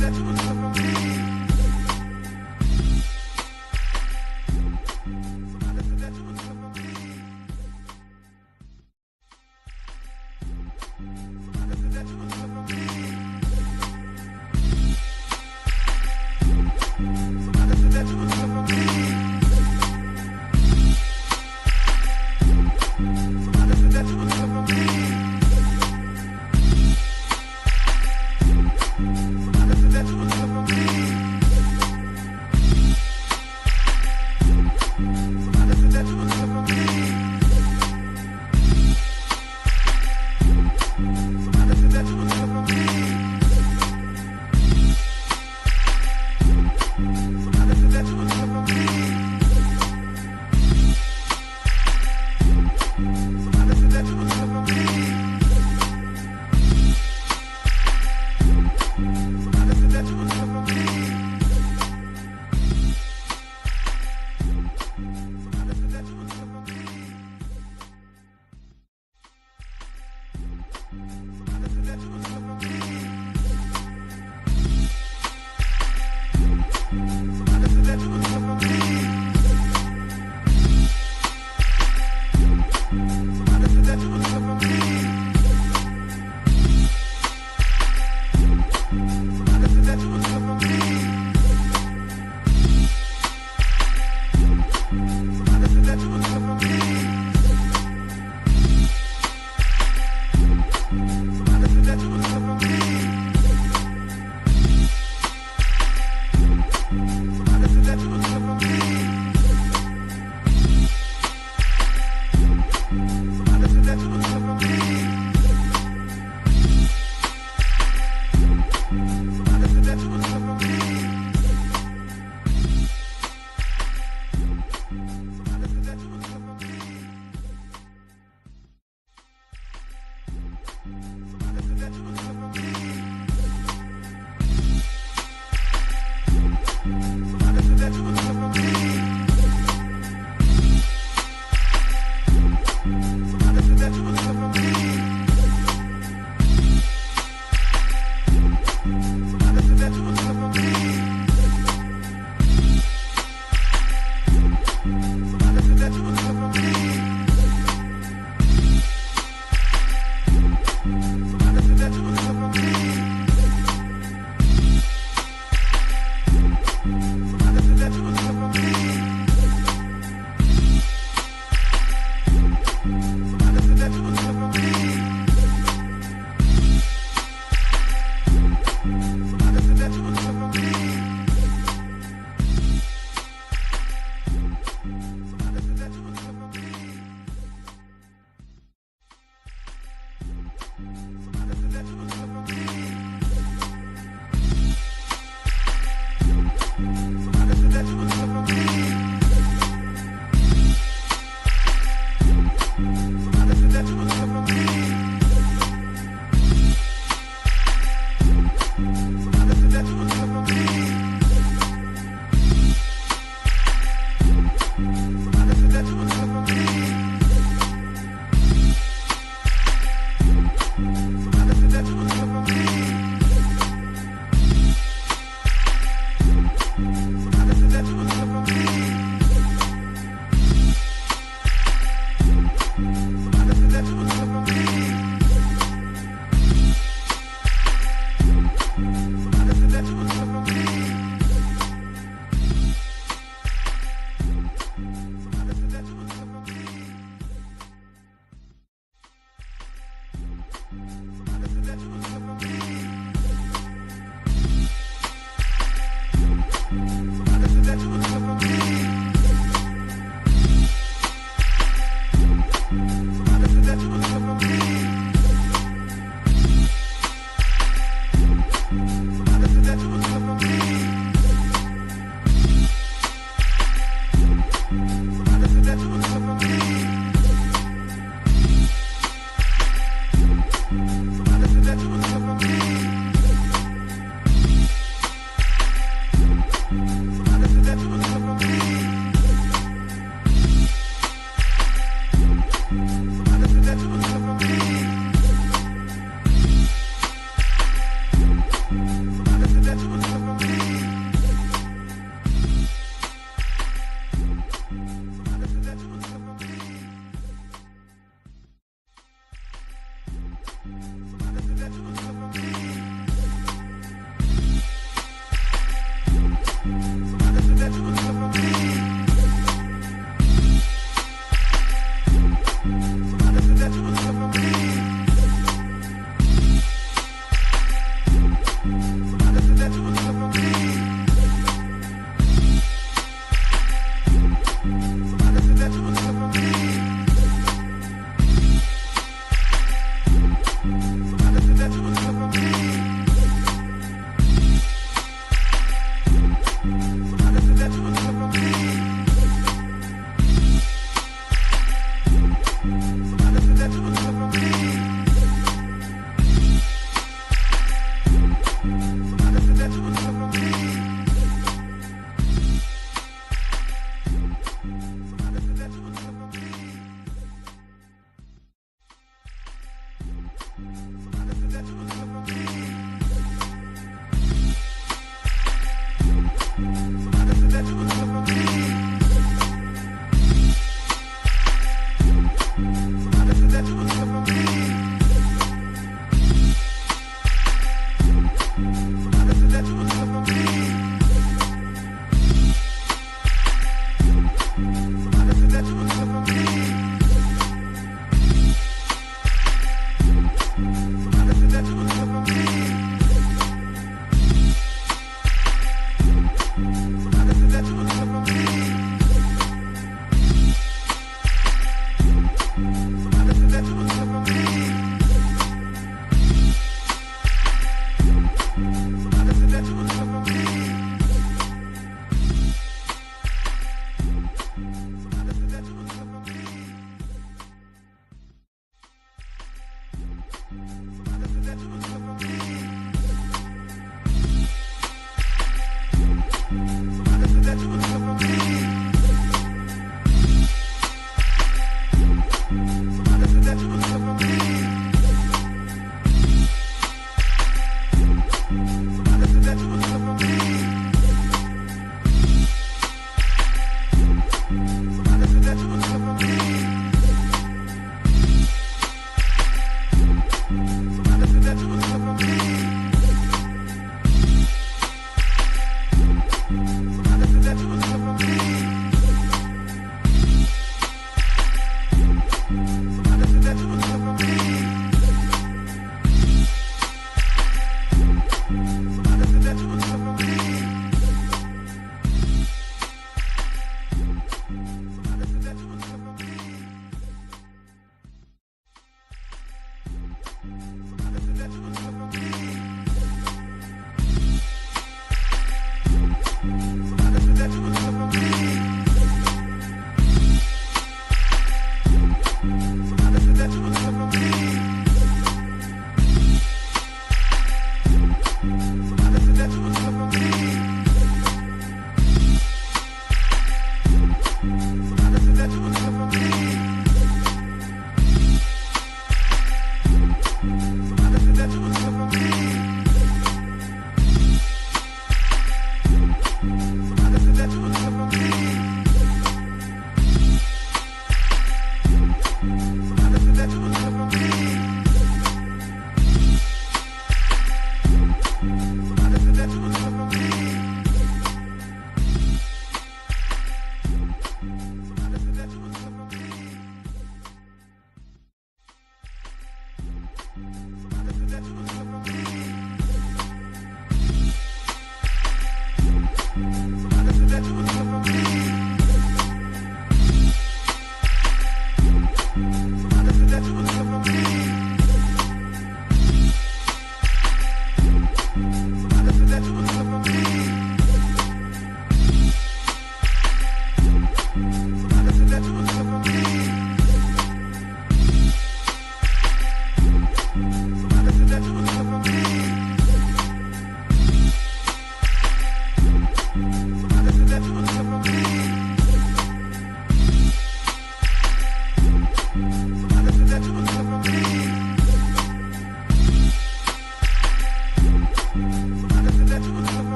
Let's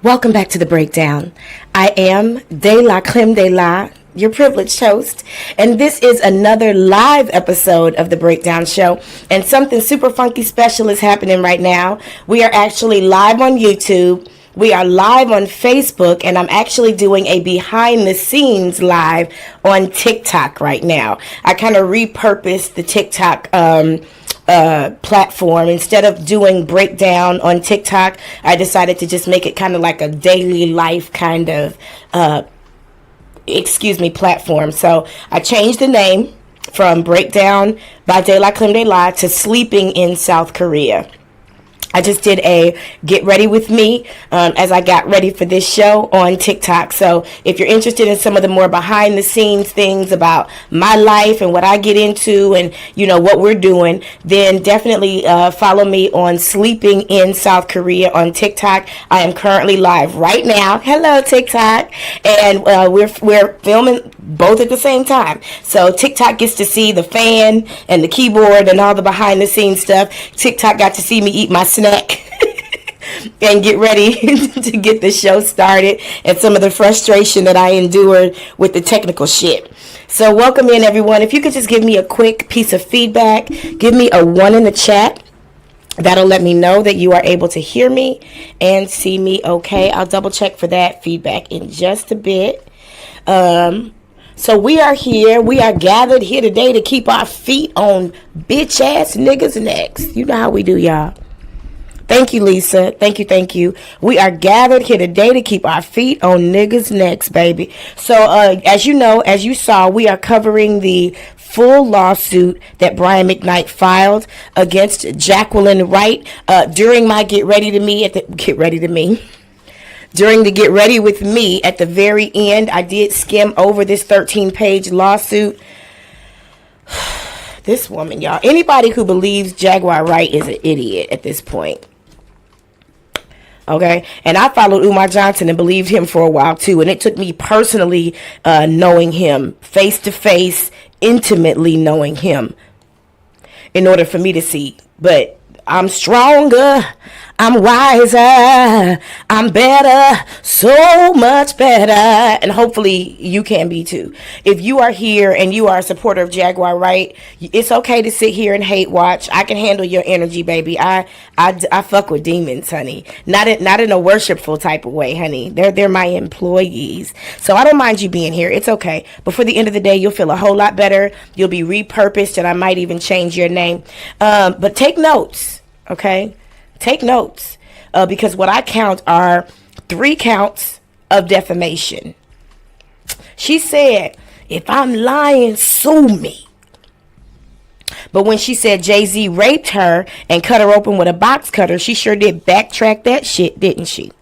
Welcome back to the breakdown. I am DELACREMEDELA, your privileged host, and this is another live episode of the Breakdown Show. And something super funky special is happening right now. We are actually live on YouTube. We are live on Facebook, and I'm actually doing a behind the scenes live on TikTok right now. I kind of repurposed the TikTok platform. Instead of doing breakdown on TikTok, I decided to just make it kind of like a daily life kind of platform. So I changed the name from Breakdown by DELACREMEDELA to Sleeping in South Korea. I just did a get ready with me as I got ready for this show on TikTok. So if you're interested in some of the more behind the scenes things about my life and what I get into and, you know, what we're doing, then definitely follow me on Sleeping in South Korea on TikTok. I am currently live right now. Hello, TikTok. And we're filming both at the same time. So TikTok gets to see the fan and the keyboard and all the behind the scenes stuff. TikTok got to see me eat my snack and get ready to get the show started and some of the frustration that I endured with the technical shit. So welcome in, everyone. If you could just give me a quick piece of feedback, give me a 1 in the chat. That'll let me know that you are able to hear me and see me okay. I'll double check for that feedback in just a bit. So we are here. We are gathered here today to keep our feet on bitch ass niggas' necks. You know how we do, y'all. Thank you, Lisa. Thank you. We are gathered here today to keep our feet on niggas' necks, baby. So, as you know, as you saw, we are covering the full lawsuit that Brian McKnight filed against Jaguar Wright during my Get Ready with Me at the very end. I did skim over this 13-page lawsuit. This woman, y'all. Anybody who believes Jaguar Wright is an idiot at this point. Okay, and I followed Umar Johnson and believed him for a while too, and it took me personally knowing him face to face, intimately knowing him, in order for me to see. But I'm stronger, I'm wiser, I'm better, so much better, and hopefully you can be too. If you are here and you are a supporter of Jaguar Wright, it's okay to sit here and hate watch. I can handle your energy, baby. I fuck with demons, honey. Not in a worshipful type of way, honey. They're my employees, so I don't mind you being here. It's okay. But for the end of the day, you'll feel a whole lot better. You'll be repurposed, and I might even change your name. But take notes, okay? Take notes, because what I count are 3 counts of defamation. She said, if I'm lying, sue me. But when she said Jay-Z raped her and cut her open with a box cutter, she sure did backtrack that shit, didn't she?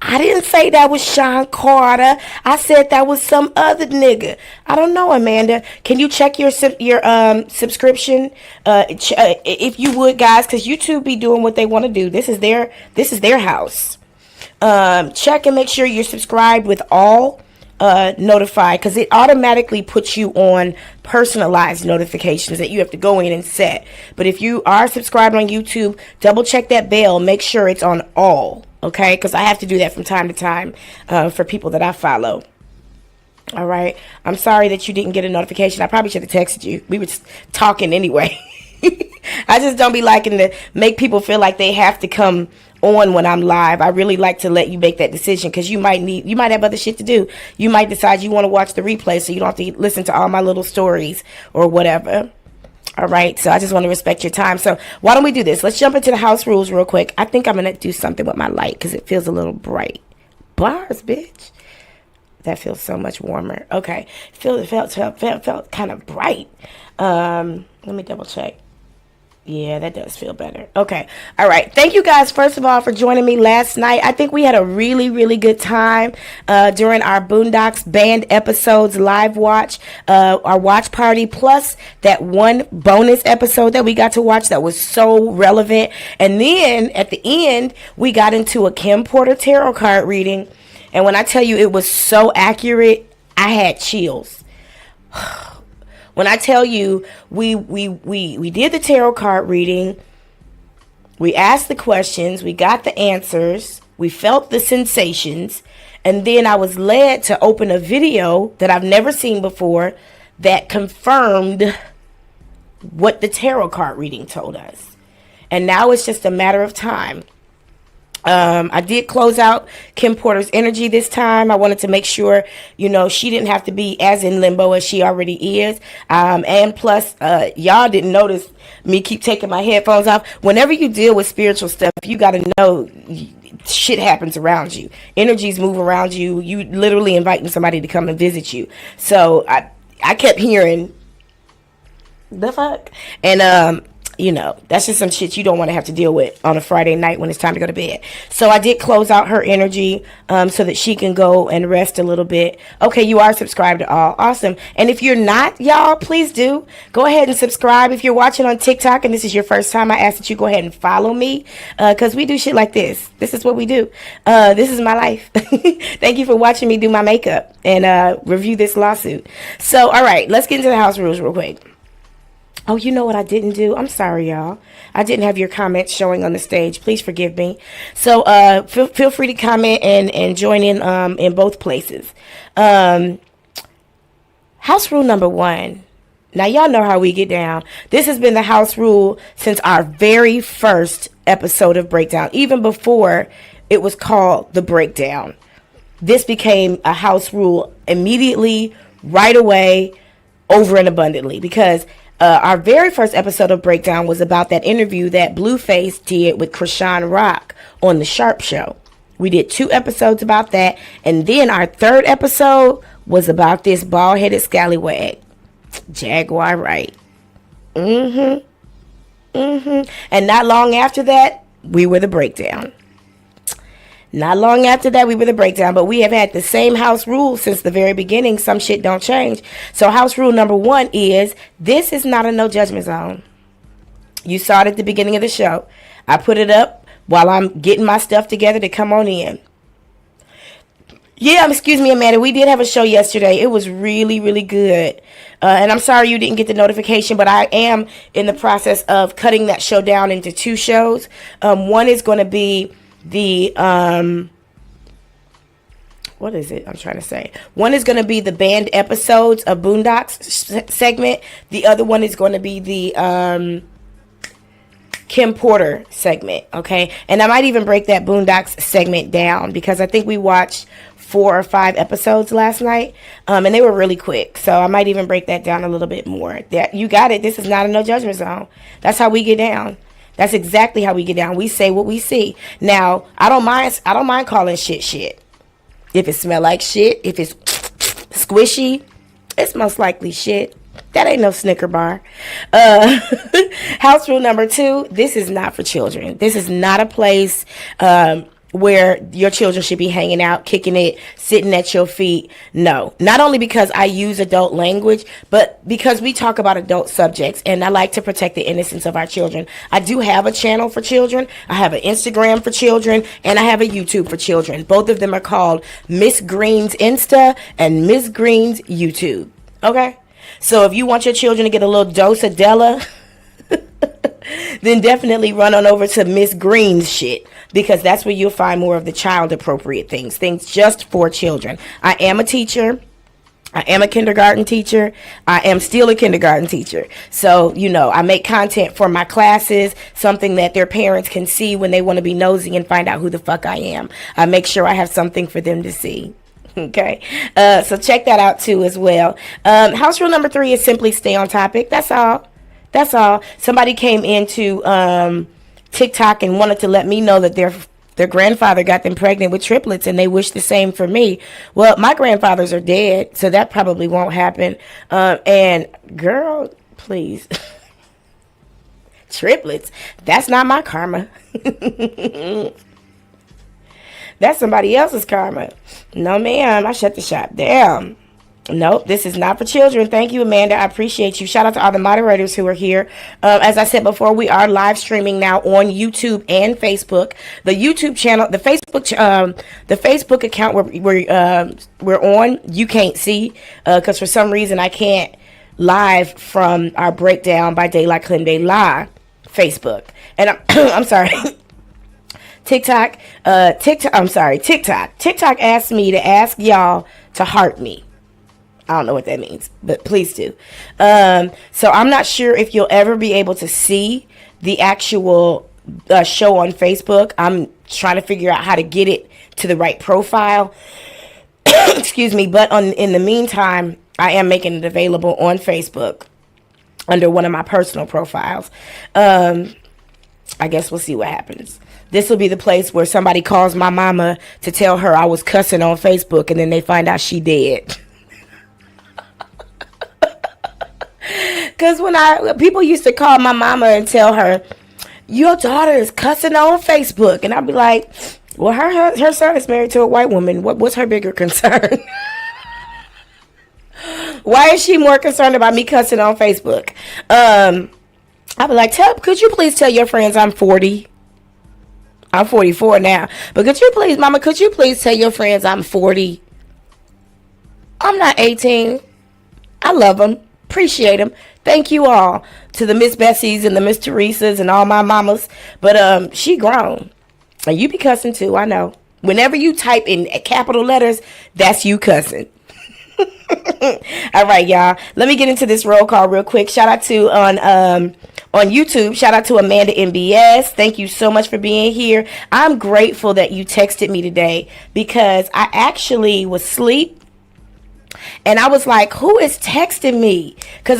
I didn't say that was Sean Carter. I said that was some other nigga. I don't know, Amanda. Can you check your subscription? If you would, guys, because YouTube be doing what they want to do. This is their house. Check and make sure you're subscribed with all notified, because it automatically puts you on personalized notifications that you have to go in and set. But if you are subscribed on YouTube, double check that bell. Make sure it's on all. Okay, because I have to do that from time to time for people that I follow. All right. I'm sorry that you didn't get a notification. I probably should have texted you. We were just talking anyway. I just don't be liking to make people feel like they have to come on when I'm live. I really like to let you make that decision, because you might have other shit to do. You might decide you want to watch the replay so you don't have to listen to all my little stories or whatever. All right, so I just want to respect your time. So why don't we do this? Let's jump into the house rules real quick. I think I'm going to do something with my light because it feels a little bright. Bars, bitch. That feels so much warmer. Okay, it felt kind of bright. Let me double check. Yeah, that does feel better. Okay. All right. Thank you guys, first of all, for joining me last night. I think we had a really, really good time during our Boondocks Band episodes live watch, our watch party, plus that one bonus episode that we got to watch that was so relevant. And then at the end, we got into a Kim Porter tarot card reading. And when I tell you it was so accurate, I had chills. When I tell you we did the tarot card reading, We asked the questions, we got the answers, we felt the sensations, and then I was led to open a video that I've never seen before that confirmed what the tarot card reading told us. And now it's just a matter of time. I did close out Kim Porter's energy this time. I wanted to make sure, she didn't have to be as in limbo as she already is. And plus, y'all didn't notice me keep taking my headphones off. Whenever you deal with spiritual stuff, you got to know shit happens around you. Energies move around you. You literally inviting somebody to come and visit you. So I kept hearing the fuck. And, that's just some shit you don't want to have to deal with on a Friday night when it's time to go to bed. So I did close out her energy so that she can go and rest a little bit. Okay, you are subscribed to all. Awesome. And if you're not, y'all, please do. Go ahead and subscribe. If you're watching on TikTok and this is your first time, I ask that you go ahead and follow me because we do shit like this. This is what we do. This is my life. Thank you for watching me do my makeup and review this lawsuit. So, all right, let's get into the house rules real quick. Oh, you know what I didn't do? I'm sorry, y'all. I didn't have your comments showing on the stage. Please forgive me. So feel free to comment and join in both places. House rule number 1. Now, y'all know how we get down. This has been the house rule since our very first episode of Breakdown, even before it was called The Breakdown. This became a house rule immediately, right away, over and abundantly, because our very first episode of Breakdown was about that interview that Blueface did with Krishan Rock on The Sharp Show. We did 2 episodes about that. And then our 3rd episode was about this bald-headed scallywag, Jaguar Wright. And not long after that, we were The Breakdown. Not long after that, we were The Breakdown, but we have had the same house rules since the very beginning. Some shit don't change. So house rule number 1 is, this is not a no judgment zone. You saw it at the beginning of the show. I put it up while I'm getting my stuff together to come on in. Yeah, excuse me, Amanda. We did have a show yesterday. It was really, really good. And I'm sorry you didn't get the notification, but I am in the process of cutting that show down into 2 shows. One is going to be the what is it I'm trying to say? One is going to be the banned episodes of Boondocks segment. The other one is going to be the Kim Porter segment. Okay, and I might even break that Boondocks segment down because I think we watched 4 or 5 episodes last night, and they were really quick. So I might even break that down a little bit more. That you got it. This is not a no judgment zone. That's how we get down. That's exactly how we get down. We say what we see. Now, I don't mind calling shit. If it smell like shit, if it's squishy, it's most likely shit. That ain't no Snicker bar. House rule number 2, this is not for children. This is not a place where your children should be hanging out, kicking it, sitting at your feet. No, not only because I use adult language, but because we talk about adult subjects and I like to protect the innocence of our children. I do have a channel for children. I have an Instagram for children and I have a YouTube for children. Both of them are called Miss Green's Insta and Miss Green's YouTube. Okay. So if you want your children to get a little dose of Della, then definitely run on over to Miss Green's shit, because that's where you'll find more of the child appropriate things just for children. I am a teacher. I am a kindergarten teacher. I am still a kindergarten teacher. So, I make content for my classes, something that their parents can see when they want to be nosy and find out who the fuck I am. I make sure I have something for them to see. Okay. So check that out too as well. House rule number 3 is simply stay on topic. That's all. Somebody came into TikTok and wanted to let me know that their grandfather got them pregnant with triplets and they wish the same for me. Well, my grandfathers are dead, so that probably won't happen. And girl, please. Triplets. That's not my karma. That's somebody else's karma. No, ma'am. I shut the shop down. Nope, this is not for children. Thank you, Amanda. I appreciate you. Shout out to all the moderators who are here. As I said before, we are live streaming now on YouTube and Facebook. The YouTube channel, the Facebook account we're on, you can't see because for some reason I can't live from our Breakdown by DELACREMEDELA Facebook. And I'm sorry. TikTok asked me to ask y'all to heart me. I don't know what that means, but please do. So I'm not sure if you'll ever be able to see the actual show on Facebook. I'm trying to figure out how to get it to the right profile. Excuse me. But in the meantime, I am making it available on Facebook under one of my personal profiles. I guess we'll see what happens. This will be the place where somebody calls my mama to tell her I was cussing on Facebook, and then they find out she dead. Because people used to call my mama and tell her, your daughter is cussing on Facebook. And I'd be like, well, her son is married to a white woman. What's her bigger concern? Why is she more concerned about me cussing on Facebook? I'd be like, could you please tell your friends I'm 40? I'm 44 now. But could you please tell your friends I'm 40? I'm not 18. I love them. Appreciate them. Thank you all to the Miss Bessies and the Miss Teresas and all my mamas. But she grown. And you be cussing too, I know. Whenever you type in capital letters, that's you cussing. All right, y'all. Let me get into this roll call real quick. Shout out to on YouTube. Shout out to Amanda MBS. Thank you so much for being here. I'm grateful that you texted me today because I actually was asleep. And I was like, who is texting me? Because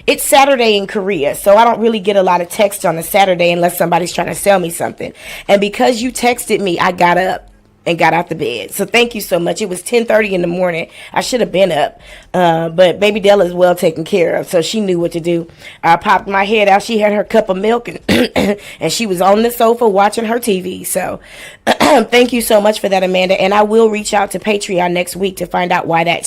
it's Saturday in Korea, so I don't really get a lot of text on a Saturday unless somebody's trying to sell me something. And because you texted me, I got up and got out the bed. So thank you so much. It was 10:30 in the morning. I should have been up. But baby Della is well taken care of, so she knew what to do. I popped my head out. She had her cup of milk and and she was on the sofa watching her TV. So thank you so much for that, Amanda. And I will reach out to Patreon next week to find out why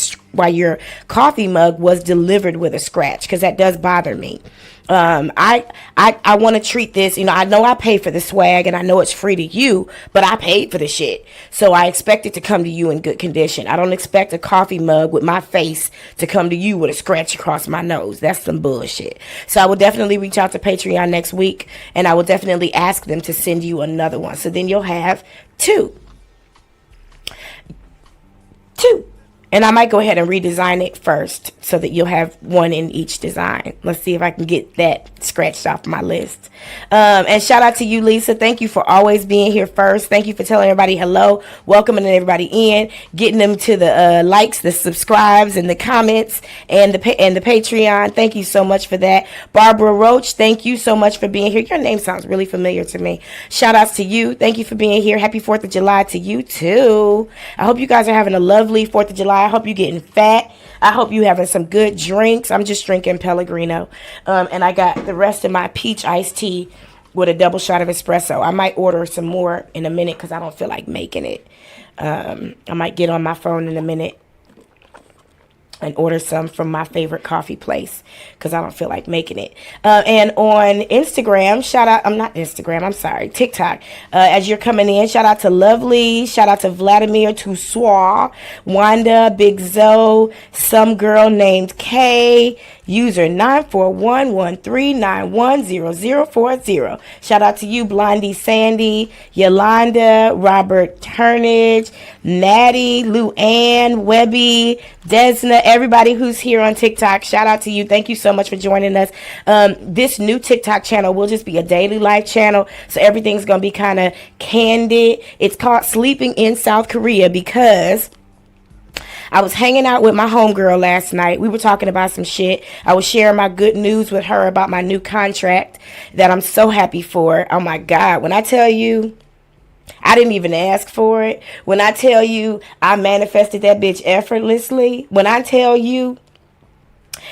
your coffee mug was delivered with a scratch, because that does bother me. I want to treat this, I know I pay for the swag and I know it's free to you, but I paid for the shit. So I expect it to come to you in good condition. I don't expect a coffee mug with my face to come to you with a scratch across my nose. That's some bullshit. So I will definitely reach out to Patreon next week, and I will definitely ask them to send you another one. So then you'll have two. And I might go ahead and redesign it first so that you'll have one in each design. Let's see if I can get that scratched off my list. And shout out to you, Lisa. Thank you for always being here first. Thank you for telling everybody hello, welcoming everybody in, getting them to the likes, the subscribes, and the comments, and the Patreon. Thank you so much for that. Barbara Roach, thank you so much for being here. Your name sounds really familiar to me. Shout outs to you. Thank you for being here. Happy 4th of July to you too. I hope you guys are having a lovely 4th of July. I hope you're getting fat. I hope you're having some good drinks. I'm just drinking Pellegrino. And I got the rest of my peach iced tea with a double shot of espresso. I might order some more in a minute because I don't feel like making it. I might get on my phone in a minute and order some from my favorite coffee place because I don't feel like making it. And on Instagram, TikTok, as you're coming in, shout out to Lovely, shout out to Vladimir Toussoir, Wanda, Big Zoe, some girl named Kay, user 94113910040. Shout out to you, Blondie Sandy, Yolanda, Robert Turnage, Natty, Luann, Webby, Desna, everybody who's here on TikTok. Shout out to you. Thank you so much for joining us. This new TikTok channel will just be a daily life channel, so everything's gonna be kind of candid. It's called Sleeping in South Korea because I was hanging out with my homegirl last night. We were talking about some shit. I was sharing my good news with her about my new contract that I'm so happy for. Oh my God. When I tell you, I didn't even ask for it. When I tell you, I manifested that bitch effortlessly. When I tell you,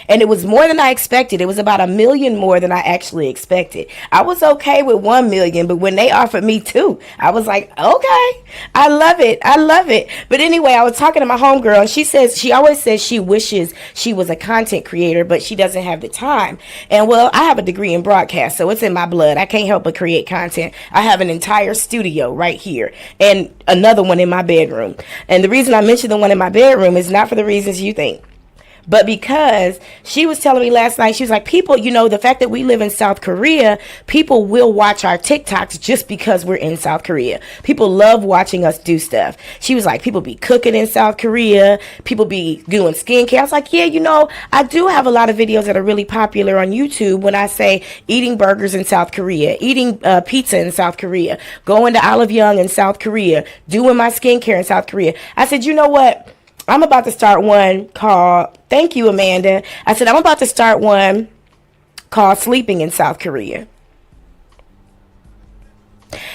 and it was more than I expected. It was about $1 million more than I actually expected. I was okay with $1 million, but when they offered me $2 million, I was like, okay, I love it. I love it. But anyway, I was talking to my homegirl, and she always says she wishes she was a content creator, but she doesn't have the time. And well, I have a degree in broadcast, so it's in my blood. I can't help but create content. I have an entire studio right here and another one in my bedroom. And the reason I mention the one in my bedroom is not for the reasons you think. But because she was telling me last night, she was like, people, the fact that we live in South Korea, people will watch our TikToks just because we're in South Korea. People love watching us do stuff. She was like, people be cooking in South Korea. People be doing skincare. I was like, yeah, I do have a lot of videos that are really popular on YouTube when I say eating burgers in South Korea, eating pizza in South Korea, going to Olive Young in South Korea, doing my skincare in South Korea. I said, you know what? I'm about to start one called, thank you, Amanda. I said, I'm about to start one called Sleeping in South Korea.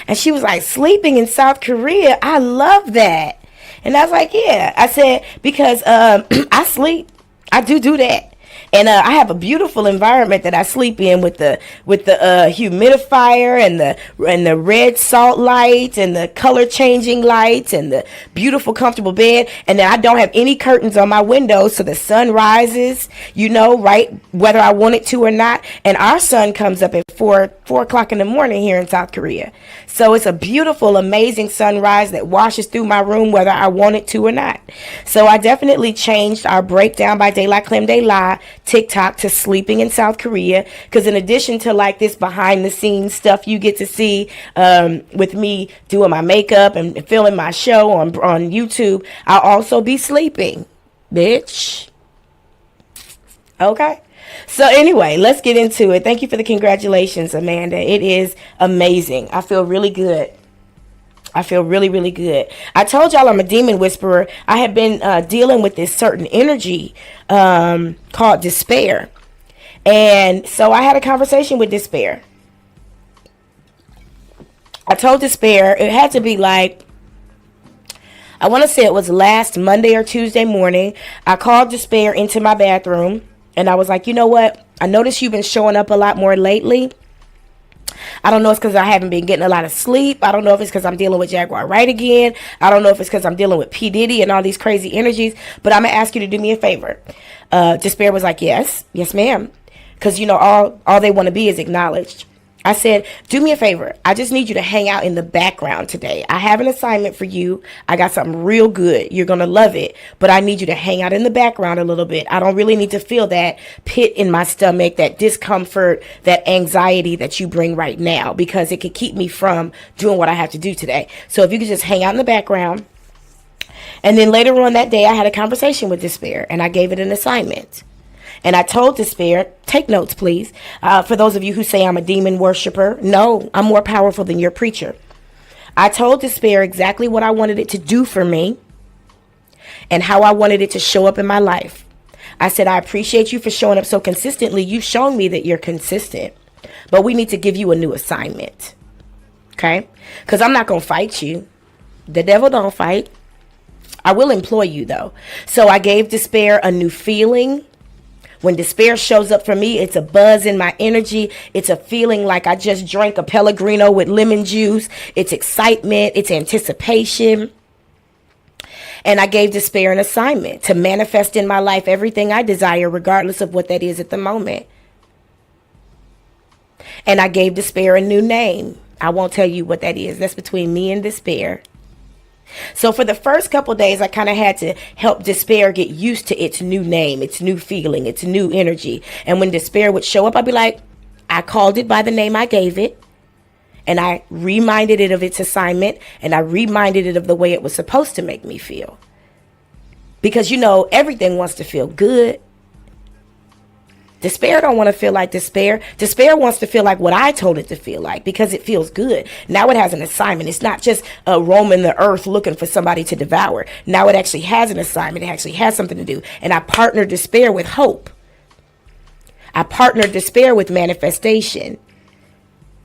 And she was like, sleeping in South Korea? I love that. And I was like, yeah. I said, because I sleep. I do that. And I have a beautiful environment that I sleep in with the humidifier and the red salt lights and the color changing lights and the beautiful comfortable bed. And then I don't have any curtains on my windows, so the sun rises, right, whether I want it to or not. And our sun comes up at 4 o'clock in the morning here in South Korea. So it's a beautiful, amazing sunrise that washes through my room whether I want it to or not. So I definitely changed our breakdown by DELACREMEDELA TikTok to sleeping in South Korea, because in addition to like this behind the scenes stuff you get to see with me doing my makeup and filming my show on YouTube, I'll also be sleeping, bitch. Okay. So anyway, let's get into it. Thank you for the congratulations, Amanda. It is amazing. I feel really good. I feel really, really good. I told y'all I'm a demon whisperer. I have been dealing with this certain energy called despair. And so I had a conversation with despair. I told despair, it had to be like, I want to say it was last Monday or Tuesday morning. I called despair into my bathroom and I was like, you know what? I noticed you've been showing up a lot more lately. I don't know if it's because I haven't been getting a lot of sleep. I don't know if it's because I'm dealing with Jaguar Wright again. I don't know if it's because I'm dealing with P. Diddy and all these crazy energies. But I'm going to ask you to do me a favor. Despair was like, yes, ma'am. Because, all they want to be is acknowledged. I said, do me a favor. I just need you to hang out in the background today. I have an assignment for you. I got something real good. You're going to love it. But I need you to hang out in the background a little bit. I don't really need to feel that pit in my stomach, that discomfort, that anxiety that you bring right now, because it could keep me from doing what I have to do today. So if you could just hang out in the background. And then later on that day, I had a conversation with despair and I gave it an assignment. And I told despair, take notes, please. For those of you who say I'm a demon worshiper, no, I'm more powerful than your preacher. I told despair exactly what I wanted it to do for me and how I wanted it to show up in my life. I said, I appreciate you for showing up so consistently. You've shown me that you're consistent, but we need to give you a new assignment. Okay? Because I'm not going to fight you. The devil don't fight. I will employ you, though. So I gave despair a new feeling. When despair shows up for me, it's a buzz in my energy. It's a feeling like I just drank a Pellegrino with lemon juice. It's excitement. It's anticipation. And I gave despair an assignment to manifest in my life everything I desire, regardless of what that is at the moment. And I gave despair a new name. I won't tell you what that is. That's between me and despair. So for the first couple days, I kind of had to help despair get used to its new name, its new feeling, its new energy. And when despair would show up, I'd be like, I called it by the name I gave it. And I reminded it of its assignment. And I reminded it of the way it was supposed to make me feel. Because, everything wants to feel good. Despair don't want to feel like despair. Despair wants to feel like what I told it to feel like, because it feels good. Now it has an assignment. It's not just roaming the earth looking for somebody to devour. Now it actually has an assignment. It actually has something to do. And I partnered despair with hope. I partnered despair with manifestation.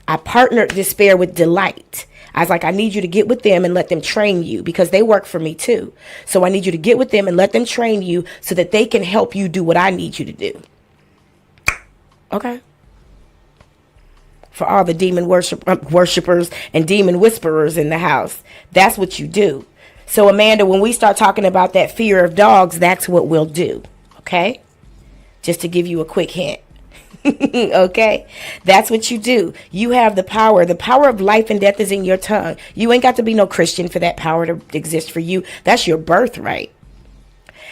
I partnered despair with delight. I was like, I need you to get with them and let them train you, because they work for me too. So I need you to get with them and let them train you so that they can help you do what I need you to do. Okay. For all the demon worshipers and demon whisperers in the house, that's what you do. So Amanda, when we start talking about that fear of dogs, that's what we'll do. Okay. Just to give you a quick hint. Okay. That's what you do. You have the power. The power of life and death is in your tongue. You ain't got to be no Christian for that power to exist for you. That's your birthright.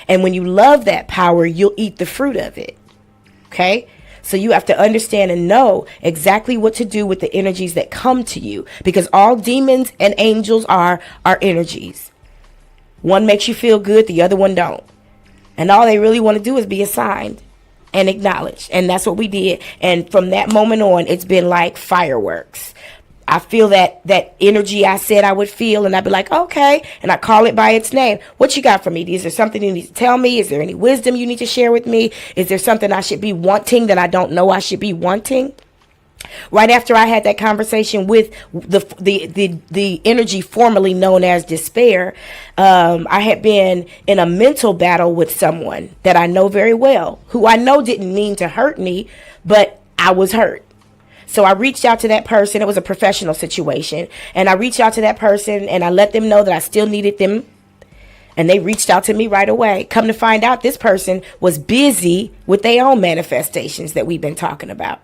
And when you love that power, you'll eat the fruit of it. Okay? So you have to understand and know exactly what to do with the energies that come to you, because all demons and angels are energies. One makes you feel good, the other one don't. And all they really want to do is be assigned and acknowledged. And that's what we did. And from that moment on, it's been like fireworks. I feel that energy I said I would feel, and I'd be like, okay, and I call it by its name. What you got for me? Is there something you need to tell me? Is there any wisdom you need to share with me? Is there something I should be wanting that I don't know I should be wanting? Right after I had that conversation with the energy formerly known as despair, I had been in a mental battle with someone that I know very well, who I know didn't mean to hurt me, but I was hurt. So I reached out to that person. It was a professional situation. And I reached out to that person and I let them know that I still needed them. And they reached out to me right away. Come to find out, this person was busy with their own manifestations that we've been talking about.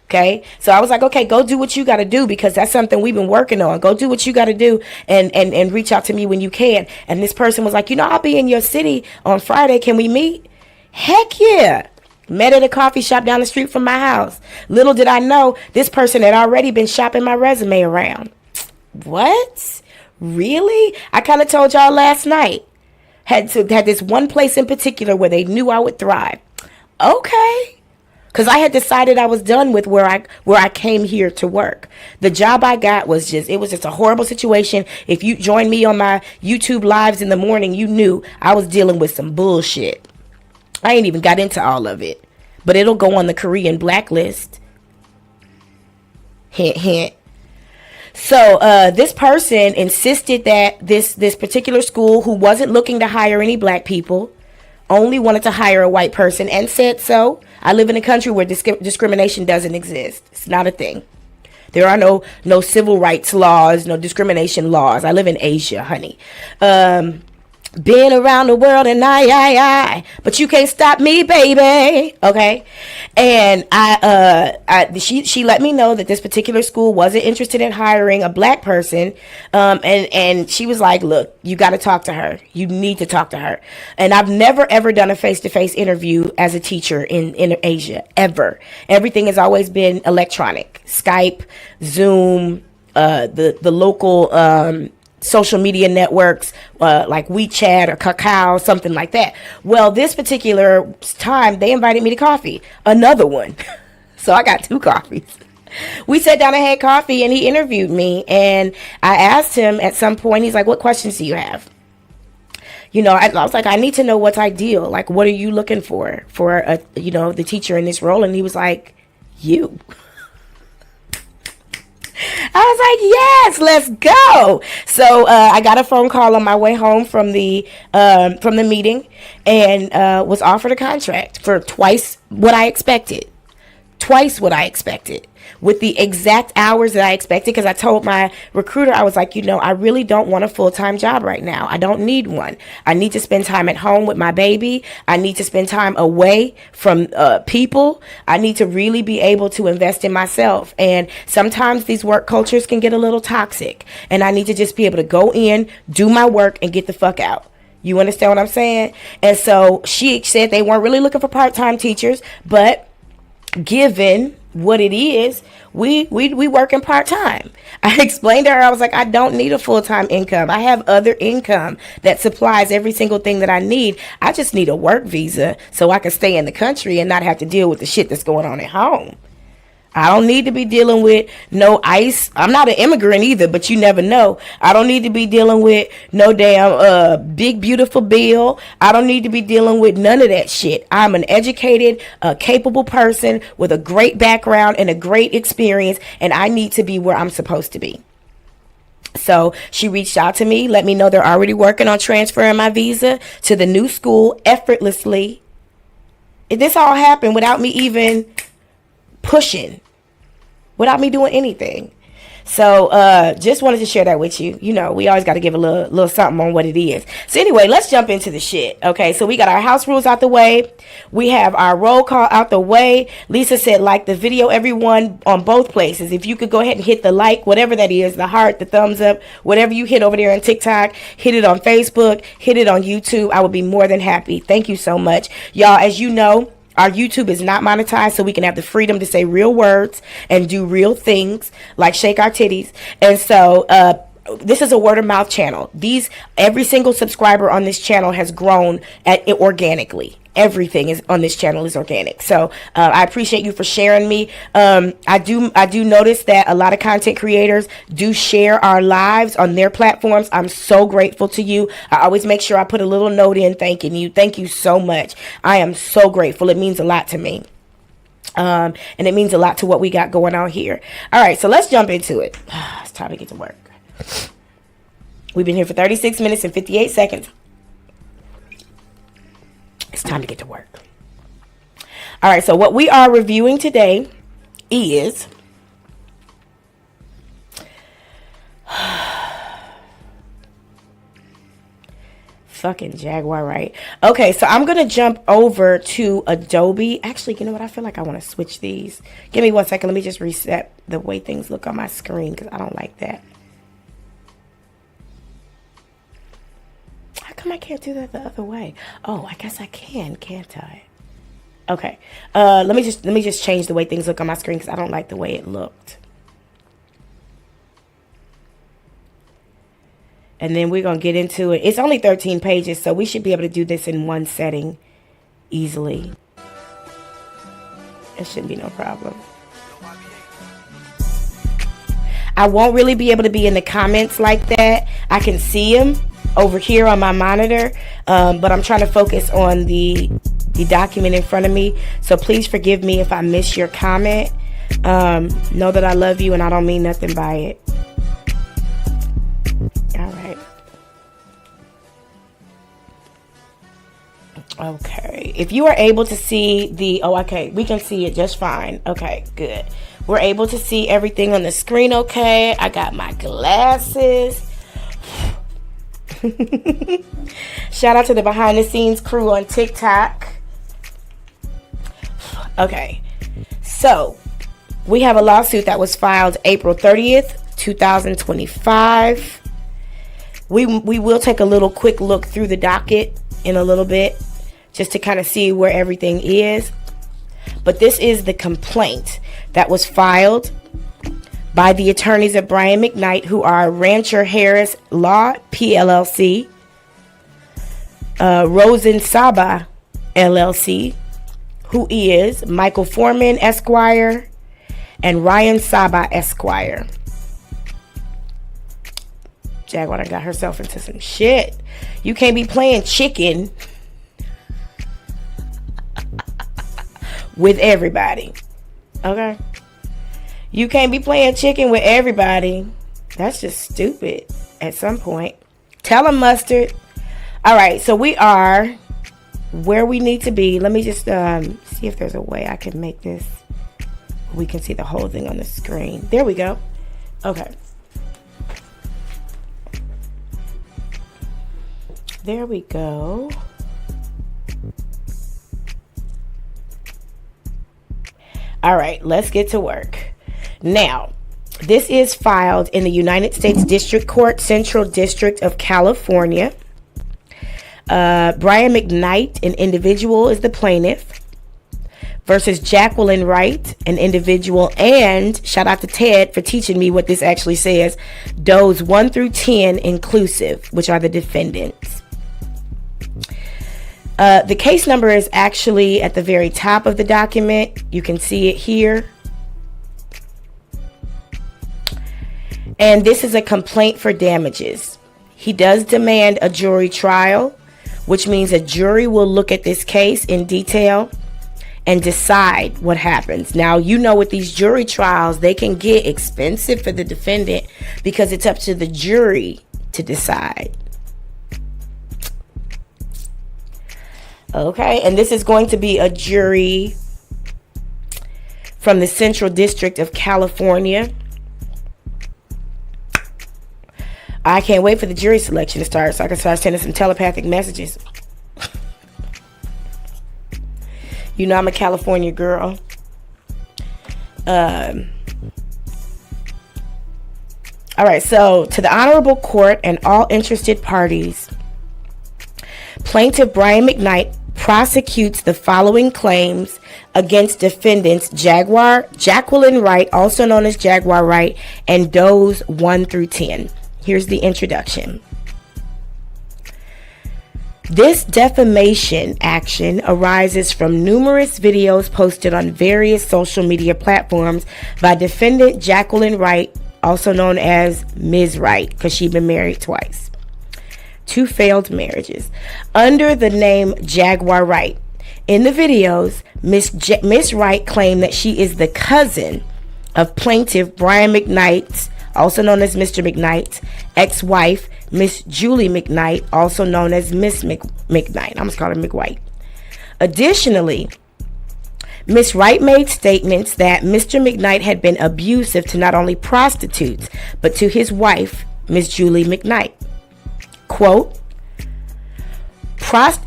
Okay, so I was like, okay, go do what you got to do, because that's something we've been working on. Go do what you got to do and reach out to me when you can. And this person was like, I'll be in your city on Friday. Can we meet? Heck yeah. Met at a coffee shop down the street from my house. Little did I know, this person had already been shopping my resume around. What? Really? I kind of told y'all last night. Had this one place in particular where they knew I would thrive. Okay. Because I had decided I was done with where I came here to work. The job I got was just a horrible situation. If you joined me on my YouTube lives in the morning, you knew I was dealing with some bullshit. I ain't even got into all of it, but it'll go on the Korean blacklist. Hint, hint. So this person insisted that this particular school, who wasn't looking to hire any black people, only wanted to hire a white person, and said so. I live in a country where discrimination doesn't exist. It's not a thing. There are no civil rights laws, no discrimination laws. I live in Asia, honey. Been around the world and I, but you can't stop me, baby. Okay. And she let me know that this particular school wasn't interested in hiring a black person. And she was like, look, you got to talk to her. You need to talk to her. And I've never, ever done a face-to-face interview as a teacher in Asia, ever. Everything has always been electronic, Skype, Zoom, the local, social media networks like WeChat or Kakao, something like that. Well, this particular time, they invited me to coffee, another one. So I got 2 coffees. We sat down and had coffee, and he interviewed me. And I asked him at some point, he's like, what questions do you have? I was like, I need to know what's ideal. Like, what are you looking for the teacher in this role? And he was like, you. I was like, yes, let's go. So I got a phone call on my way home from the meeting, and was offered a contract for twice what I expected. With the exact hours that I expected, because I told my recruiter, I was like, I really don't want a full-time job right now. I don't need one. I need to spend time at home with my baby. I need to spend time away from people. I need to really be able to invest in myself. And sometimes these work cultures can get a little toxic, and I need to just be able to go in, do my work, and get the fuck out. You understand what I'm saying? And so she said they weren't really looking for part-time teachers, but given what it is, we working part-time. I explained to her, I was like, I don't need a full-time income. I have other income that supplies every single thing that I need. I just need a work visa so I can stay in the country and not have to deal with the shit that's going on at home. I don't need to be dealing with no ICE. I'm not an immigrant either, but you never know. I don't need to be dealing with no damn big beautiful bill. I don't need to be dealing with none of that shit. I'm an educated, capable person with a great background and a great experience, and I need to be where I'm supposed to be. So she reached out to me, let me know they're already working on transferring my visa to the new school effortlessly. This all happened without me even pushing, without me doing anything. So just wanted to share that with you. You know, we always got to give a little something on what it is. So anyway, let's jump into the shit. Okay, so we got our house rules out the way. We have our roll call out the way. Lisa said like the video, everyone, on both places. If you could go ahead and hit the like, whatever that is, the heart, the thumbs up, whatever you hit over there on TikTok, hit it on Facebook, hit it on YouTube. I would be more than happy. Thank you so much. Y'all, as you know, our YouTube is not monetized, so we can have the freedom to say real words and do real things like shake our titties. And so this is a word of mouth channel. Every single subscriber on this channel has grown organically. Everything is on this channel is organic. So I appreciate you for sharing me. I do notice that a lot of content creators do share our lives on their platforms. I'm so grateful to you. I always make sure I put a little note in thanking you. Thank you so much. I am so grateful. It means a lot to me. And it means a lot to what we got going on here. All right, so let's jump into it. It's time to get to work. We've been here for 36 minutes and 58 seconds. It's time to get to work. All right, so what we are reviewing today is fucking Jaguar Wright. Okay, so I'm going to jump over to Adobe. Actually, you know what? I feel like I want to switch these. Give me 1 second. Let me just reset the way things look on my screen because I don't like that. How come I can't do that the other way? Oh, I guess I can, can't I? Okay. Let me just change the way things look on my screen because I don't like the way it looked. And then we're going to get into it. It's only 13 pages, so we should be able to do this in one setting easily. It shouldn't be no problem. I won't really be able to be in the comments like that. I can see them over here on my monitor, but I'm trying to focus on the document in front of me. So please forgive me if I miss your comment. Know that I love you and I don't mean nothing by it. All right. Okay. If you are able to see okay, we can see it just fine. Okay, good. We're able to see everything on the screen. Okay. I got my glasses. Shout out to the behind the scenes crew on TikTok. Okay, so we have a lawsuit that was filed April 30th, 2025. We will take a little quick look through the docket in a little bit just to kind of see where everything is. But this is the complaint that was filed by the attorneys of Brian McKnight, who are Rancher Harris Law, PLLC, Rosen Saba, LLC, who is Michael Foreman, Esquire, and Ryan Saba, Esquire. Jaguar got herself into some shit. You can't be playing chicken with everybody. Okay? You can't be playing chicken with everybody. That's just stupid at some point. Tell them, Mustard. All right, so we are where we need to be. Let me just see if there's a way I can make this. We can see the whole thing on the screen. There we go. Okay. There we go. All right, let's get to work. Now, this is filed in the United States District Court, Central District of California. Brian McKnight, an individual, is the plaintiff, versus Jaguar Wright, an individual, and shout out to Ted for teaching me what this actually says, does 1 through 10 inclusive, which are the defendants. The case number is actually at the very top of the document. You can see it here. And this is a complaint for damages. He does demand a jury trial, which means a jury will look at this case in detail and decide what happens. Now, you know, with these jury trials, they can get expensive for the defendant because it's up to the jury to decide. Okay, and this is going to be a jury from the Central District of California. I can't wait for the jury selection to start so I can start sending some telepathic messages. You know I'm a California girl. All right, so to the honorable court and all interested parties, plaintiff Brian McKnight prosecutes the following claims against defendants Jacqueline Wright, also known as Jaguar Wright, and Does 1 through 10. Here's the introduction. This defamation action arises from numerous videos posted on various social media platforms by defendant Jacqueline Wright, also known as Ms. Wright, because she'd been married twice. 2 failed marriages, under the name Jaguar Wright. In the videos, Miss Wright claimed that she is the cousin of plaintiff Brian McKnight, also known as Mr. McKnight, ex-wife Miss Julie McKnight, also known as Miss McKnight. I'm just calling her McWhite. Additionally, Miss Wright made statements that Mr. McKnight had been abusive to not only prostitutes, but to his wife, Miss Julie McKnight. Quote,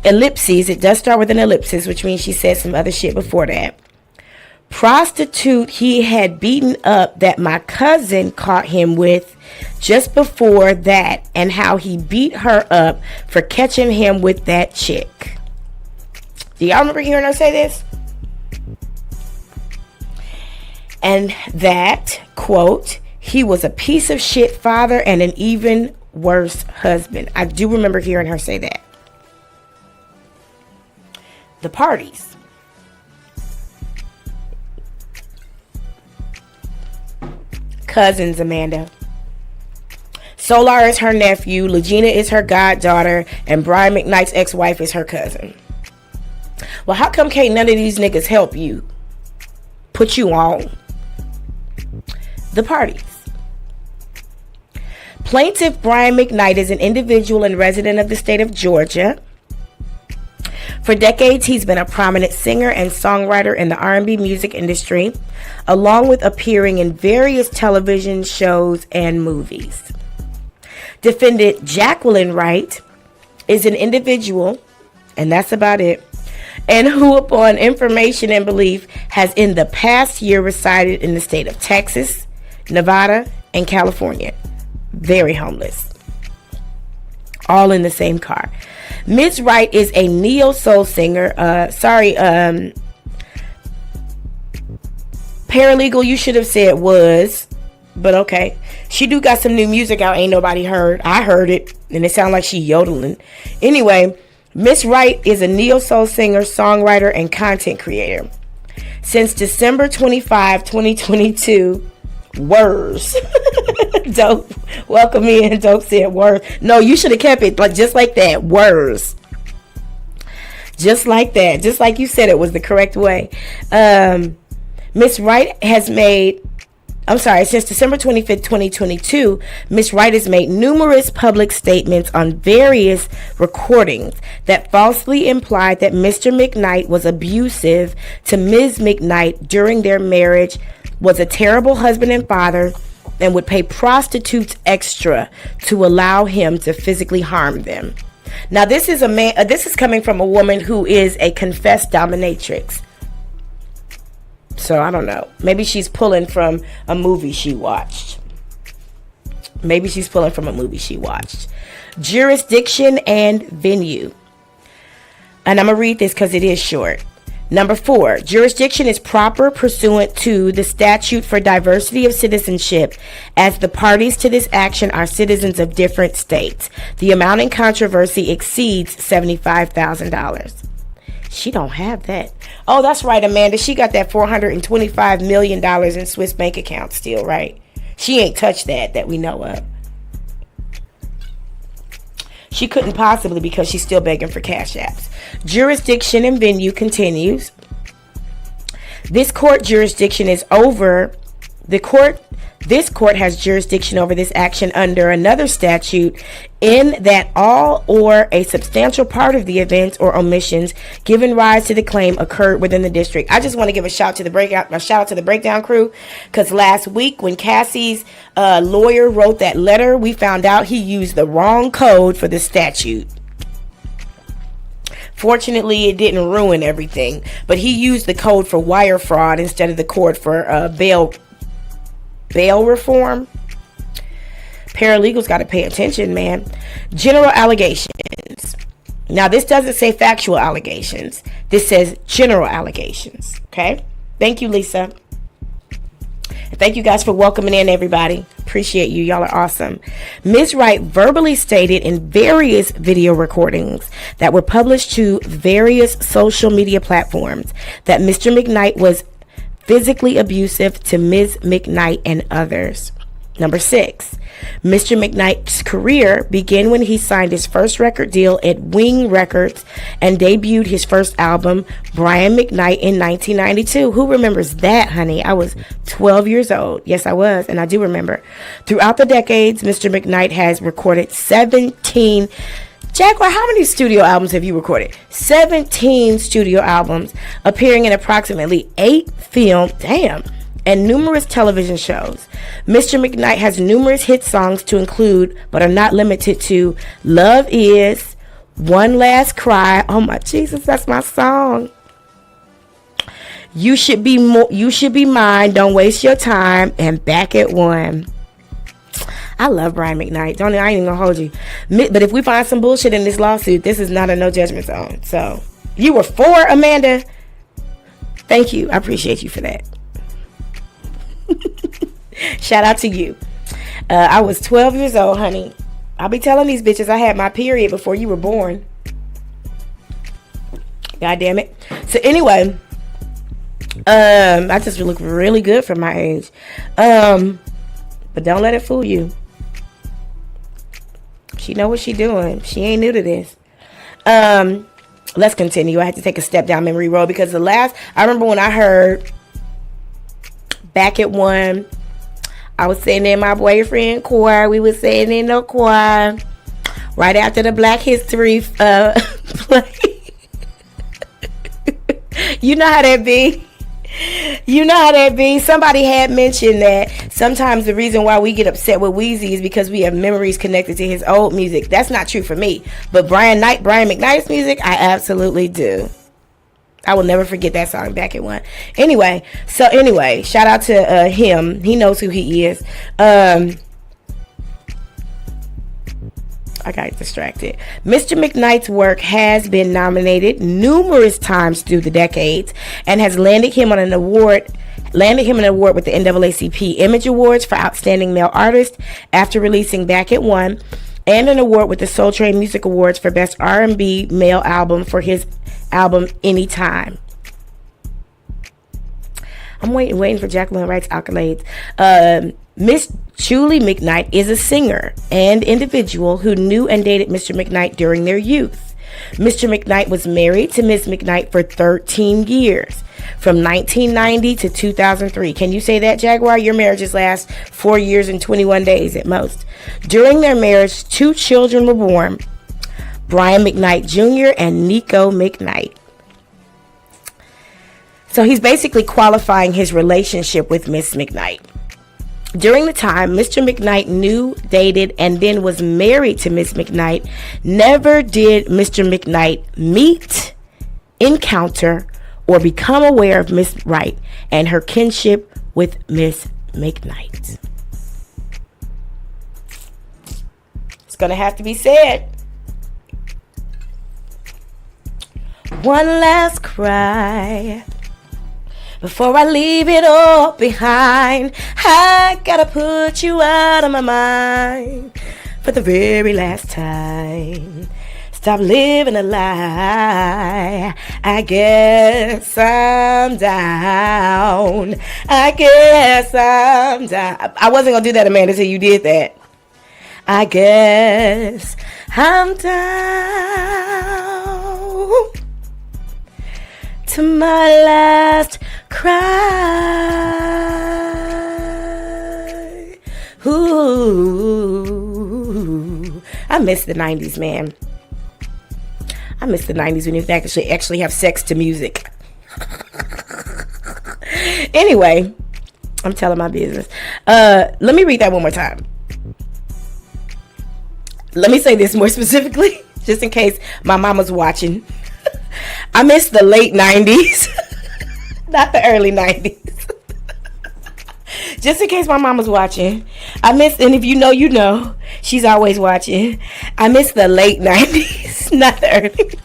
ellipses, it does start with an ellipsis, which means she said some other shit before that. Prostitute he had beaten up that my cousin caught him with just before that, and how he beat her up for catching him with that chick. Do y'all remember hearing her say this? And that, quote, he was a piece of shit father and an even worse husband. I do remember hearing her say that. The parties. Cousins, Amanda. Solar is her nephew, Legina is her goddaughter, and Brian McKnight's ex-wife is her cousin. Well, how come can't none of these niggas help you? Put you on. The parties. Plaintiff Brian McKnight is an individual and resident of the state of Georgia. For decades, he's been a prominent singer and songwriter in the R&B music industry, along with appearing in various television shows and movies. Defendant Jacqueline Wright is an individual, and that's about it, and who, upon information and belief, has in the past year resided in the state of Texas, Nevada, and California. Very homeless. All in the same car. Ms. Wright is a neo-soul singer. Paralegal, you should have said was, but okay. She do got some new music out ain't nobody heard. I heard it, and it sounded like she yodeling. Anyway, Ms. Wright is a neo-soul singer, songwriter, and content creator. Since December 25, 2022, words. Dope. Welcome in. Dope said words. No, you should have kept it like just like that. Words. Just like that. Just like you said it was the correct way. Miss Wright has made, since December 25th, 2022, Miss Wright has made numerous public statements on various recordings that falsely implied that Mr. McKnight was abusive to Ms. McKnight during their marriage, was a terrible husband and father, and would pay prostitutes extra to allow him to physically harm them. Now, this is this is coming from a woman who is a confessed dominatrix. So I don't know. Maybe she's pulling from a movie she watched. Jurisdiction and venue. And I'm going to read this because it is short. Number 4, jurisdiction is proper pursuant to the statute for diversity of citizenship, as the parties to this action are citizens of different states. The amount in controversy exceeds $75,000. She don't have that. Oh, that's right, Amanda. She got that $425 million in Swiss bank accounts still, right? She ain't touched that we know of. She couldn't possibly because she's still begging for cash apps. Jurisdiction and venue continues. This court jurisdiction is over This court has jurisdiction over this action under another statute in that all or a substantial part of the events or omissions giving rise to the claim occurred within the district. I just want to give a shout out to the breakdown crew, because last week when Cassie's lawyer wrote that letter, we found out he used the wrong code for the statute. Fortunately, it didn't ruin everything, but he used the code for wire fraud instead of the code for bail reform. Paralegals got to pay attention, man. General allegations. Now, this doesn't say factual allegations. This says general allegations. Okay? Thank you, Lisa. And thank you guys for welcoming in, everybody. Appreciate you. Y'all are awesome. Ms. Wright verbally stated in various video recordings that were published to various social media platforms that Mr. McKnight was physically abusive to Ms. McKnight and others. Number 6, Mr. McKnight's career began when he signed his first record deal at Wing Records and debuted his first album, Brian McKnight, in 1992. Who remembers that, honey? I was 12 years old. Yes, I was, and I do remember. Throughout the decades, Mr. McKnight has recorded 17 Jaguar, how many studio albums have you recorded? 17 studio albums, appearing in approximately 8 films, and numerous television shows. Mr. McKnight has numerous hit songs to include, but are not limited to, Love Is, One Last Cry. Oh my Jesus, that's my song. You Should Be Mine, Don't Waste Your Time, and Back at One. I love Brian McKnight. I ain't even gonna hold you. But if we find some bullshit in this lawsuit, this is not a no judgment zone. So, you were for Amanda. Thank you. I appreciate you for that. Shout out to you. I was 12 years old, honey. I'll be telling these bitches I had my period before you were born. God damn it. So anyway, I just look really good for my age. But don't let it fool you. She know what she doing. She ain't new to this. Let's continue. I had to take a step down memory road because I remember when I heard Back at One, I was sitting in my boyfriend choir. We was sitting in the choir right after the Black History play. You know how that be. You know how that be. Somebody had mentioned that sometimes the reason why we get upset with Weezy is because we have memories connected to his old music. That's not true for me. But Brian McKnight's music, I absolutely do. I will never forget that song, Back at One. Anyway, shout out to him. He knows who he is. I got distracted. Mr. McKnight's work has been nominated numerous times through the decades and has landed him an award with the NAACP Image Awards for Outstanding Male Artist after releasing Back at One, and an award with the Soul Train Music Awards for Best R&B Male Album for his album Anytime. I'm waiting for Jaguar Wright's accolades. Miss Julie McKnight is a singer and individual who knew and dated Mr. McKnight during their youth. Mr. McKnight was married to Miss McKnight for 13 years, from 1990 to 2003. Can you say that, Jaguar? Your marriages last 4 years and 21 days at most. During their marriage, 2 children were born, Brian McKnight Jr. and Nico McKnight. So he's basically qualifying his relationship with Miss McKnight. During the time Mr. McKnight knew, dated, and then was married to Miss McKnight, never did Mr. McKnight meet, encounter, or become aware of Miss Wright and her kinship with Miss McKnight. It's gonna have to be said. One last cry before I leave it all behind. I gotta put you out of my mind for the very last time. Stop living a lie. I guess I'm down. I guess I'm down. I wasn't gonna do that, Amanda, until you did that. I guess I'm down to my last cry. Ooh, I miss the 90s, man. I miss the 90s when you actually have sex to music. Anyway, I'm telling my business. Let me read that one more time. Let me say this more specifically, just in case my mama's watching. I miss the late 90s, not the early 90s. Just in case my mama's watching. And if you know, you know. She's always watching. I miss the late 90s, not the early 90s.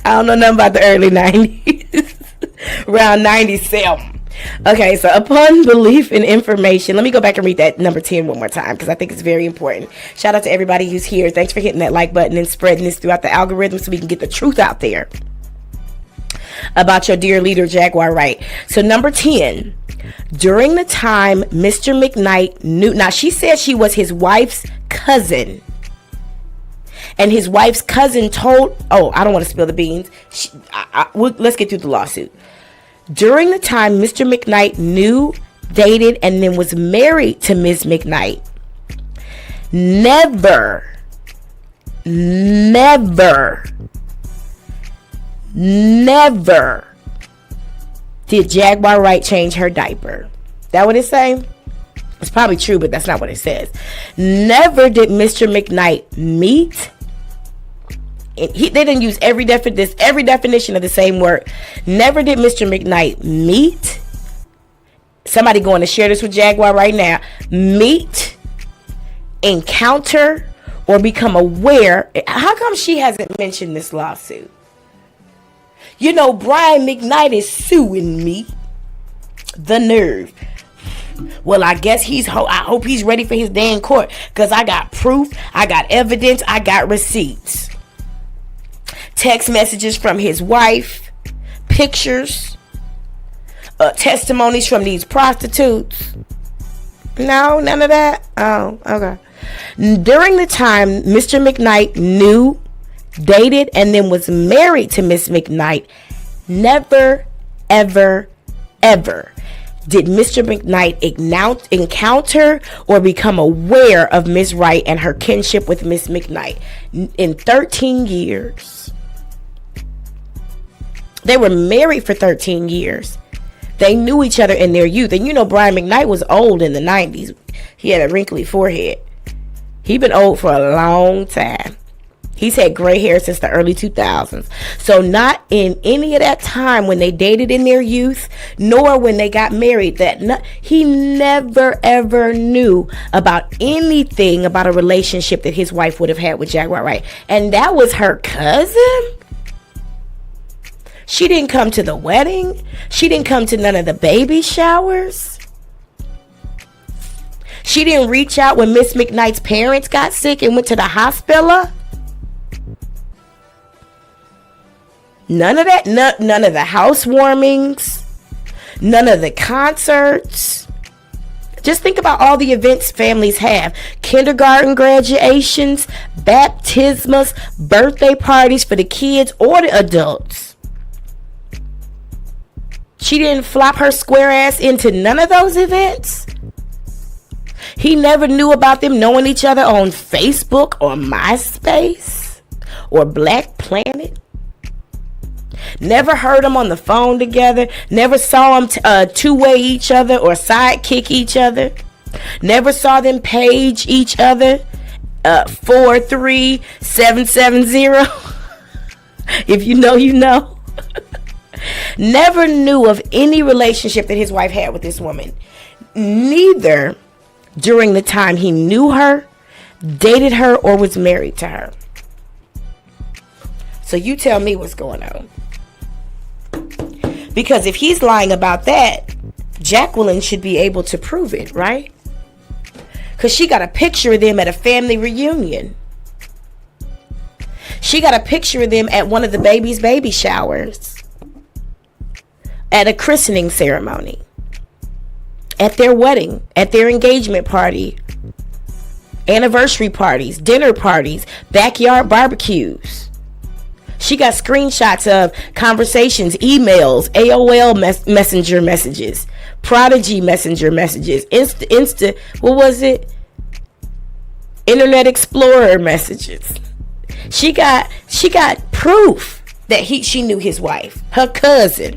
I don't know nothing about the early 90s. Around 97. Okay, so upon belief in information, let me go back and read that number 10 one more time because I think it's very important. Shout out to everybody who's here. Thanks for hitting that like button and spreading this throughout the algorithm so we can get the truth out there about your dear leader, Jaguar Wright. So number 10, during the time Mr. McKnight knew, now she said she was his wife's cousin. And his wife's cousin told, I don't want to spill the beans. Let's get through the lawsuit. During the time Mr. McKnight knew, dated, and then was married to Ms. McKnight, never did Jaguar Wright change her diaper. That what it say? It's probably true, but that's not what it says. Never did Mr. McKnight meet. They didn't use every definition of the same word. Never did Mr. McKnight meet. Somebody going to share this with Jaguar right now. Meet, encounter, or become aware. How come she hasn't mentioned this lawsuit? You know, Brian McKnight is suing me. The nerve. Well, I guess I hope he's ready for his day in court because I got proof, I got evidence, I got receipts. Text messages from his wife, pictures, testimonies from these prostitutes. No, none of that. Oh, okay. During the time Mr. McKnight knew, dated, and then was married to Miss McKnight, never, ever, ever did Mr. McKnight encounter or become aware of Miss Wright and her kinship with Miss McKnight. In 13 years. They were married for 13 years. They knew each other in their youth. And you know Brian McKnight was old in the 90s. He had a wrinkly forehead. He'd been old for a long time. He's had gray hair since the early 2000s. So not in any of that time when they dated in their youth, nor when they got married, he never ever knew about anything about a relationship that his wife would have had with Jaguar Wright. And that was her cousin? She didn't come to the wedding. She didn't come to none of the baby showers. She didn't reach out when Miss McKnight's parents got sick and went to the hospital. None of that. None of the housewarmings. None of the concerts. Just think about all the events families have. Kindergarten graduations, baptismas, birthday parties for the kids or the adults. She didn't flop her square ass into none of those events. He never knew about them knowing each other on Facebook or MySpace or Black Planet. Never heard them on the phone together. Never saw them two-way each other or sidekick each other. Never saw them page each other. 43770. If you know, you know. Never knew of any relationship that his wife had with this woman. Neither during the time he knew her, dated her, or was married to her. So you tell me what's going on. Because if he's lying about that, Jacqueline should be able to prove it, right? Because she got a picture of them at a family reunion. She got a picture of them at one of the baby's baby showers. At a christening ceremony. At their wedding. At their engagement party. Anniversary parties. Dinner parties. Backyard barbecues. She got screenshots of conversations, emails, AOL messenger messages, Prodigy messenger messages, Insta, what was it? Internet Explorer messages. She got proof that she knew his wife, her cousin.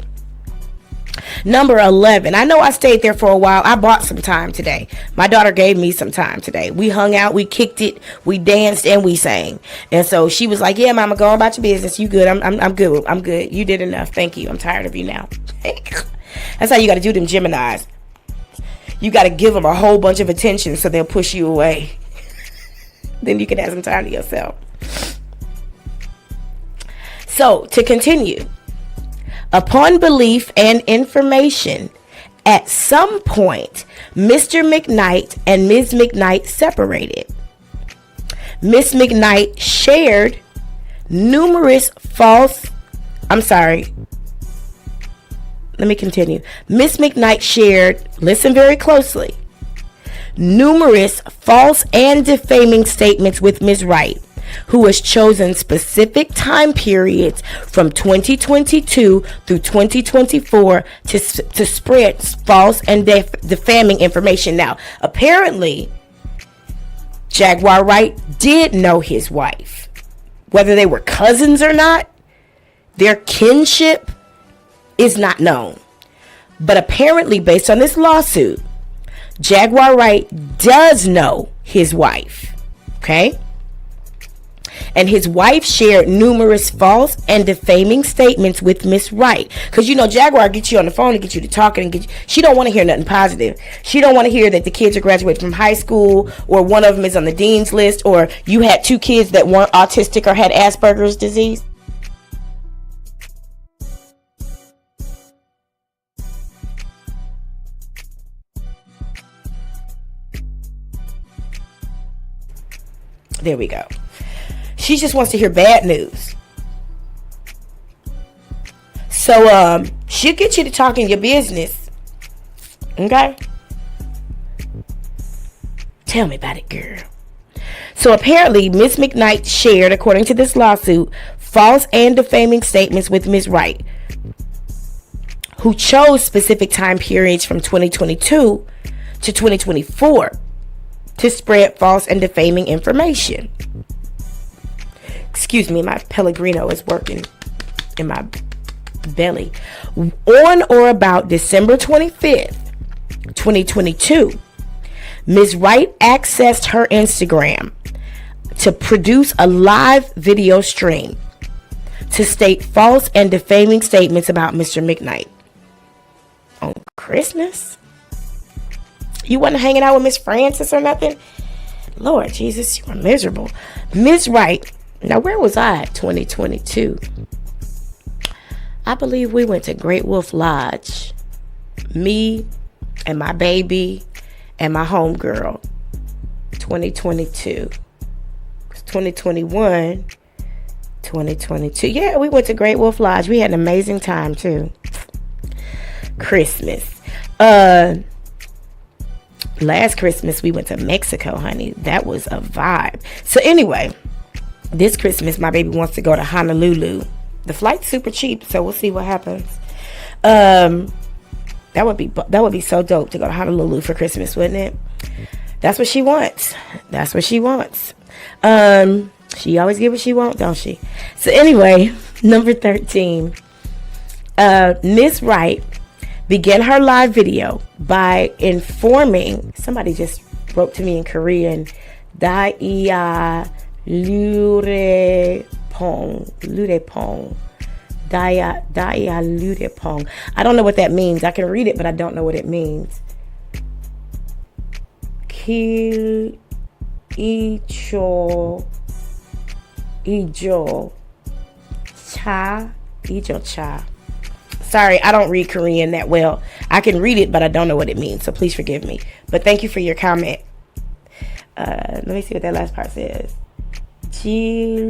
Number 11. I know I stayed there for a while. I bought some time today. My daughter gave me some time today. We hung out, we kicked it, we danced, and we sang. And so she was like, yeah, mama, go about your business. You good. I'm good. I'm good. You did enough. Thank you. I'm tired of you now. That's how you got to do them Geminis. You got to give them a whole bunch of attention so they'll push you away. Then you can have some time to yourself. So, to continue. Upon belief and information, at some point, Mr. McKnight and Ms. McKnight separated. Ms. McKnight shared numerous false... Let me continue. Ms. McKnight shared, listen very closely, numerous false and defaming statements with Ms. Wright, who has chosen specific time periods from 2022 through 2024 to spread false and defaming information. Now, apparently, Jaguar Wright did know his wife. Whether they were cousins or not, their kinship is not known. But apparently, based on this lawsuit, Jaguar Wright does know his wife. Okay? And his wife shared numerous false and defaming statements with Miss Wright. Because, you know, Jaguar gets you on the phone and get you to talking. And she don't want to hear nothing positive. She don't want to hear that the kids are graduating from high school, or one of them is on the dean's list, or you had 2 kids that weren't autistic or had Asperger's disease. There we go. She just wants to hear bad news. So, she'll get you to talking your business. Okay? Tell me about it, girl. So, apparently, Ms. McKnight shared, according to this lawsuit, false and defaming statements with Ms. Wright, who chose specific time periods from 2022 to 2024 to spread false and defaming information. Excuse me, my Pellegrino is working in my belly. On or about December 25th, 2022, Ms. Wright accessed her Instagram to produce a live video stream to state false and defaming statements about Mr. McKnight. On Christmas? You wasn't hanging out with Miss Francis or nothing? Lord Jesus, you were miserable. Ms. Wright, now where was I at 2022? I believe we went to Great Wolf Lodge. Me and my baby and my homegirl. 2022. 2021. 2022. Yeah, we went to Great Wolf Lodge. We had an amazing time too. Christmas. Last Christmas we went to Mexico, honey. That was a vibe. So anyway, this Christmas my baby wants to go to Honolulu. The flight's super cheap, so we'll see what happens. That would be so dope to go to Honolulu for Christmas, wouldn't it? That's what she wants. That's what she wants. She always get what she wants, don't she? So anyway, number 13. Miss Wright began her live video by informing, somebody just wrote to me in Korean, Daya Lurepong. Daya Lurepong. I don't know what that means. I can read it, but I don't know what it means. Kil Icho Cha. Sorry, I don't read Korean that well. I can read it, but I don't know what it means, so please forgive me. But thank you for your comment. Let me see what that last part says. Jilangcho.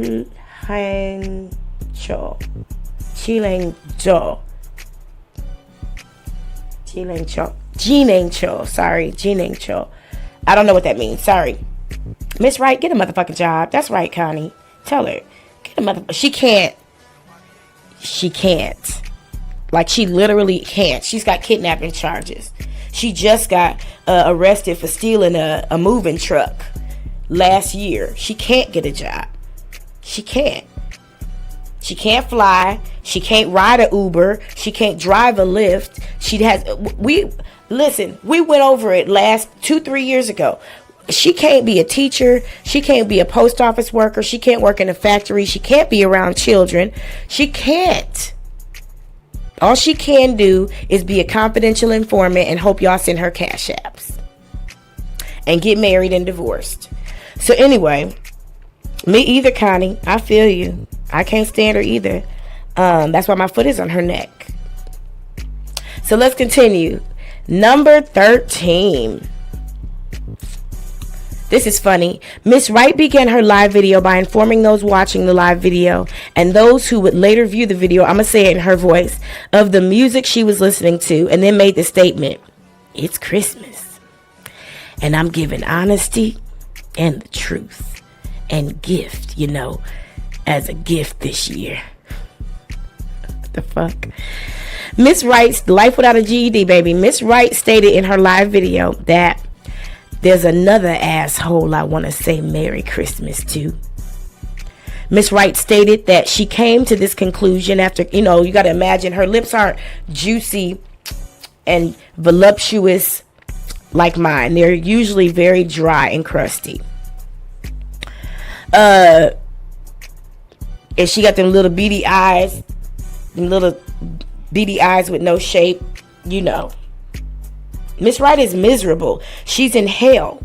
Sorry, Jinangcho. I don't know what that means. Sorry. Miss Wright, get a motherfucking job. That's right, Connie. Tell her. Get a motherfucking... She can't. she can't. Like, she literally can't. She's got kidnapping charges. She just got arrested for stealing a moving truck last year. She can't get a job. She can't. She can't fly. She can't ride an Uber. She can't drive a Lyft. We went over it last 2-3 years ago. She can't be a teacher. She can't be a post office worker. She can't work in a factory. She can't be around children. She can't. All she can do is be a confidential informant and hope y'all send her cash apps and get married and divorced. So anyway, me either, Connie. I feel you. I can't stand her either. That's why my foot is on her neck. So let's continue. Number 13. This is funny. Miss Wright began her live video by informing those watching the live video and those who would later view the video, I'm going to say it in her voice, of the music she was listening to, and then made the statement, "It's Christmas, and I'm giving honesty and the truth and gift, as a gift this year." What the fuck? Miss Wright's life without a GED, baby. Miss Wright stated in her live video that there's another asshole I want to say Merry Christmas to. Miss Wright stated that she came to this conclusion after, you got to imagine her lips aren't juicy and voluptuous like mine. They're usually very dry and crusty. And she got them little beady eyes, with no shape, Miss Wright is miserable. She's in hell,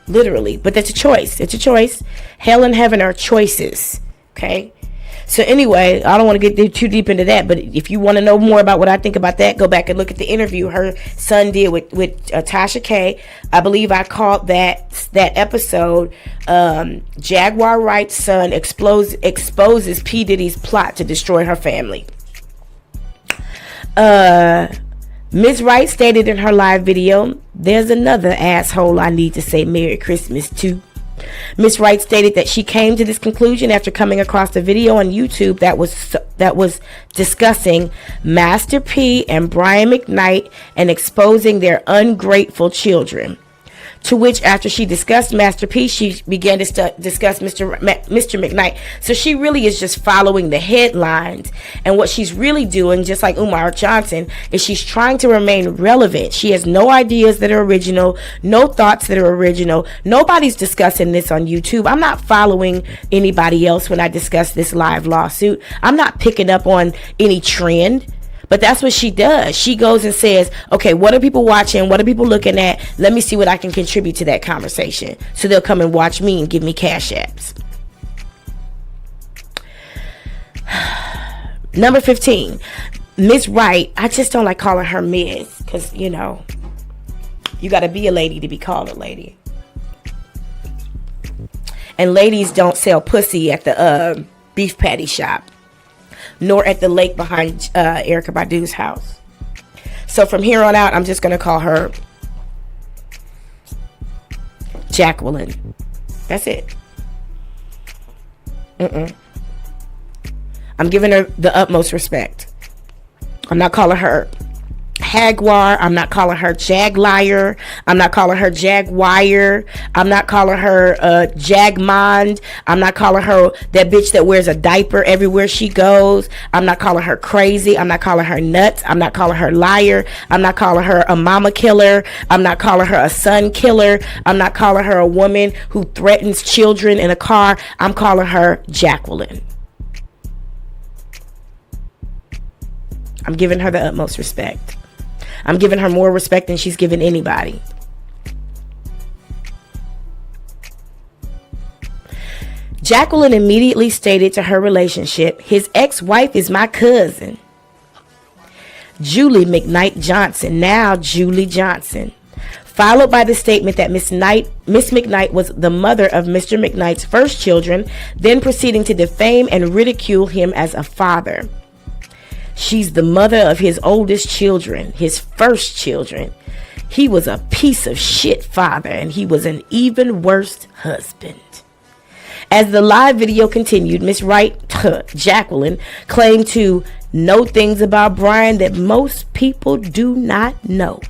literally. But that's a choice. It's a choice. Hell and heaven are choices. Okay? So anyway, I don't want to get too deep into that. But if you want to know more about what I think about that, go back and look at the interview her son did with Tasha K. I believe I called that episode, Jaguar Wright's son exposes P. Diddy's plot to destroy her family. Ms. Wright stated in her live video, "There's another asshole I need to say Merry Christmas to." Ms. Wright stated that she came to this conclusion after coming across a video on YouTube that was discussing Master P and Brian McKnight and exposing their ungrateful children. To which, after she discussed Master P, she began to discuss Mr. McKnight. So she really is just following the headlines. And what she's really doing, just like Umar Johnson, is she's trying to remain relevant. She has no ideas that are original, no thoughts that are original. Nobody's discussing this on YouTube. I'm not following anybody else when I discuss this live lawsuit. I'm not picking up on any trend. But that's what she does. She goes and says, okay, what are people watching? What are people looking at? Let me see what I can contribute to that conversation. So they'll come and watch me and give me cash apps. Number 15, Miss Wright. I just don't like calling her Ms. Because, you got to be a lady to be called a lady. And ladies don't sell pussy at the beef patty shop, nor at the lake behind Erykah Badu's house. So from here on out, I'm just going to call her Jacqueline. That's it. I'm giving her the utmost respect. I'm not calling her Jaguar. I'm not calling her Jag-Liar. I'm not calling her Jaguar. I'm not calling her Jagmond. I'm not calling her that bitch that wears a diaper everywhere she goes. I'm not calling her crazy. I'm not calling her nuts. I'm not calling her liar. I'm not calling her a mama killer. I'm not calling her a son killer. I'm not calling her a woman who threatens children in a car. I'm calling her Jacqueline. I'm giving her the utmost respect. I'm giving her more respect than she's given anybody. Jacqueline immediately stated to her relationship, "His ex-wife is my cousin, Julie McKnight Johnson," now Julie Johnson, followed by the statement that Miss McKnight was the mother of Mr. McKnight's first children, then proceeding to defame and ridicule him as a father. She's the mother of his oldest children, his first children. He was a piece of shit father, and he was an even worse husband. As the live video continued, Miss Wright, Jacqueline, claimed to know things about Brian that most people do not know,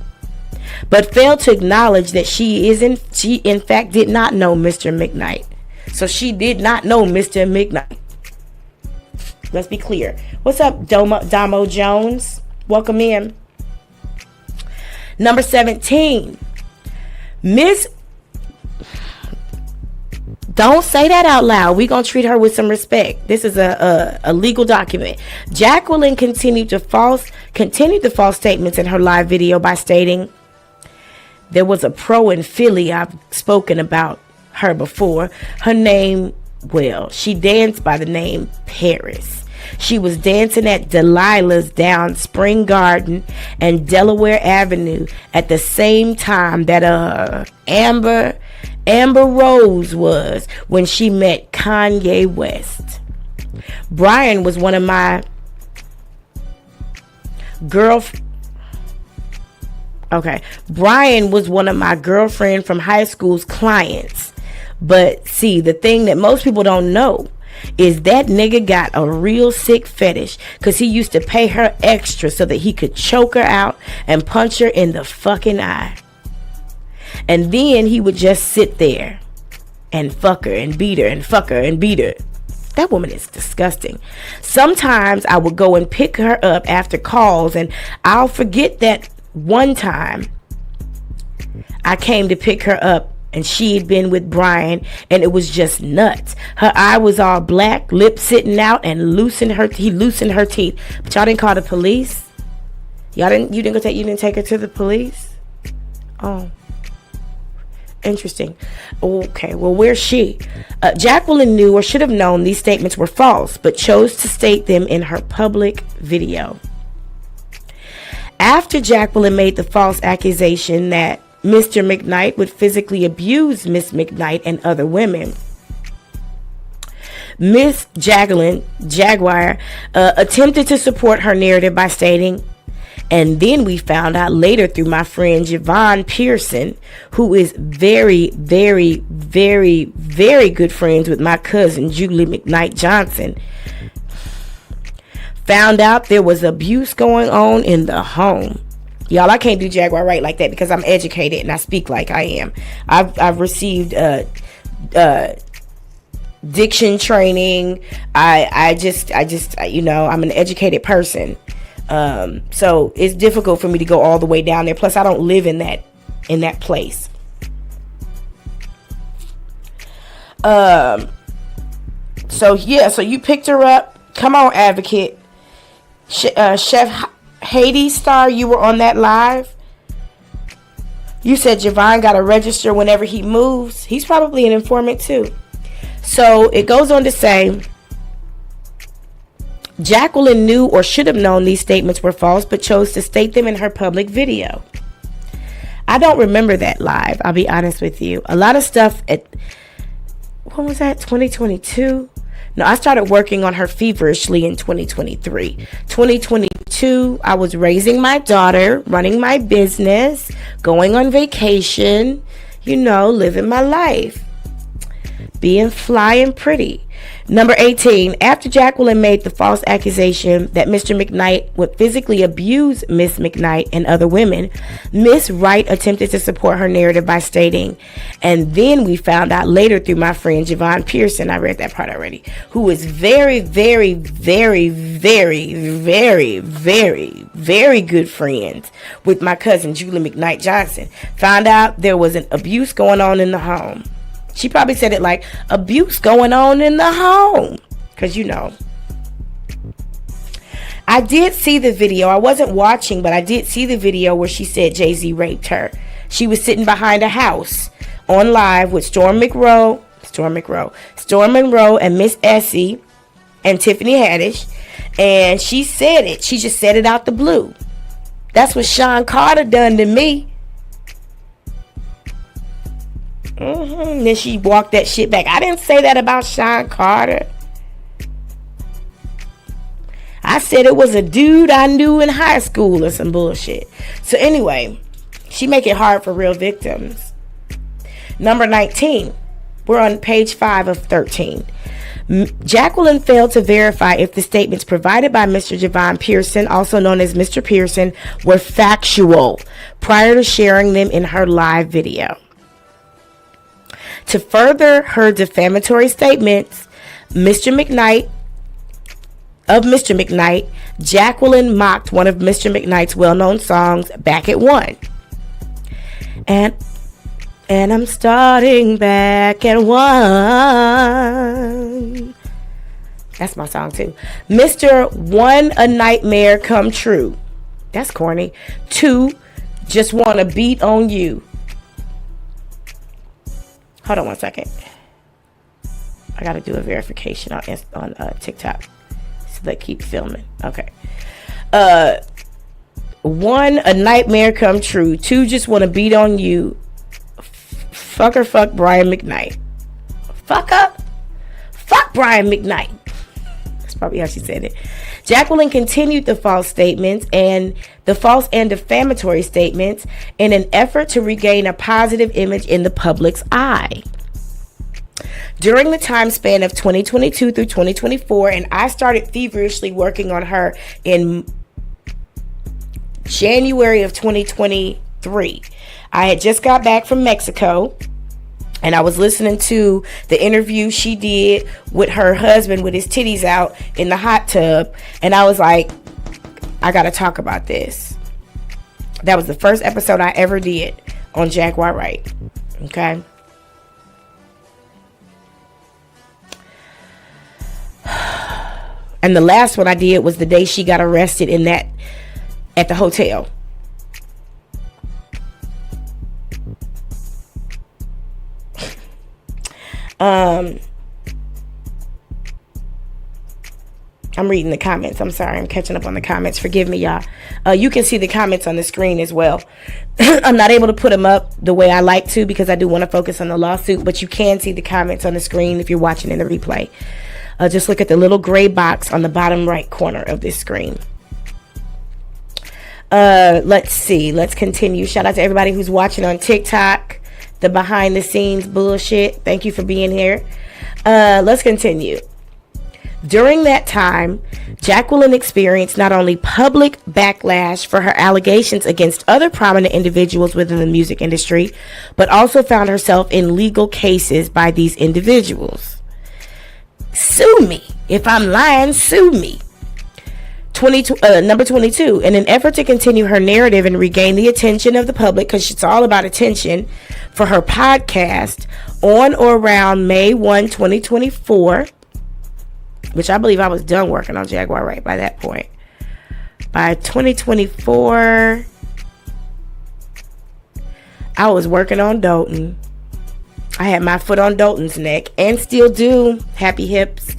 but failed to acknowledge that she in fact did not know Mr. McKnight. So she did not know Mr. McKnight. Let's be clear. What's up, Damo Jones? Welcome in. Number 17. Don't say that out loud. We're going to treat her with some respect. This is a legal document. Jacqueline continued the false statements in her live video by stating, there was a pro in Philly. I've spoken about her before. Her name, well, she danced by the name Paris. She was dancing at Delilah's down Spring Garden and Delaware Avenue at the same time that Amber Rose was when she met Kanye West. Brian was one of my Brian was one of my girlfriend from high school's clients. But see, the thing that most people don't know is that nigga got a real sick fetish, because he used to pay her extra so that he could choke her out and punch her in the fucking eye. And then he would just sit there and fuck her and beat her and fuck her and beat her. That woman is disgusting. Sometimes I would go and pick her up after calls, and I'll forget that one time I came to pick her up and she had been with Brian, and it was just nuts. Her eye was all black, lips sitting out, and he loosened her teeth. But y'all didn't call the police? You didn't take her to the police? Oh. Interesting. Okay, well, where's she? Jacqueline knew or should have known these statements were false, but chose to state them in her public video. After Jacqueline made the false accusation that Mr. McKnight would physically abuse Miss McKnight and other women, Miss Jaguar attempted to support her narrative by stating, and then we found out later through my friend Yvonne Pearson, who is very, very, very, very good friends with my cousin Julie McKnight Johnson, found out there was abuse going on in the home. Y'all, I can't do Jaguar Wright like that because I'm educated and I speak like I am. I've received diction training. I just I'm an educated person. So it's difficult for me to go all the way down there. Plus, I don't live in that place. So you picked her up. Come on, advocate. Chef Hades Star, you were on that live. You said Javon got to register whenever he moves. He's probably an informant too. So it goes on to say, Jacqueline knew or should have known these statements were false, but chose to state them in her public video. I don't remember that live, I'll be honest with you. A lot of stuff what was that, 2022? No, I started working on her feverishly in 2023. 2022, I was raising my daughter, running my business, going on vacation, living my life, being fly and pretty. Number 18, after Jacqueline made the false accusation that Mr. McKnight would physically abuse Miss McKnight and other women, Miss Wright attempted to support her narrative by stating, and then we found out later through my friend Yvonne Pearson, I read that part already, who is very, very, very, very, very, very, very good friends with my cousin Julie McKnight Johnson, found out there was an abuse going on in the home. She probably said it like, abuse going on in the home. Because, I did see the video. I wasn't watching, but I did see the video where she said Jay-Z raped her. She was sitting behind a house on live with Storm Monroe, and Miss Essie and Tiffany Haddish. And she said it. She just said it out the blue. That's what Sean Carter done to me. Then she walked that shit back. I didn't say that about Sean Carter. I said it was a dude I knew in high school or some bullshit. So anyway, she make it hard for real victims. Number 19. We're on page 5 of 13. Jacqueline failed to verify if the statements provided by Mr. Javon Pearson, also known as Mr. Pearson, were factual prior to sharing them in her live video. To further her defamatory statements, Mr. McKnight, Jacqueline mocked one of Mr. McKnight's well-known songs, Back at One. And I'm starting back at one. That's my song too. Mr. One, a nightmare come true. That's corny. 2, just want to beat on you. Hold on one second. I got to do a verification on TikTok. So they keep filming. Okay. 1, a nightmare come true. 2, just want to beat on you. Fuck Brian McKnight. Fuck Brian McKnight. That's probably how she said it. Jacqueline continued the false statements and the false and defamatory statements in an effort to regain a positive image in the public's eye. During the time span of 2022 through 2024, and I started feverishly working on her in January of 2023. I had just got back from Mexico, and I was listening to the interview she did with her husband with his titties out in the hot tub, and I was like, I gotta talk about this. That was the first episode I ever did on Jaguar Wright. Okay. And the last one I did was the day she got arrested at the hotel. I'm reading the comments. I'm sorry. I'm catching up on the comments. Forgive me, y'all. You can see the comments on the screen as well. I'm not able to put them up the way I like to because I do want to focus on the lawsuit, but you can see the comments on the screen if you're watching in the replay. Just look at the little gray box on the bottom right corner of this screen. Let's see. Let's continue. Shout out to everybody who's watching on TikTok. The behind the scenes bullshit. Thank you for being here. Let's continue. During that time, Jacqueline experienced not only public backlash for her allegations against other prominent individuals within the music industry, but also found herself in legal cases by these individuals. Sue me. If I'm lying, sue me. Number 22. In an effort to continue her narrative and regain the attention of the public, because it's all about attention, for her podcast on or around May 1, 2024, which I believe I was done working on Jaguar Wright by that point. By 2024, I was working on Dalton. I had my foot on Dalton's neck and still do. Happy hips.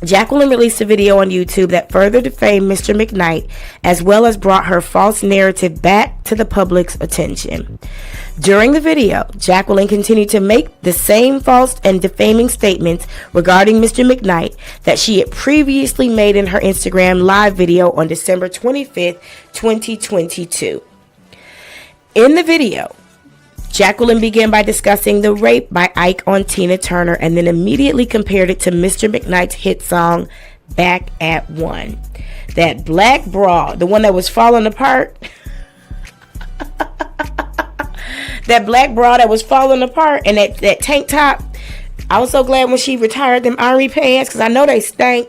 Jacqueline released a video on YouTube that further defamed Mr. McKnight, as well as brought her false narrative back to the public's attention. During the video, Jacqueline continued to make the same false and defaming statements regarding Mr. McKnight that she had previously made in her Instagram live video on December 25th, 2022. In the video, Jacqueline began by discussing the rape by Ike on Tina Turner and then immediately compared it to Mr. McKnight's hit song, Back at One. That black bra, the one that was falling apart. That black bra that was falling apart and that tank top. I was so glad when she retired them army pants because I know they stank.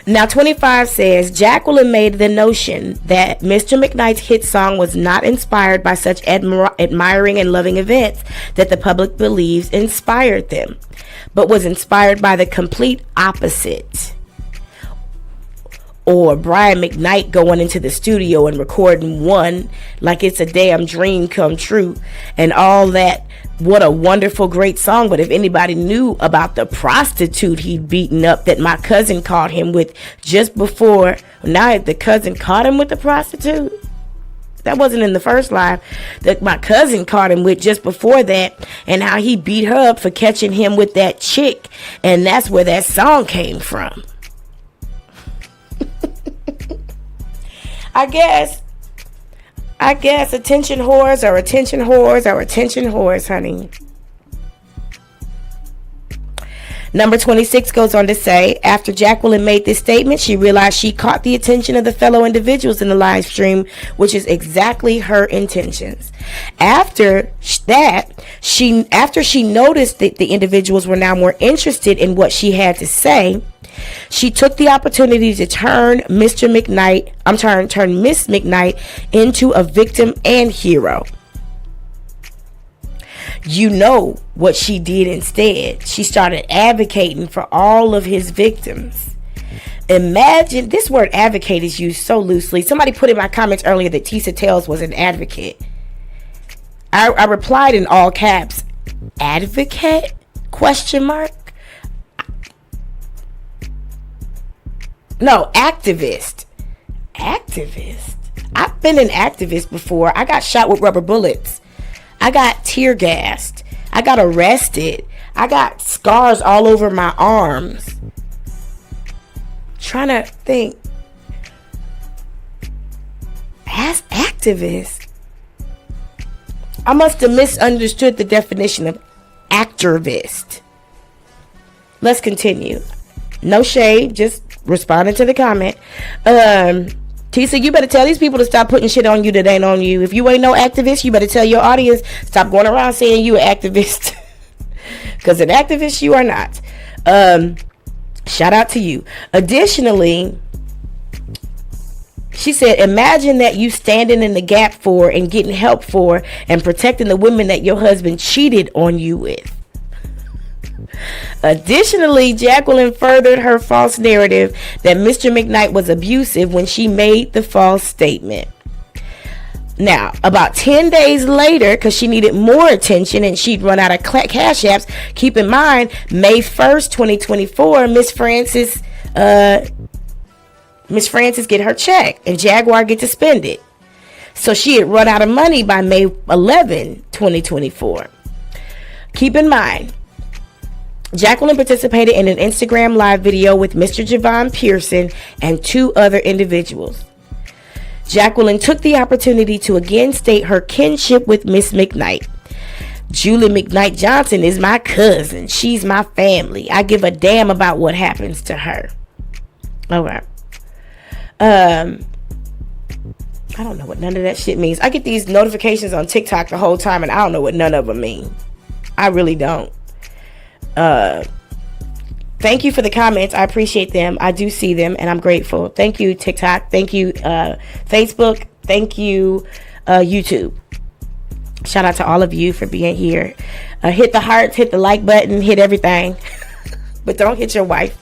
Now 25 says, Jacqueline made the notion that Mr. McKnight's hit song was not inspired by such admiring and loving events that the public believes inspired them, but was inspired by the complete opposite. Or Brian McKnight going into the studio and recording One like it's a damn dream come true and all that. What a wonderful, great song. But if anybody knew about the prostitute he'd beaten up that my cousin caught him with just before, now the cousin caught him with the prostitute. That wasn't in the first live. That my cousin caught him with just before that, and how he beat her up for catching him with that chick. And that's where that song came from. I guess attention whores are attention whores are attention whores, honey. Number 26 goes on to say, after Jacqueline made this statement, she realized she caught the attention of the fellow individuals in the live stream, which is exactly her intentions. After she noticed that the individuals were now more interested in what she had to say, she took the opportunity to turn Miss McKnight into a victim and hero. You know what she did instead. She started advocating for all of his victims. Imagine, this word advocate is used so loosely. Somebody put in my comments earlier that Tisa Tales was an advocate. I replied in all caps, advocate? Question mark? No, activist. Activist? I've been an activist before. I got shot with rubber bullets. I got tear gassed. I got arrested. I got scars all over my arms. Trying to think. As activist, I must have misunderstood the definition of activist. Let's continue. No shade, just responding to the comment. Tisa, you better tell these people to stop putting shit on you that ain't on you. If you ain't no activist, you better tell your audience, stop going around saying you an activist. Because an activist you are not. Shout out to you. Additionally, she said, imagine that you standing in the gap for and getting help for and protecting the women that your husband cheated on you with. Additionally, Jacqueline furthered her false narrative that Mr. McKnight was abusive when she made the false statement. Now, about 10 days later, because she needed more attention and she'd run out of cash apps, keep in mind, May 1st, 2024, Miss Francis get her check and Jaguar get to spend it. So she had run out of money by May 11, 2024. Keep in mind, Jacqueline participated in an Instagram live video with Mr. Javon Pearson and 2 other individuals. Jacqueline took the opportunity to again state her kinship with Miss McKnight. Julie McKnight Johnson is my cousin. She's my family. I give a damn about what happens to her. All right. I don't know what none of that shit means. I get these notifications on TikTok the whole time and I don't know what none of them mean. I really don't. Thank you for the comments. I appreciate them. I do see them and I'm grateful. Thank you, TikTok. Thank you, Facebook. Thank you, YouTube. Shout out to all of you for being here. Hit the hearts, hit the like button, hit everything. But don't hit your wife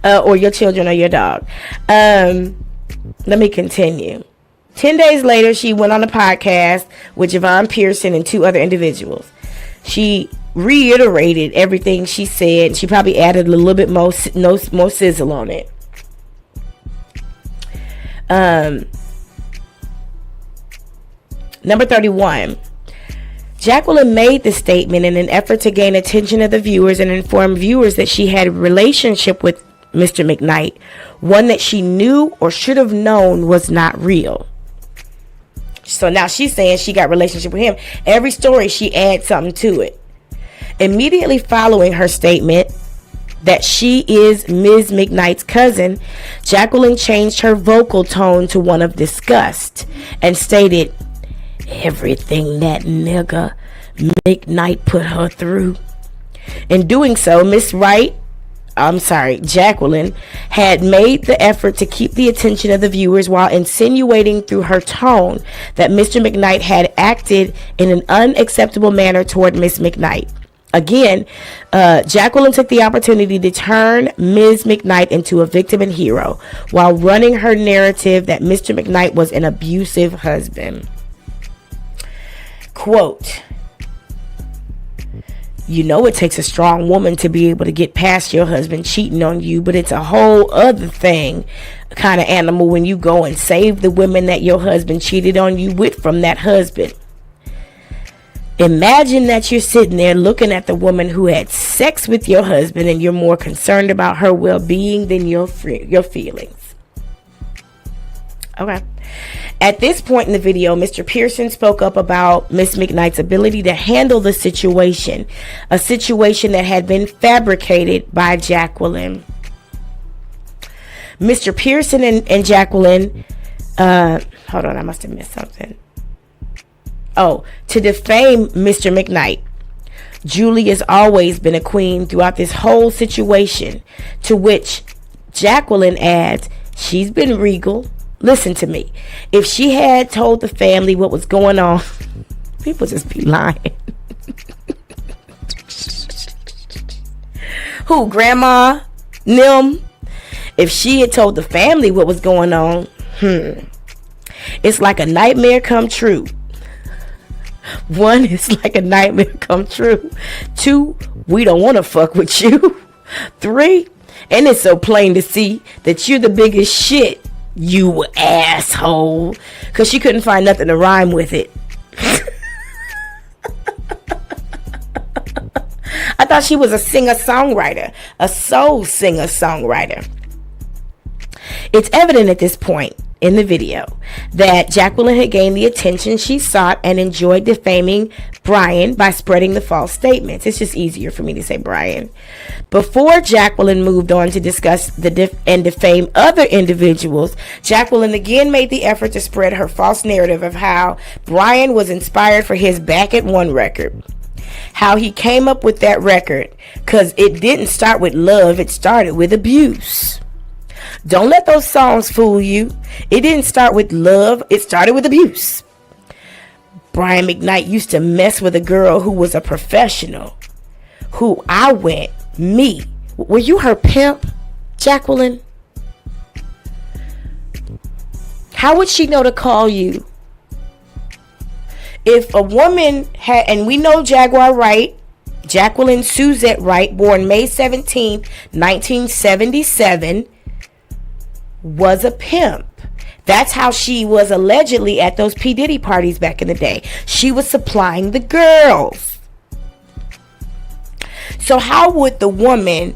or your children or your dog. Let me continue. 10 days later, she went on a podcast with Javon Pearson and 2 other individuals. She reiterated everything she said. She probably added a little bit more sizzle on it. Number 31. Jacqueline made the statement in an effort to gain attention of the viewers and inform viewers that she had a relationship with Mr. McKnight, one that she knew or should have known was not real. So now she's saying she got a relationship with him. Every story she adds something to it. Immediately following her statement that she is Ms. McKnight's cousin, Jacqueline changed her vocal tone to one of disgust and stated, everything that nigga McKnight put her through. In doing so, Jacqueline had made the effort to keep the attention of the viewers while insinuating through her tone that Mr. McKnight had acted in an unacceptable manner toward Miss McKnight. Again, Jacqueline took the opportunity to turn Ms. McKnight into a victim and hero while running her narrative that Mr. McKnight was an abusive husband. Quote, you know it takes a strong woman to be able to get past your husband cheating on you, but it's a whole other thing, kind of animal, when you go and save the women that your husband cheated on you with from that husband. Imagine that you're sitting there looking at the woman who had sex with your husband and you're more concerned about her well-being than your feelings. Okay. At this point in the video, Mr. Pearson spoke up about Miss McKnight's ability to handle the situation, a situation that had been fabricated by Jacqueline. Mr. Pearson and Jacqueline, hold on, I must have missed something. Oh, to defame Mr. McKnight. Julie has always been a queen throughout this whole situation, to which Jacqueline adds, she's been regal. Listen to me. If she had told the family what was going on, people just be lying. Who, Grandma? Nim? If she had told the family what was going on, it's like a nightmare come true. 1, it's like a nightmare come true. 2, we don't want to fuck with you. 3, and it's so plain to see that you're the biggest shit, you asshole. Because she couldn't find nothing to rhyme with it. I thought she was a singer-songwriter, a soul singer-songwriter. It's evident at this point in the video that Jacqueline had gained the attention she sought and enjoyed defaming Brian by spreading the false statements. It's just easier for me to say Brian. Before Jacqueline moved on to discuss and defame other individuals, Jacqueline again made the effort to spread her false narrative of how Brian was inspired for his Back at One record. How he came up with that record, because it didn't start with love, it started with abuse. Don't let those songs fool you. It didn't start with love. It started with abuse. Brian McKnight used to mess with a girl who was a professional. Who I went, me. Were you her pimp, Jacqueline? How would she know to call you? If a woman had, and we know Jaguar Wright, Jacqueline Suzette Wright, born May 17th, 1977, was a pimp. That's how she was allegedly at those P. Diddy parties back in the day. She was supplying the girls. So how would the woman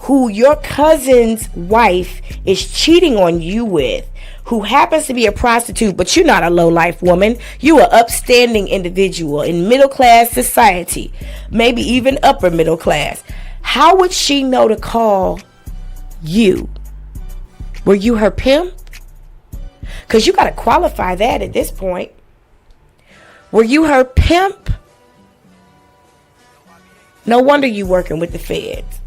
who your cousin's wife is cheating on you with, who happens to be a prostitute, but you're not a low-life woman, you are upstanding individual in middle-class society, maybe even upper middle class, how would she know to call you? Were you her pimp? Because you got to qualify that at this point. Were you her pimp? No wonder you working with the feds.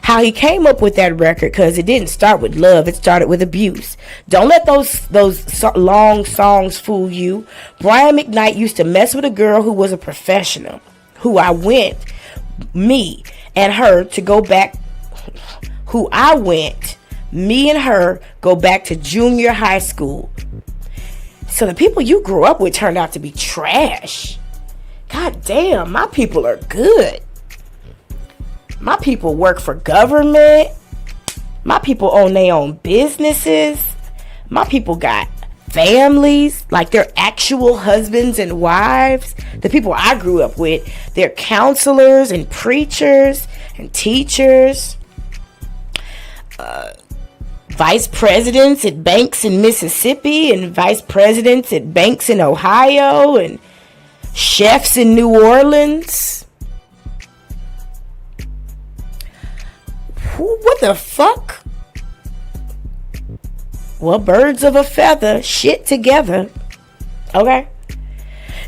How he came up with that record, because it didn't start with love, it started with abuse. Don't let those long songs fool you. Brian McKnight used to mess with a girl who was a professional, who I went, me and her to go back, me and her go back to junior high school. So the people you grew up with turned out to be trash. God damn, my people are good. My people work for government. My people own their own businesses. My people got families, like they're actual husbands and wives. The people I grew up with, they're counselors and preachers and teachers. Vice presidents at banks in Mississippi and vice presidents at banks in Ohio and chefs in New Orleans. What the fuck? Well, birds of a feather shit together. Okay.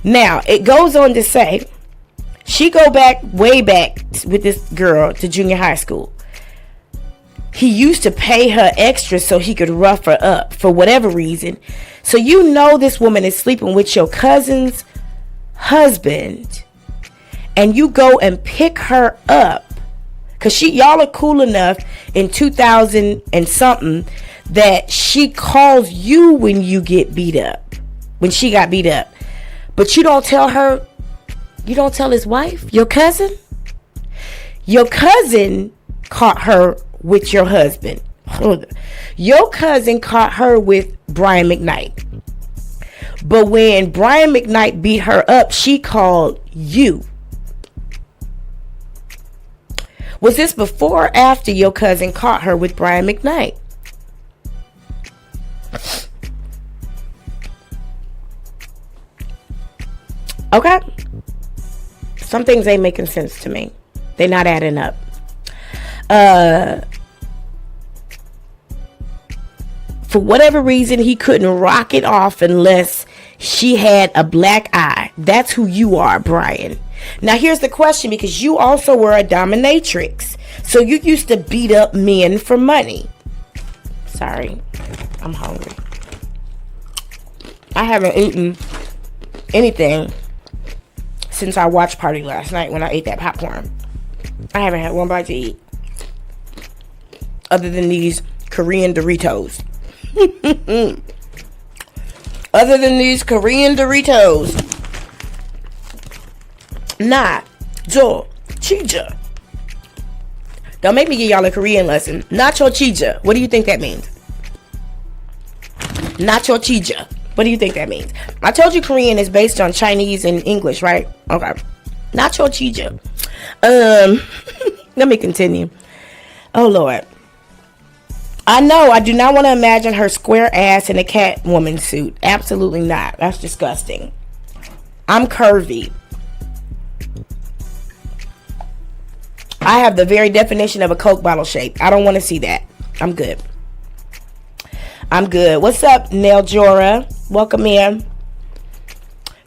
Now, it goes on to say, she go back, way back with this girl to junior high school. He used to pay her extra so he could rough her up for whatever reason. So you know this woman is sleeping with your cousin's husband, and you go and pick her up. Because y'all are cool enough in 2000 and something that she calls you when you get beat up. When she got beat up. But you don't tell her, you don't tell his wife, your cousin? Your cousin caught her with your husband. Your cousin caught her with Brian McKnight. But when Brian McKnight beat her up, she called you. Was this before or after your cousin caught her with Brian McKnight? Okay. Some things ain't making sense to me. They're not adding up. For whatever reason, he couldn't rock it off unless she had a black eye. That's who you are, Brian. Now, here's the question, because you also were a dominatrix. So you used to beat up men for money. Sorry, I'm hungry. I haven't eaten anything since our watch party last night when I ate that popcorn. I haven't had one bite to eat. Other than these Korean Doritos. Other than these Korean Doritos. Nah, Jo, Chija. Don't make me give y'all a Korean lesson. Nacho Chija. What do you think that means? Nacho Chija. What do you think that means? I told you Korean is based on Chinese and English, right? Okay. Nacho Chija. Let me continue. Oh, Lord. I know. I do not want to imagine her square ass in a Catwoman suit. Absolutely not. That's disgusting. I'm curvy. I have the very definition of a Coke bottle shape. I don't want to see that. I'm good. I'm good. What's up, Nail Jora? Welcome in.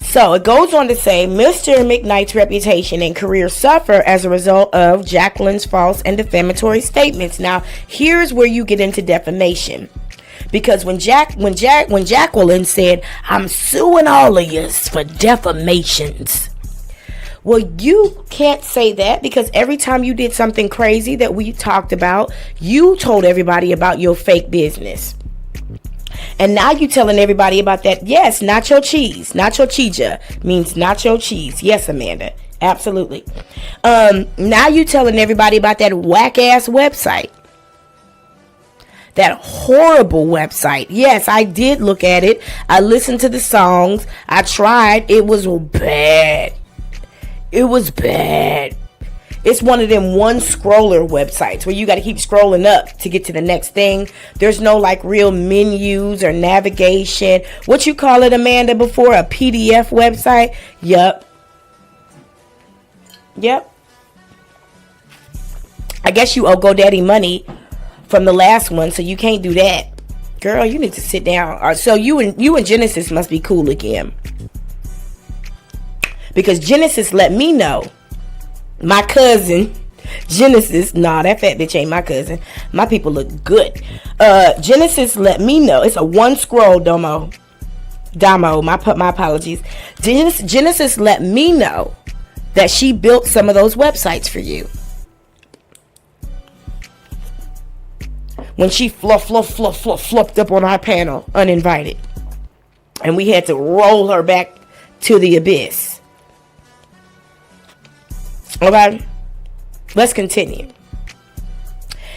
So it goes on to say, Mr. McKnight's reputation and career suffer as a result of Jacqueline's false and defamatory statements. Now, here's where you get into defamation. Because when Jacqueline said, I'm suing all of yous for defamations. Well, you can't say that, because every time you did something crazy that we talked about, you told everybody about your fake business. And now you telling everybody about that. Yes, nacho cheese. Nacho chija means nacho cheese. Yes, Amanda. Absolutely. Now you telling everybody about that whack ass website. That horrible website. Yes, I did look at it. I listened to the songs. I tried. It was bad. It was bad. It's one of them one scroller websites where you got to keep scrolling up to get to the next thing. There's no like real menus or navigation. What you call it, Amanda, before? A PDF website? Yup. I guess you owe GoDaddy money from the last one, so you can't do that. Girl, you need to sit down. So you and Genesis must be cool again. Because Genesis let me know. My cousin, Genesis, nah, that fat bitch ain't my cousin. My people look good. Genesis let me know. It's a one scroll, Damo, my apologies. Genesis let me know that she built some of those websites for you. When she fluffed up on our panel, uninvited. And we had to roll her back to the abyss. Okay, let's continue.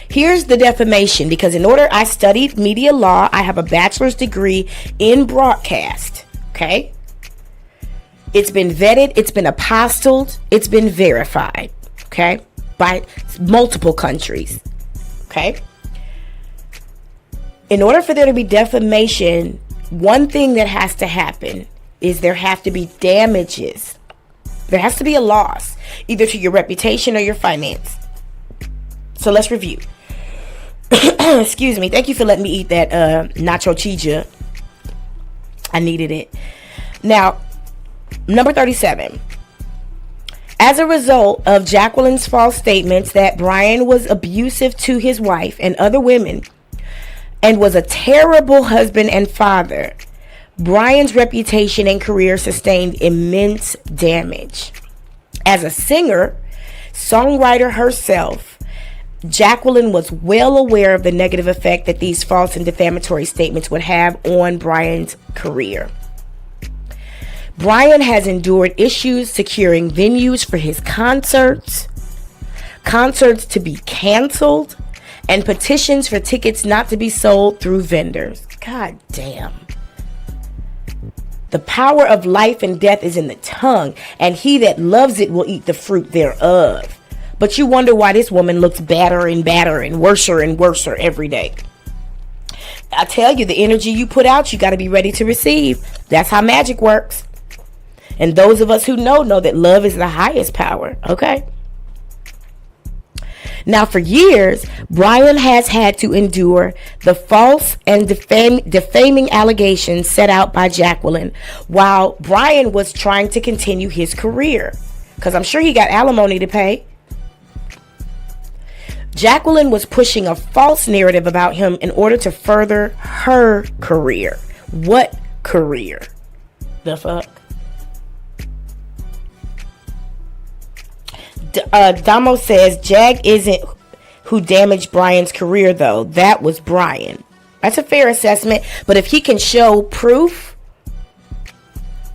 Here's the defamation, because in order, I studied media law. I have a bachelor's degree in broadcast. Okay, it's been vetted, it's been apostilled, it's been verified. Okay, by multiple countries. Okay, in order for there to be defamation, one thing that has to happen is there have to be damages. There has to be a loss, either to your reputation or your finance. So let's review. Excuse me. Thank you for letting me eat that nacho chija. I needed it. Now, number 37. As a result of Jacqueline's false statements that Brian was abusive to his wife and other women and was a terrible husband and father, Brian's reputation and career sustained immense damage. As a singer, songwriter herself, Jacqueline was well aware of the negative effect that these false and defamatory statements would have on Brian's career. Brian has endured issues securing venues for his concerts to be canceled, and petitions for tickets not to be sold through vendors. God damn. The power of life and death is in the tongue, and he that loves it will eat the fruit thereof. But you wonder why this woman looks badder and worser every day. I tell you, the energy you put out, you got to be ready to receive. That's how magic works. And those of us who know that love is the highest power. Okay. Now, for years, Brian has had to endure the false and defaming allegations set out by Jacqueline while Brian was trying to continue his career. Because I'm sure he got alimony to pay. Jacqueline was pushing a false narrative about him in order to further her career. What career? The fuck? Damo says Jag isn't who damaged Brian's career, though. That was Brian. That's a fair assessment. But if he can show proof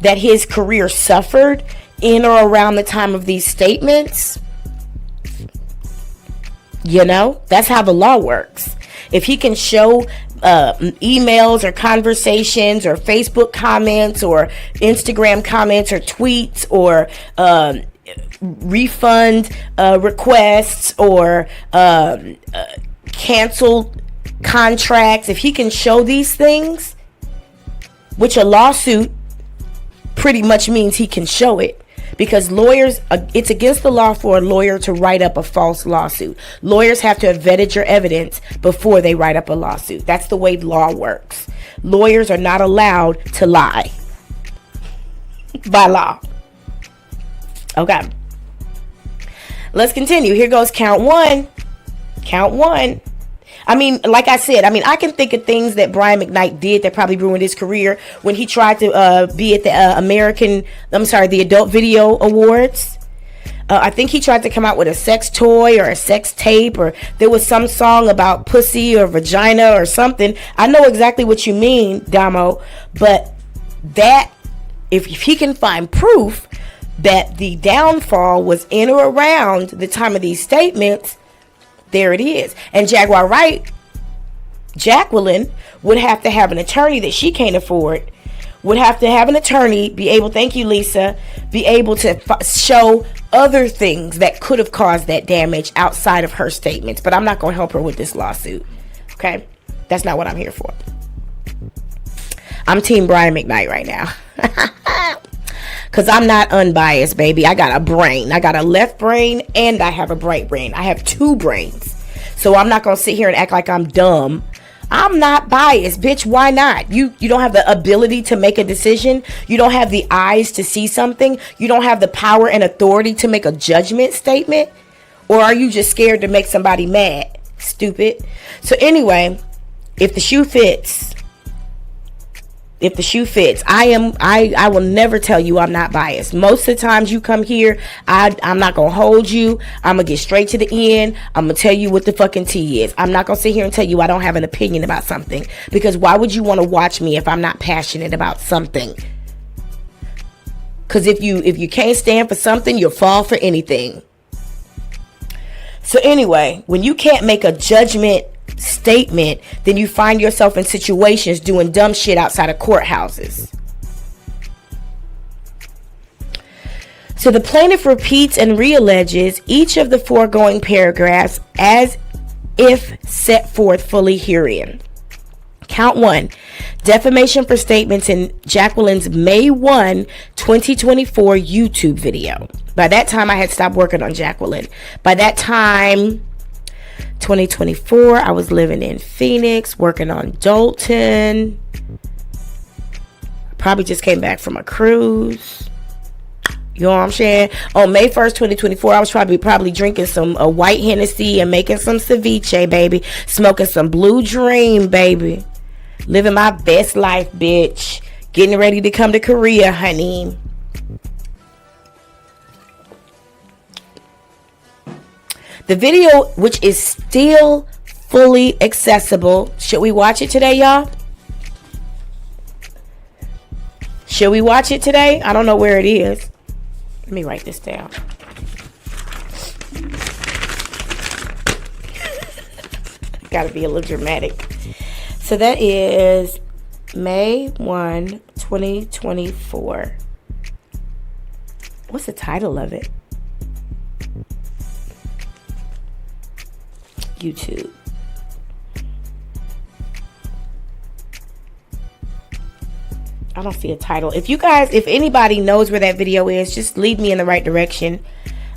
that his career suffered in or around the time of these statements, you know, that's how the law works. If he can show emails or conversations or Facebook comments or Instagram comments or tweets or refund requests or canceled contracts, if he can show these things, which a lawsuit pretty much means he can show it, because lawyers, it's against the law for a lawyer to write up a false lawsuit. Lawyers have to have vetted your evidence before they write up a lawsuit. That's the way law works. Lawyers are not allowed to lie by law. Okay. Let's continue. Here goes count one. Count one. I mean, like I said, I can think of things that Brian McKnight did that probably ruined his career when he tried to be at the the Adult Video Awards. I think he tried to come out with a sex toy or a sex tape, or there was some song about pussy or vagina or something. I know exactly what you mean, Damo, but that, if he can find proof that the downfall was in or around the time of these statements, there it is. And Jaguar Wright, Jacqueline, would have to have an attorney that she can't afford. Would have to have an attorney, be able, thank you, Lisa, be able to show other things that could have caused that damage outside of her statements. But I'm not going to help her with this lawsuit. Okay? That's not what I'm here for. I'm Team Brian McKnight right now. Because I'm not unbiased, baby. I got a brain. I got a left brain and I have a right brain. I have two brains. So I'm not going to sit here and act like I'm dumb. I'm not biased, bitch. Why not? You don't have the ability to make a decision. You don't have the eyes to see something. You don't have the power and authority to make a judgment statement. Or are you just scared to make somebody mad? Stupid. So anyway, if the shoe fits... If the shoe fits, I will never tell you I'm not biased. Most of the times you come here, I'm not going to hold you. I'm going to get straight to the end. I'm going to tell you what the fucking tea is. I'm not going to sit here and tell you I don't have an opinion about something. Because why would you want to watch me if I'm not passionate about something? Because if you can't stand for something, you'll fall for anything. So anyway, when you can't make a judgment statement, then you find yourself in situations doing dumb shit outside of courthouses. So the plaintiff repeats and realleges each of the foregoing paragraphs as if set forth fully herein. Count one, defamation for statements in Jacqueline's May 1, 2024 YouTube video. By that time, I had stopped working on Jacqueline. By that time, 2024, I was living in Phoenix, working on Dalton. Probably just came back from a cruise. You know what I'm saying? On May 1st, 2024, I was probably drinking some white Hennessy and making some ceviche, baby. Smoking some Blue Dream, baby. Living my best life, bitch. Getting ready to come to Korea, honey. The video, which is still fully accessible. Should we watch it today, y'all? Should we watch it today? I don't know where it is. Let me write this down. Gotta be a little dramatic. So that is May 1, 2024. What's the title of it? YouTube. I don't see a title. If anybody knows where that video is, just lead me in the right direction.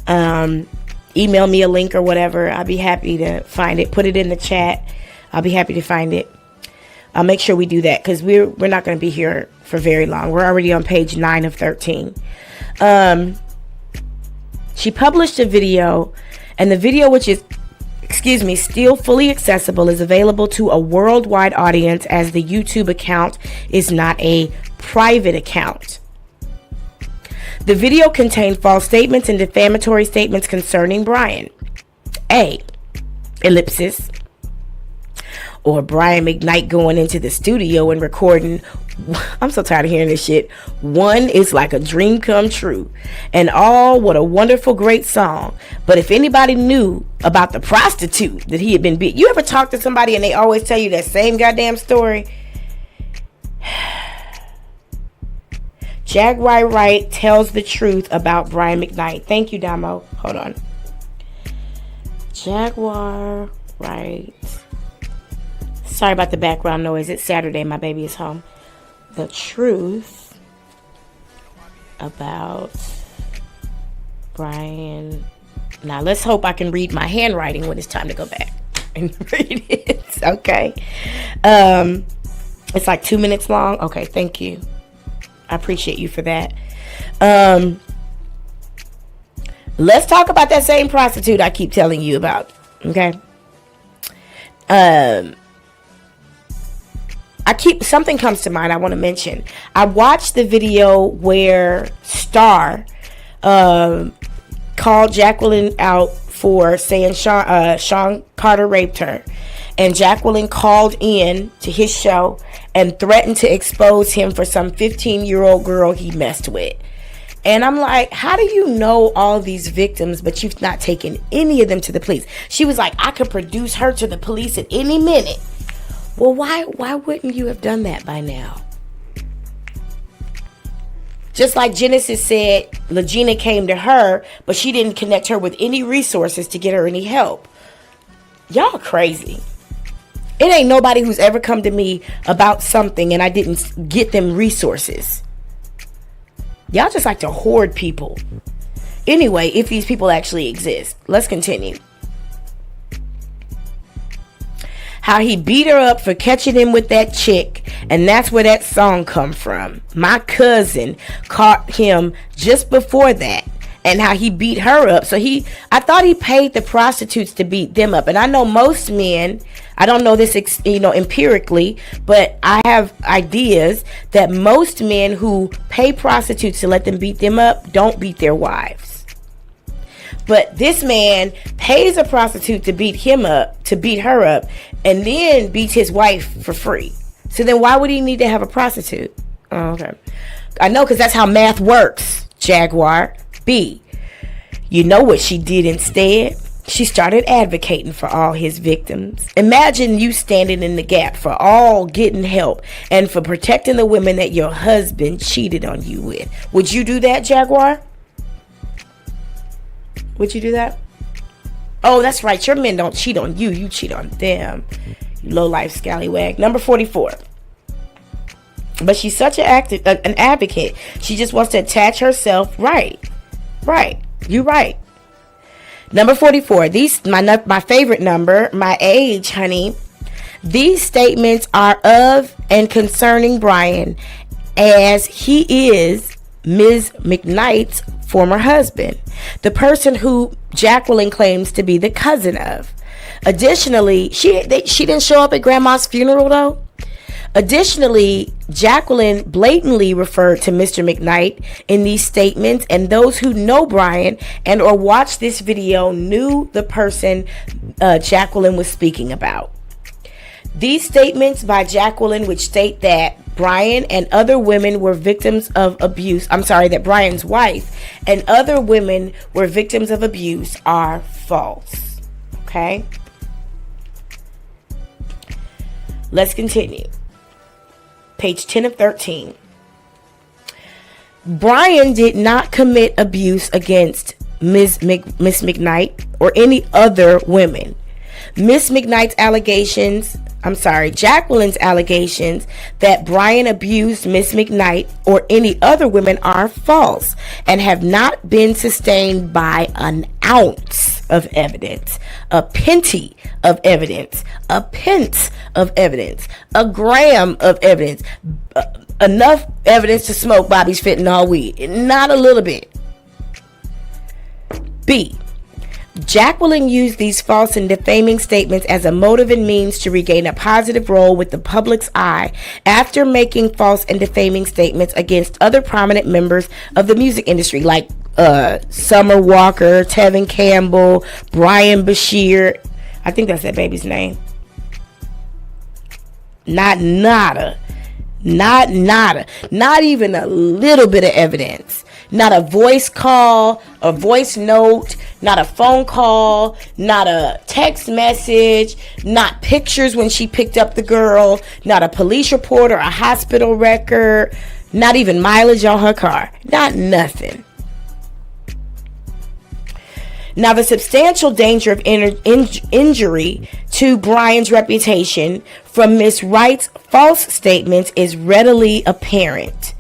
Email me a link or whatever. I'll be happy to find it. Put it in the chat. I'll be happy to find it. I'll make sure we do that because we're not going to be here for very long. We're already on page 9 of 13. She published a video, and the video, which is, still fully accessible, is available to a worldwide audience as the YouTube account is not a private account. The video contained false statements and defamatory statements concerning Brian. Ellipsis. Or Brian McKnight going into the studio and recording. I'm so tired of hearing this shit. One is like a dream come true. And what a wonderful, great song. But if anybody knew about the prostitute that he had been beat. You ever talk to somebody and they always tell you that same goddamn story? Jaguar Wright tells the truth about Brian McKnight. Thank you, Damo. Hold on. Jaguar Wright. Sorry about the background noise. It's Saturday. My baby is home. The truth about Brian. Now, let's hope I can read my handwriting when it's time to go back and read it. Okay. It's like 2 minutes long. Okay, thank you. I appreciate you for that. Let's talk about that same prostitute I keep telling you about. Okay. Something comes to mind I want to mention. I watched the video where Star called Jacqueline out for saying Sean Carter raped her. And Jacqueline called in to his show and threatened to expose him for some 15-year-old girl he messed with. And I'm like, how do you know all these victims, but you've not taken any of them to the police? She was like, I could produce her to the police at any minute. Well, why wouldn't you have done that by now? Just like Genesis said, Legina came to her, but she didn't connect her with any resources to get her any help. Y'all crazy. It ain't nobody who's ever come to me about something and I didn't get them resources. Y'all just like to hoard people. Anyway, if these people actually exist. Let's continue. How he beat her up for catching him with that chick. And that's where that song come from. My cousin caught him just before that. And how he beat her up. So I thought he paid the prostitutes to beat them up. And I know most men, I don't know this, empirically, but I have ideas that most men who pay prostitutes to let them beat them up don't beat their wives. But this man pays a prostitute to beat her up, and then beats his wife for free. So then why would he need to have a prostitute? Oh, okay. I know, because that's how math works, Jaguar. B, you know what she did instead? She started advocating for all his victims. Imagine you standing in the gap for all getting help and for protecting the women that your husband cheated on you with. Would you do that, Jaguar? Would you do that? Oh, that's right. Your men don't cheat on you. You cheat on them. You low-life scallywag. Number 44. But she's such an advocate. She just wants to attach herself. Right. You're right. Number 44. My favorite number. My age, honey. These statements are of and concerning Brian, as he is Ms. McKnight's former husband, the person who Jacqueline claims to be the cousin of. Additionally, she didn't show up at Grandma's funeral though. Additionally, Jacqueline blatantly referred to Mr. McKnight in these statements, and those who know Brian and or watched this video knew the person Jacqueline was speaking about. These statements by Jacqueline, which state that Brian and other women were victims of abuse, that Brian's wife and other women were victims of abuse, are false. Okay? Let's continue. Page 10 of 13. Brian did not commit abuse against Miss McKnight or any other women. Jacqueline's allegations that Brian abused Miss McKnight or any other women are false and have not been sustained by an ounce of evidence, a penty of evidence, a pence of evidence, a gram of evidence, enough evidence to smoke Bobby's fentanyl weed. Not a little bit. B. Jacqueline used these false and defaming statements as a motive and means to regain a positive role with the public's eye after making false and defaming statements against other prominent members of the music industry like Summer Walker, Tevin Campbell, Brian Bashir. I think that's that baby's name. Not even a little bit of evidence. Not a voice call, a voice note, not a phone call, not a text message, not pictures when she picked up the girl, not a police report or a hospital record, not even mileage on her car. Not nothing. Now, the substantial danger of injury to Brian's reputation from Miss Wright's false statements is readily apparent.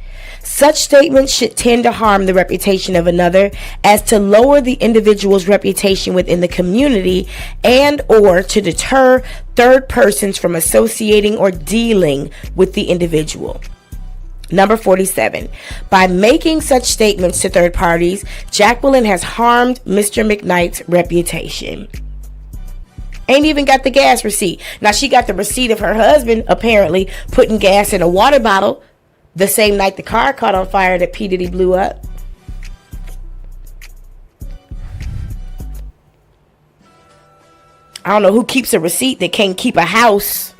Such statements should tend to harm the reputation of another as to lower the individual's reputation within the community and or to deter third persons from associating or dealing with the individual. Number 47. By making such statements to third parties, Jacqueline has harmed Mr. McKnight's reputation. Ain't even got the gas receipt. Now, she got the receipt of her husband apparently putting gas in a water bottle the same night the car caught on fire that P. Diddy blew up. I don't know who keeps a receipt that can't keep a house.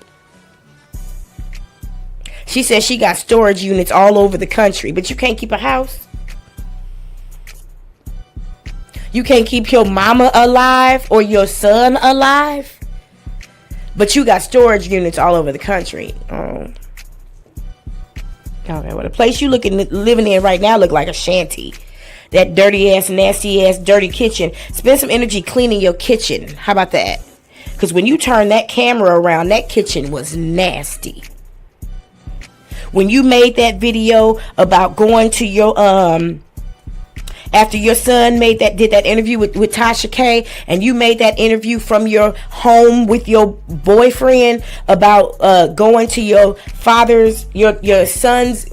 She says she got storage units all over the country, but you can't keep a house. You can't keep your mama alive or your son alive, but you got storage units all over the country. Oh. Okay, well, the place you living in right now look like a shanty. That dirty ass, nasty ass, dirty kitchen. Spend some energy cleaning your kitchen. How about that? Because when you turn that camera around, that kitchen was nasty. When you made that video about going to your after your son did that interview with Tasha K, and you made that interview from your home with your boyfriend about going to your son's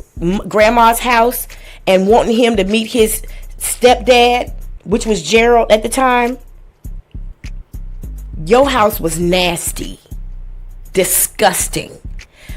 grandma's house and wanting him to meet his stepdad, which was Gerald at the time. Your house was nasty, disgusting.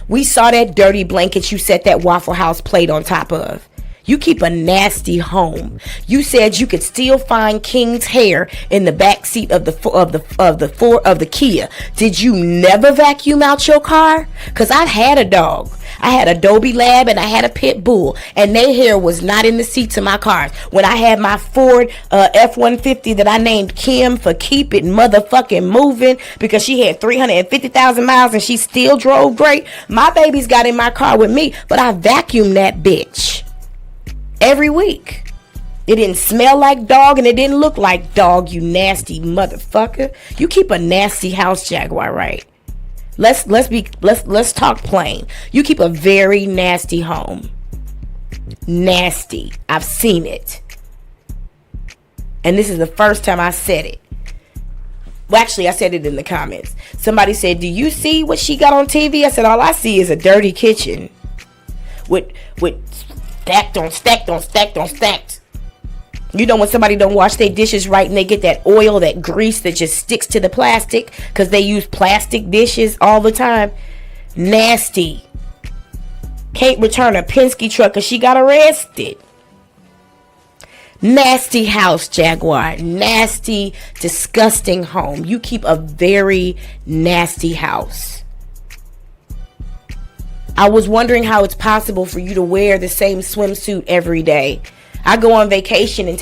We saw that dirty blanket you set that Waffle House plate on top of. You keep a nasty home. You said you could still find King's hair in the back seat of the Kia. Did you never vacuum out your car? Cause I've had a dog. I had a Dobie Lab and I had a Pit Bull, and their hair was not in the seats of my cars. When I had my Ford F-150 that I named Kim for keep it motherfucking moving because she had 350,000 miles and she still drove great. My babies got in my car with me, but I vacuumed that bitch every week. It didn't smell like dog and it didn't look like dog, you nasty motherfucker. You keep a nasty house, Jaguar Wright. Let's talk plain. You keep a very nasty home. Nasty. I've seen it. And this is the first time I said it. Well, actually, I said it in the comments. Somebody said, "Do you see what she got on TV?" I said, "All I see is a dirty kitchen with stacked on stacked on stacked on stacked." You know when somebody don't wash their dishes right and they get that oil, that grease that just sticks to the plastic because they use plastic dishes all the time? Nasty. Can't return a Penske truck because she got arrested. Nasty house, Jaguar. Nasty, disgusting home. You keep a very nasty house. I was wondering how it's possible for you to wear the same swimsuit every day. I go on vacation and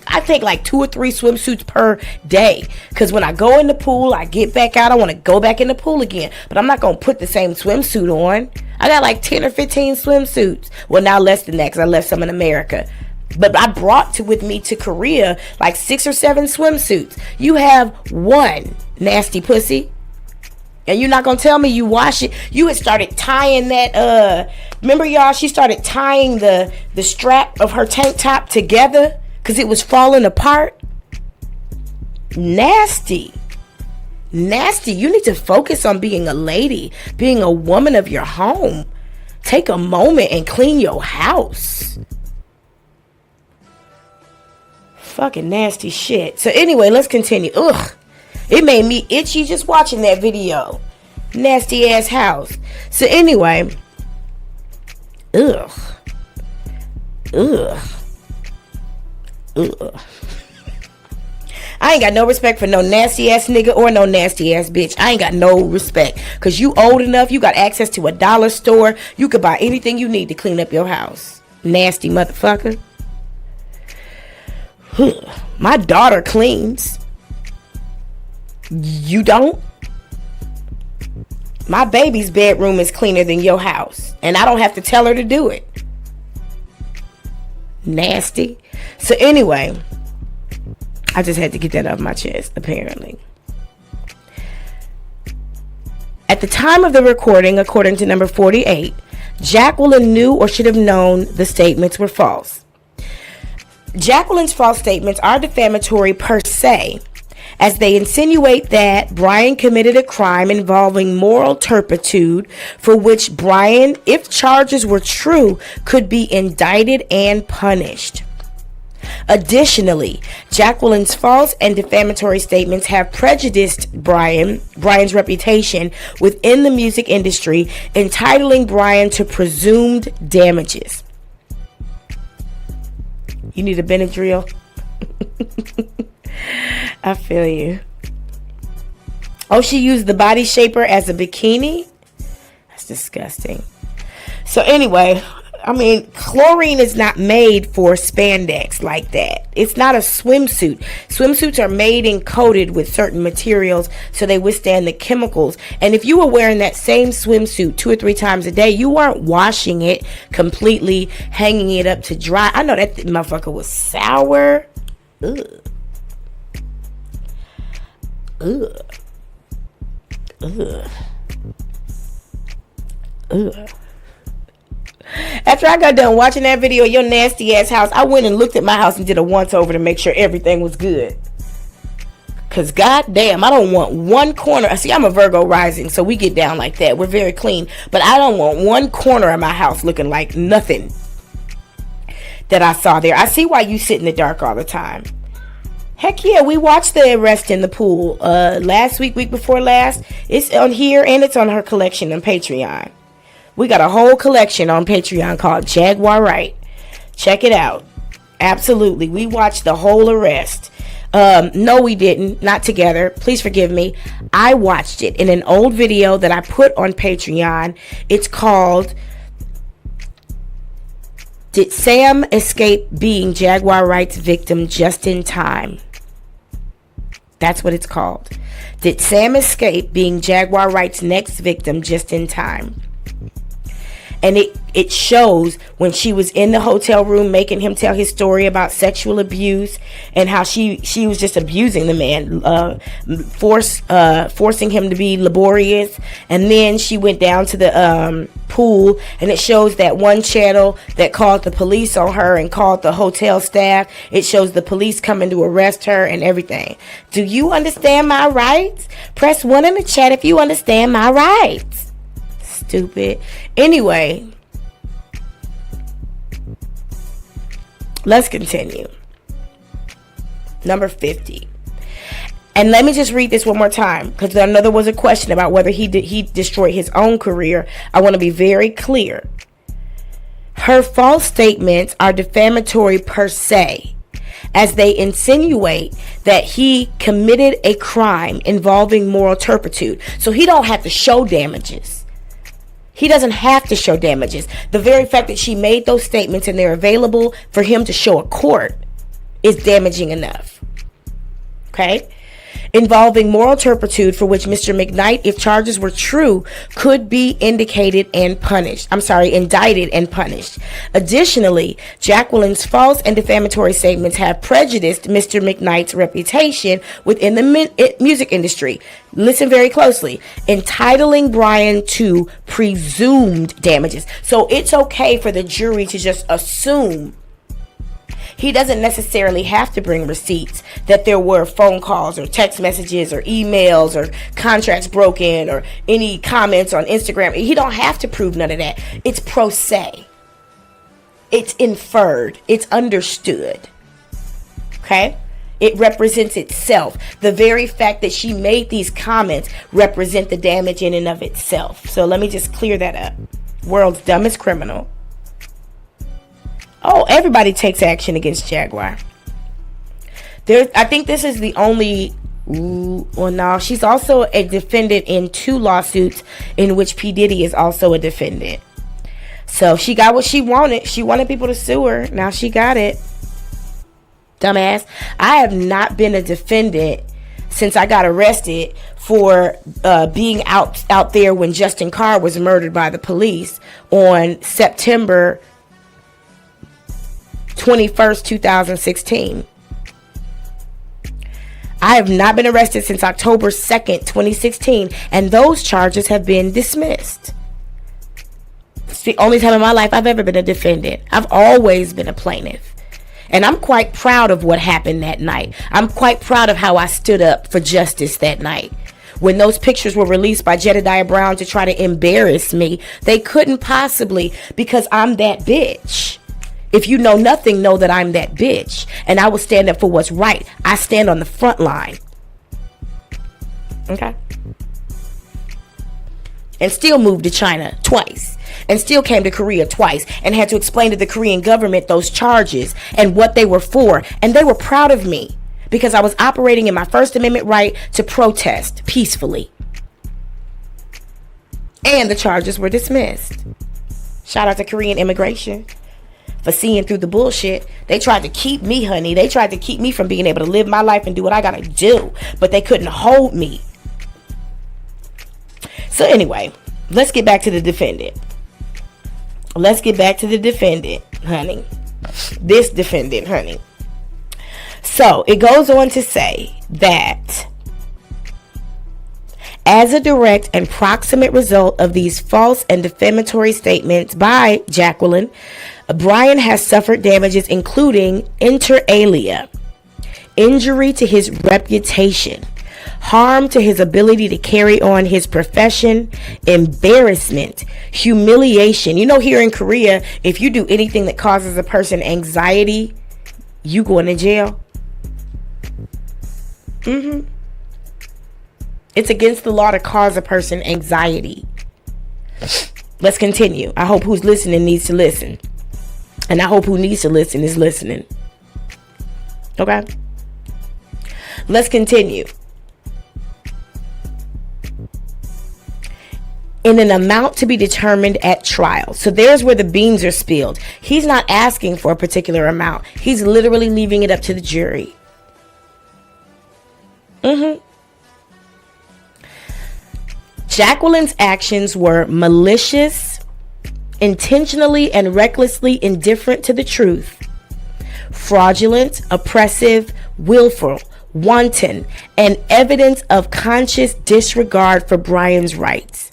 I take like 2 or 3 swimsuits per day. Because when I go in the pool, I get back out, I want to go back in the pool again. But I'm not going to put the same swimsuit on. I got like 10 or 15 swimsuits. Well, now less than that because I left some in America. But I brought with me to Korea like 6 or 7 swimsuits. You have one, nasty pussy. And you're not going to tell me you wash it. You had started tying that, remember y'all, she started tying the strap of her tank top together because it was falling apart. Nasty. Nasty. You need to focus on being a lady, being a woman of your home. Take a moment and clean your house. Fucking nasty shit. So anyway, let's continue. Ugh. It made me itchy just watching that video. Nasty ass house. So anyway. Ugh. Ugh. Ugh. I ain't got no respect for no nasty ass nigga or no nasty ass bitch. I ain't got no respect. Cause you old enough, you got access to a dollar store. You could buy anything you need to clean up your house. Nasty motherfucker. My daughter cleans. You don't? My baby's bedroom is cleaner than your house. And I don't have to tell her to do it. Nasty. So anyway, I just had to get that off my chest, apparently. At the time of the recording, according to number 48, Jacqueline knew or should have known the statements were false. Jacqueline's false statements are defamatory per se, as they insinuate that Brian committed a crime involving moral turpitude for which Brian, if charges were true, could be indicted and punished. Additionally, Jacqueline's false and defamatory statements have prejudiced Brian's reputation within the music industry, entitling Brian to presumed damages. You need a Benadryl? I feel you. Oh, she used the body shaper as a bikini? That's disgusting. So anyway, I mean, chlorine is not made for spandex like that. It's not a swimsuit. Swimsuits are made and coated with certain materials so they withstand the chemicals. And if you were wearing that same swimsuit 2 or 3 times a day, you weren't washing it completely, hanging it up to dry. I know that motherfucker was sour. Ugh. Ugh. Ugh. Ugh. After I got done watching that video of your nasty ass house, I went and looked at my house and did a once over to make sure everything was good. Cause goddamn, I don't want one corner. See, I'm a Virgo rising, so we get down like that. We're very clean, but I don't want one corner of my house looking like nothing that I saw there. I see why you sit in the dark all the time. Heck yeah, we watched the arrest in the pool last week before last. It's on here and it's on her collection on Patreon. We got a whole collection on Patreon called Jaguar Wright. Check it out. Absolutely. We watched the whole arrest. No, we didn't. Not together. Please forgive me. I watched it in an old video that I put on Patreon. It's called Did Sam Escape Being Jaguar Wright's Victim Just in Time? That's what it's called. Did Sam escape being Jaguar Wright's next victim just in time? And it shows when she was in the hotel room making him tell his story about sexual abuse and how she was just abusing the man, forcing him to be laborious. And then she went down to the pool, and it shows that one channel that called the police on her and called the hotel staff. It shows the police coming to arrest her and everything. Do you understand my rights? Press 1 in the chat if you understand my rights. Stupid. Anyway, let's continue. Number 50. And let me just read this one more time, because I know there was a question about whether he destroyed his own career. I want to be very clear. Her false statements are defamatory per se, as they insinuate that he committed a crime involving moral turpitude. So he don't have to show damages. He doesn't have to show damages. The very fact that she made those statements and they're available for him to show a court is damaging enough. Okay? involving moral turpitude for which Mr. McKnight, if charges were true, could be indicted and punished. Indicted and punished. Additionally, Jacqueline's false and defamatory statements have prejudiced Mr. McKnight's reputation within the music industry. Listen very closely. Entitling Brian to presumed damages. So it's okay for the jury to just assume. He doesn't necessarily have to bring receipts that there were phone calls or text messages or emails or contracts broken or any comments on Instagram. He don't have to prove none of that. It's pro se. It's inferred. It's understood. Okay? It represents itself. The very fact that she made these comments represent the damage in and of itself. So let me just clear that up. World's dumbest criminal. Oh, everybody takes action against Jaguar. I think this is the only... Well, no, she's also a defendant in 2 lawsuits in which P. Diddy is also a defendant. So she got what she wanted. She wanted people to sue her. Now she got it. Dumbass. I have not been a defendant since I got arrested for being out there when Justin Carr was murdered by the police on September 21st, 2016. I have not been arrested since October 2nd, 2016, and those charges have been dismissed. It's the only time in my life I've ever been a defendant. I've always been a plaintiff. And I'm quite proud of what happened that night. I'm quite proud of how I stood up for justice that night. When those pictures were released by Jedediah Brown to try to embarrass me, they couldn't possibly, because I'm that bitch. If you know nothing, know that I'm that bitch. And I will stand up for what's right. I stand on the front line. Okay? And still moved to China twice. And still came to Korea twice. And had to explain to the Korean government those charges and what they were for. And they were proud of me. Because I was operating in my First Amendment right to protest peacefully. And the charges were dismissed. Shout out to Korean immigration for seeing through the bullshit. They tried to keep me, honey. They tried to keep me from being able to live my life and do what I gotta do. But they couldn't hold me. So anyway, let's get back to the defendant. Let's get back to the defendant, honey. This defendant, honey. So it goes on to say that as a direct and proximate result of these false and defamatory statements by Jacqueline, Brian has suffered damages including inter alia, injury to his reputation, harm to his ability to carry on his profession, embarrassment, humiliation. You know, here in Korea, if you do anything that causes a person anxiety, you going to jail. It's against the law to cause a person anxiety. Let's continue. I hope who's listening needs to listen. And I hope who needs to listen is listening. Okay? Let's continue. In an amount to be determined at trial. So there's where the beans are spilled. He's not asking for a particular amount. He's literally leaving it up to the jury. Jacqueline's actions were malicious, intentionally and recklessly indifferent to the truth, fraudulent, oppressive, willful, wanton, and evidence of conscious disregard for Brian's rights.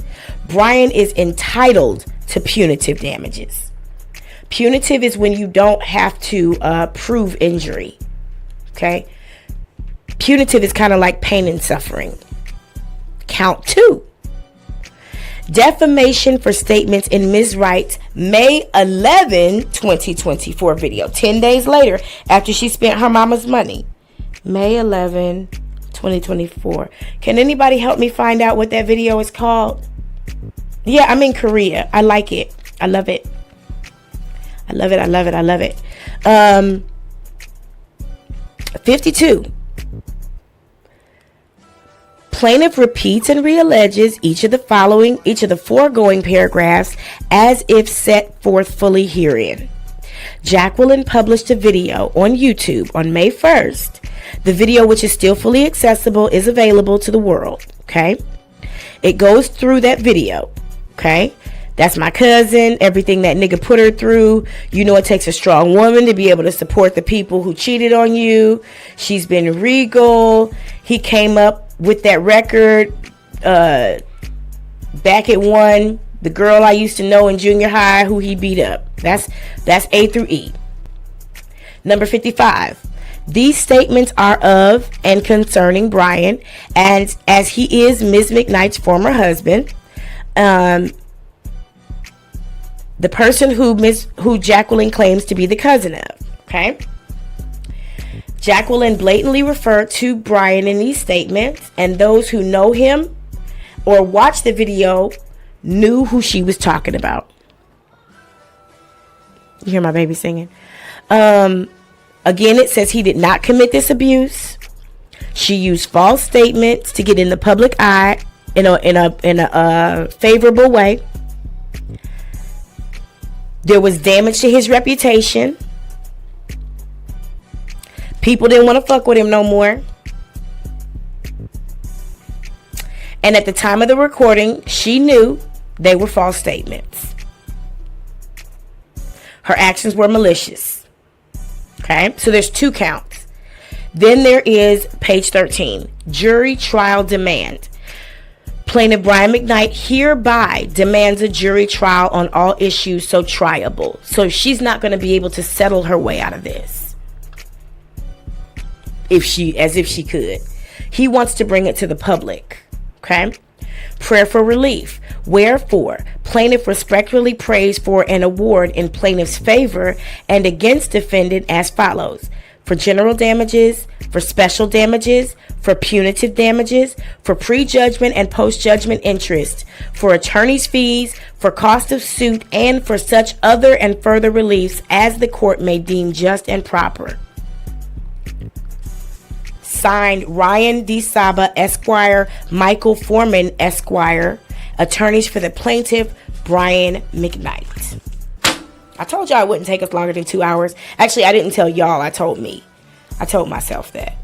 Brian is entitled to punitive damages. Punitive is when you don't have to prove injury. Okay? Punitive is kind of like pain and suffering. Count 2. Defamation for statements in Ms. Wright's May 11, 2024 video. 10 days later, after she spent her mama's money. May 11, 2024. Can anybody help me find out what that video is called? Yeah, I'm in Korea. I like it. I love it. I love it. I love it. I love it. 52. Plaintiff repeats and realleges each of the foregoing paragraphs as if set forth fully herein. Jacqueline published a video on YouTube on May 1st The video, which is still fully accessible, is available to the world. Okay. It goes through that video. Okay. That's my cousin. Everything that nigga put her through. You know, it takes a strong woman to be able to support the people who cheated on you. She's been regal. He came up with that record back at one. The girl I used to know in junior high who he beat up. That's A through E. Number 55. These statements are of and concerning Brian, and as he is Ms. McKnight's former husband. The person who Jacqueline claims to be the cousin of. Okay. Jacqueline blatantly referred to Brian in these statements, and those who know him or watched the video knew who she was talking about. You hear my baby singing? Again, it says he did not commit this abuse. She used false statements to get in the public eye in a favorable way. There was damage to his reputation. People didn't want to fuck with him no more. And at the time of the recording, she knew they were false statements. Her actions were malicious. Okay, so there's 2 counts. Then there is page 13, jury trial demand. Plaintiff Brian McKnight hereby demands a jury trial on all issues so triable. So she's not going to be able to settle her way out of this. If she could. He wants to bring it to the public. Okay? Prayer for relief. Wherefore, plaintiff respectfully prays for an award in plaintiff's favor and against defendant as follows: for general damages, for special damages, for punitive damages, for prejudgment and post-judgment interest, for attorney's fees, for cost of suit, and for such other and further reliefs as the court may deem just and proper. Signed, Ryan D. Saba, Esquire, Michael Foreman, Esquire, attorneys for the plaintiff, Brian McKnight. I told y'all it wouldn't take us longer than 2 hours. Actually, I didn't tell y'all. I told myself that.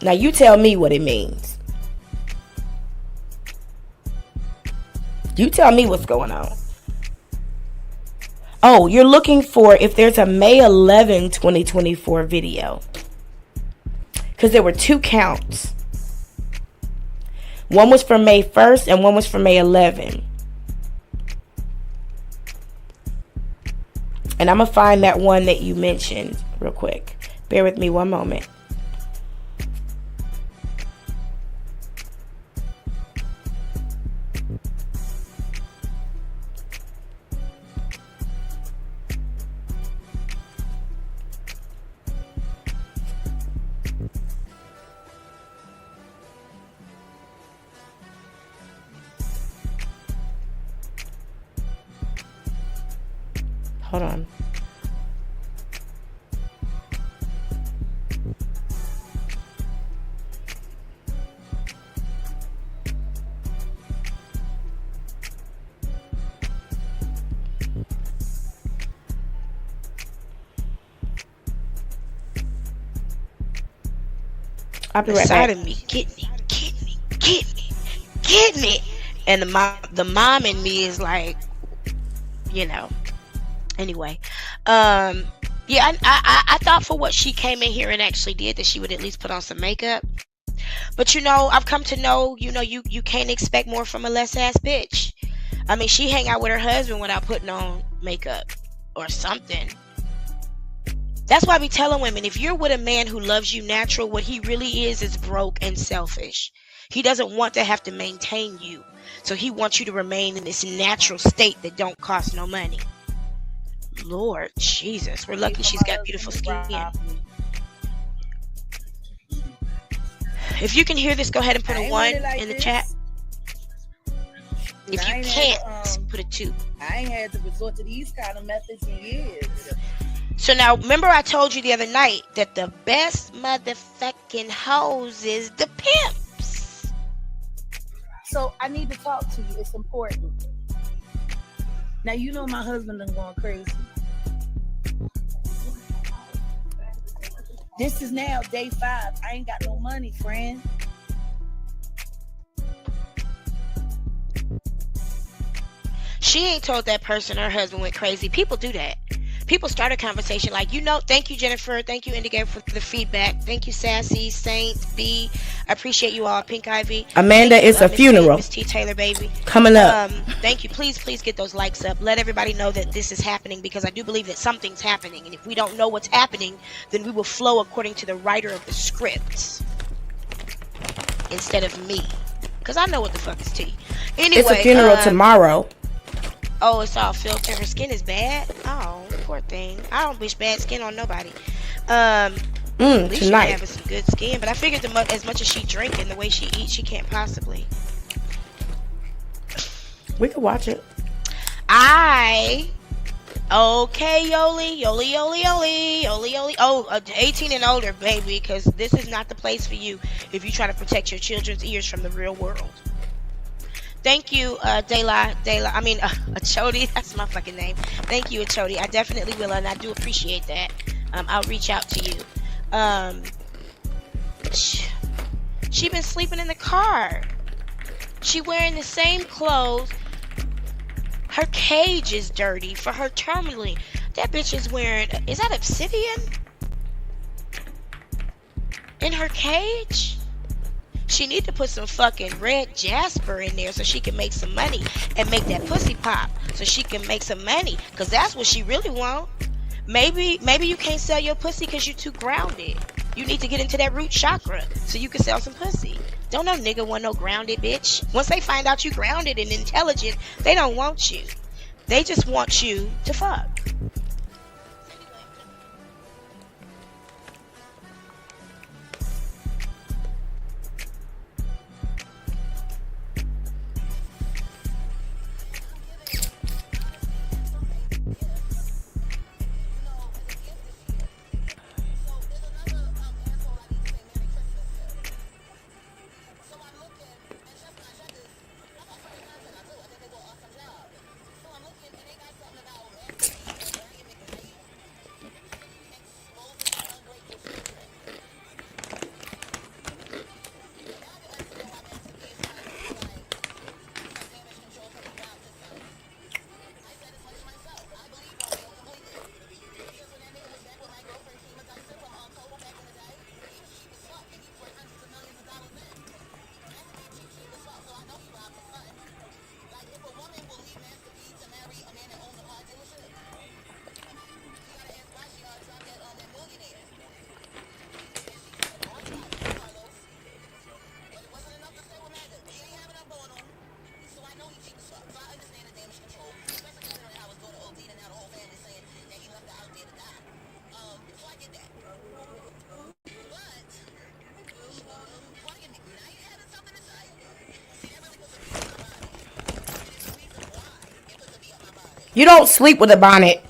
Now you tell me what it means. You tell me what's going on. Oh, you're looking for if there's a May 11, 2024 video. Because there were 2 counts. One was for May 1st and one was for May 11. And I'm going to find that one that you mentioned real quick. Bear with me one moment. Hold on. I'll be right back. Of me, get me. And the mom in me is like, you know. Anyway, yeah, I thought for what she came in here and actually did that she would at least put on some makeup. But you know, I've come to know, you know, you can't expect more from a less ass bitch. I mean, she hang out with her husband without putting on makeup or something. That's why I be telling women, if you're with a man who loves you natural, what he really is broke and selfish. He doesn't want to have to maintain you. So he wants you to remain in this natural state that don't cost no money. Lord Jesus, we're lucky she's got beautiful skin. If you can hear this, go ahead and put a 1 in the chat. If you can't, put a 2. I ain't had to resort to these kind of methods in years. So now, remember I told you the other night that the best motherfucking hoes is the pimps. So I need to talk to you. It's important. Now, you know my husband done gone crazy. This is now day 5. I ain't got no money, friend. She ain't told that person her husband went crazy. People do that. People start a conversation like, thank you, Jennifer. Thank you, Indigo, for the feedback. Thank you, Sassy, Saint, B. I appreciate you all. Pink Ivy. Amanda, it's a funeral. Miss T. Taylor, baby. Coming up. Thank you. Please get those likes up. Let everybody know that this is happening, because I do believe that something's happening. And if we don't know what's happening, then we will flow according to the writer of the script instead of me. Because I know what the fuck is tea. Anyway, it's a funeral tomorrow. Oh, it's all filtered. Her skin is bad. Oh, poor thing. I don't wish bad skin on nobody. At least she having some good skin. But I figured as much as she drinking, the way she eats, she can't possibly. We could watch it. Okay, Yoli. Oh, 18 and older, baby, because this is not the place for you if you try to protect your children's ears from the real world. Thank you, Achody. That's my fucking name. Thank you, Achody. I definitely will, and I do appreciate that. I'll reach out to you. She been sleeping in the car. She wearing the same clothes. Her cage is dirty for her terminally. That bitch is wearing, is that obsidian? In her cage? She need to put some fucking red jasper in there so she can make some money and make that pussy pop so she can make some money, because that's what she really want. Maybe you can't sell your pussy because you're too grounded. You need to get into that root chakra so you can sell some pussy. Don't no nigga want no grounded bitch. Once they find out you grounded and intelligent, they don't want you. They just want you to fuck. You don't sleep with a bonnet.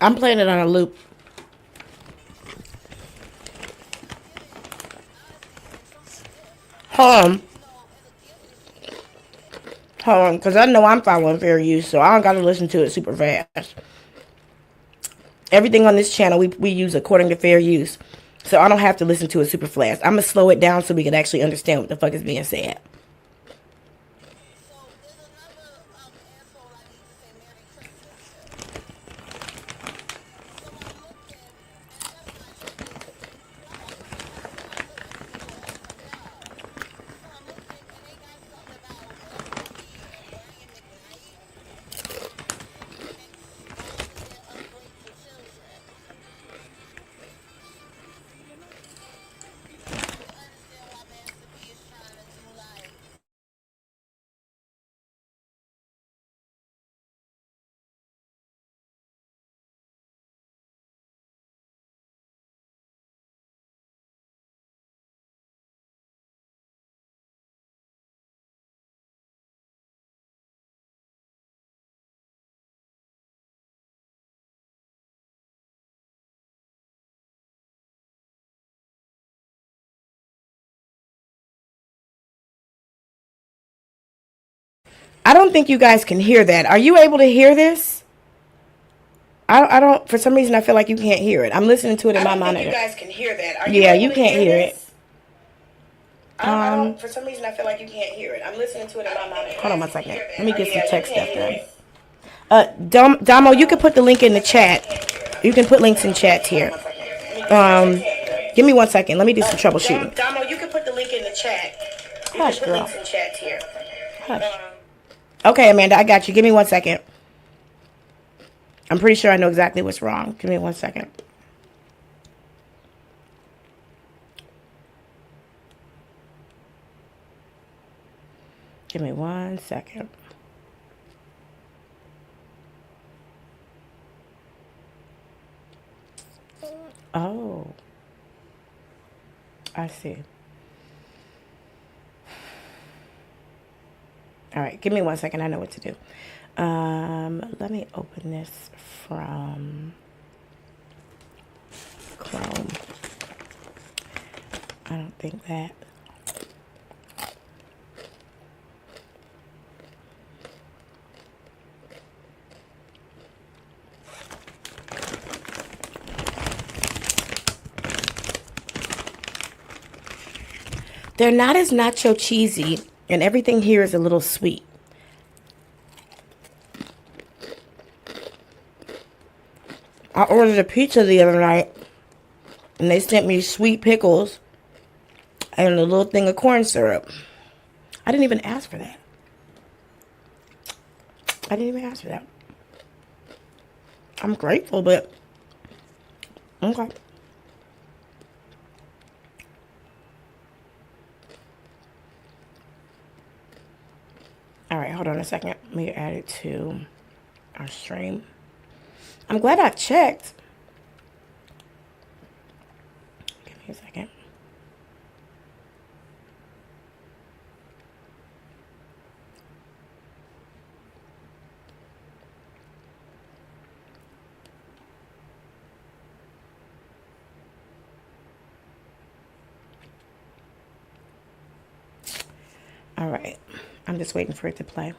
I'm playing it on a loop. Hold on, because I know I'm following fair use, so I don't got to listen to it super fast. Everything on this channel we use according to fair use, so I don't have to listen to it super fast. I'm going to slow it down so we can actually understand what the fuck is being said. I don't think you guys can hear that. Are you able to hear this? I don't. For some reason, I feel like you can't hear it. I'm listening to it in my monitor. You guys can hear that. Are you can't hear it. For some reason, I feel like you can't hear it. I'm listening to it in my monitor. Hold on 1 second. Let me get some text stuff done. Damo, you can put the link in the chat. You can put links in chats here. Give me 1 second. Let me do some troubleshooting. Damo, you can put the link in the chat. Hush, girl. Links in chats here. Hush. Okay, Amanda, I got you. Give me 1 second. I'm pretty sure I know exactly what's wrong. Give me 1 second. Give me 1 second. Oh, I see. All right, give me 1 second. I know what to do. Let me open this from Chrome. I don't think that. They're not as nacho cheesy, and everything here is a little sweet. I ordered a pizza the other night, and they sent me sweet pickles and a little thing of corn syrup. I didn't even ask for that. I didn't even ask for that. I'm grateful, but okay. All right, hold on a second. Let me add it to our stream. I'm glad I checked. Give me a second. All right. I'm just waiting for it to play.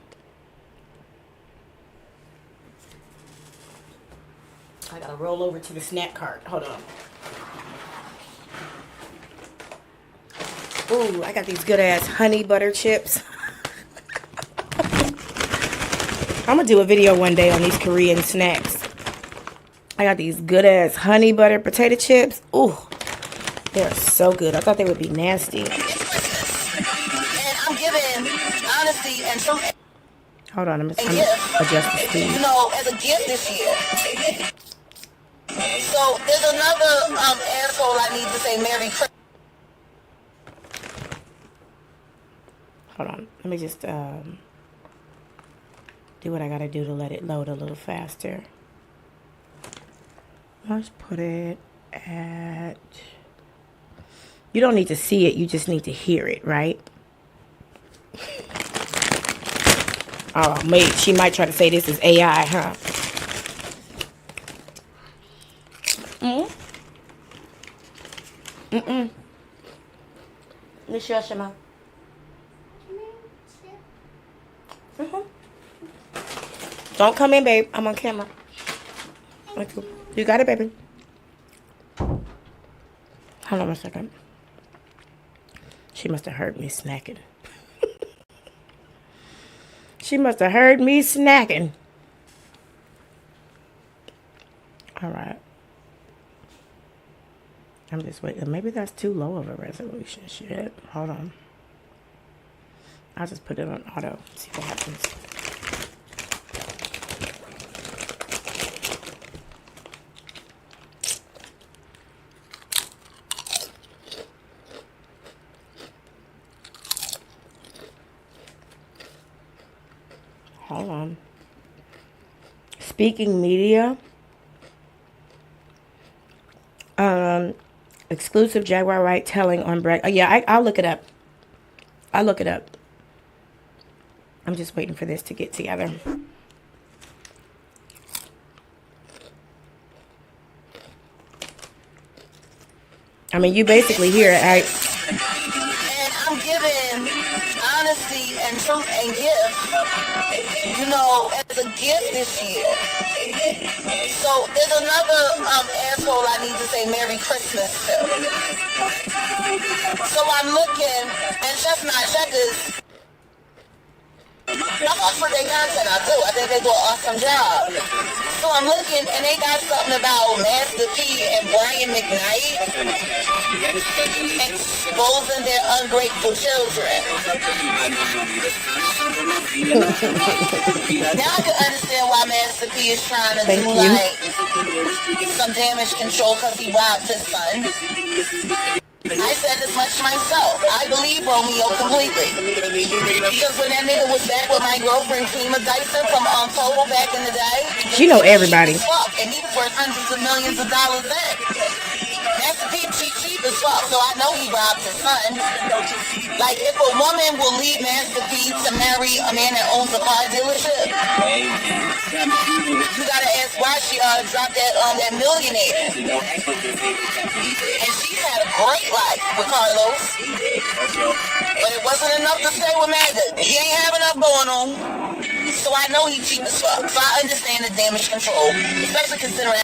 I gotta roll over to the snack cart. Hold on. Ooh, I got these good ass honey butter chips. I'm gonna do a video one day on these Korean snacks. I got these good ass honey butter potato chips. Ooh, they're so good. I thought they would be nasty. And I'm giving honesty and some. Hold on, I'm adjust the speed. You know, as a gift this year. So there's another asshole I need to say Merry Christmas. Hold on, let me just do what I gotta do to let it load a little faster. Let's put it at. You don't need to see it, you just need to hear it, right? Oh, mate, she might try to say this is AI, huh? Monsieur Shema. Don't come in, babe. I'm on camera. Okay. You got it, baby. Hold on a second. She must have heard me snacking. She must have heard me snacking. All right. I'm just waiting. Maybe that's too low of a resolution. Shit. Hold on. I'll just put it on auto. See what happens. Hold on. Speaking media. Exclusive Jaguar Wright telling on Brett. Oh, yeah, I'll look it up. I'll look it up. I'm just waiting for this to get together. I mean, you basically hear it. And I'm giving honesty and truth and gift, you know, as a gift this year. So there's another asshole I need to say Merry Christmas to. So I'm looking, and Chef Not Checkers, I fuck with their content, I do. I think they do an awesome job. So I'm looking, and they got something about Master P and Brian McKnight exposing their ungrateful children. Now I can understand why Master P is trying to do like some damage control because he robbed his son. I said as much myself. I believe Romeo completely. Because when that nigga was back with my girlfriend Kima Dyson from Total back in the day, She know everybody. and he was worth hundreds of millions of dollars then. That's cheap as fuck, so I know he robbed his son. Like, if a woman will leave Master P to marry a man that owns a car dealership, you gotta ask why she dropped that millionaire. And she had a great life with Carlos, but it wasn't enough to stay with Magda. He ain't have enough going on, so I know he cheap as fuck. So I understand the damage control, especially considering.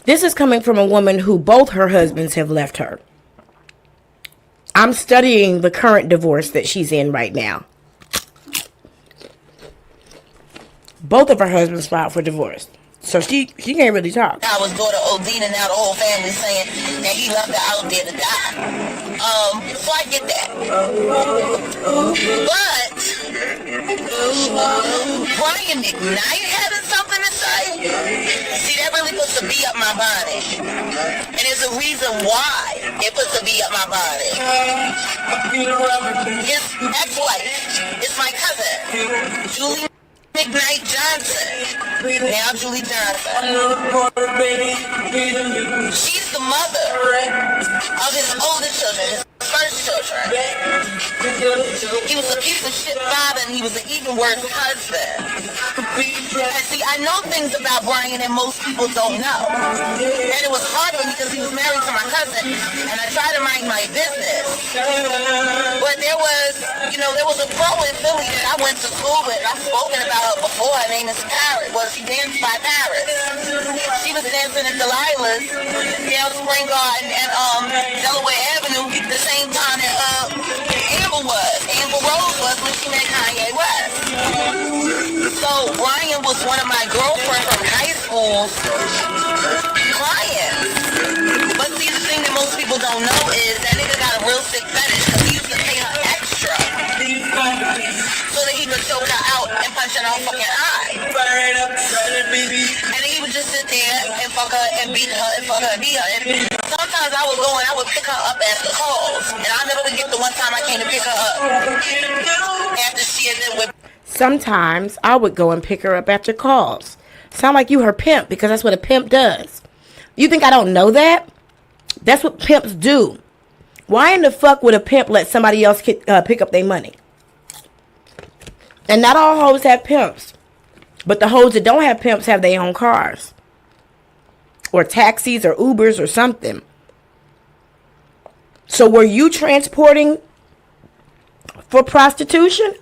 This is coming from a woman who both her husbands have left her. I'm studying the current divorce that she's in right now. Both of her husbands filed for divorce. So she can't really talk. I was daughter Odine, and now the whole family saying that he left her out there to die. So I get that. But Brian McKnight having something to say? See, that really puts a bee up my bonnet. And there's a reason why it puts a bee up my bonnet. His ex-wife is my cousin, Julie McKnight Johnson. Now Julie Johnson. She's the mother of his older children, his first children. He was a piece of shit father, and he was an even worse husband. And see, I know things about Brian that most people don't know. And it was hard on me because he was married to my cousin, and I tried to mind my business. But there was a pro in Philly that I went to school with. I've spoken about her before. Her name is Paris. Well, she danced by Paris. She was dancing at Delilah's down Spring Garden and Delaware Avenue the same time that Amber Rose was when she met Kanye West. So Brian was one of my girlfriends from high school's clients. But see, the thing that most people don't know is that nigga got a real sick fetish because he used to pay her extra so that he could choke her out and punch her in her fucking eye. And then he would just sit there and fuck her and beat her and fuck her and beat her. And sometimes I would go and I would pick her up after calls. And I'll never forget the one time I came to pick her up after she had been with. Sometimes I would go and pick her up after calls. Sound like you her pimp, because that's what a pimp does. You think I don't know that? That's what pimps do. Why in the fuck would a pimp let somebody else pick up their money? And not all hoes have pimps. But the hoes that don't have pimps have their own cars. Or taxis or Ubers or something. So were you transporting for prostitution?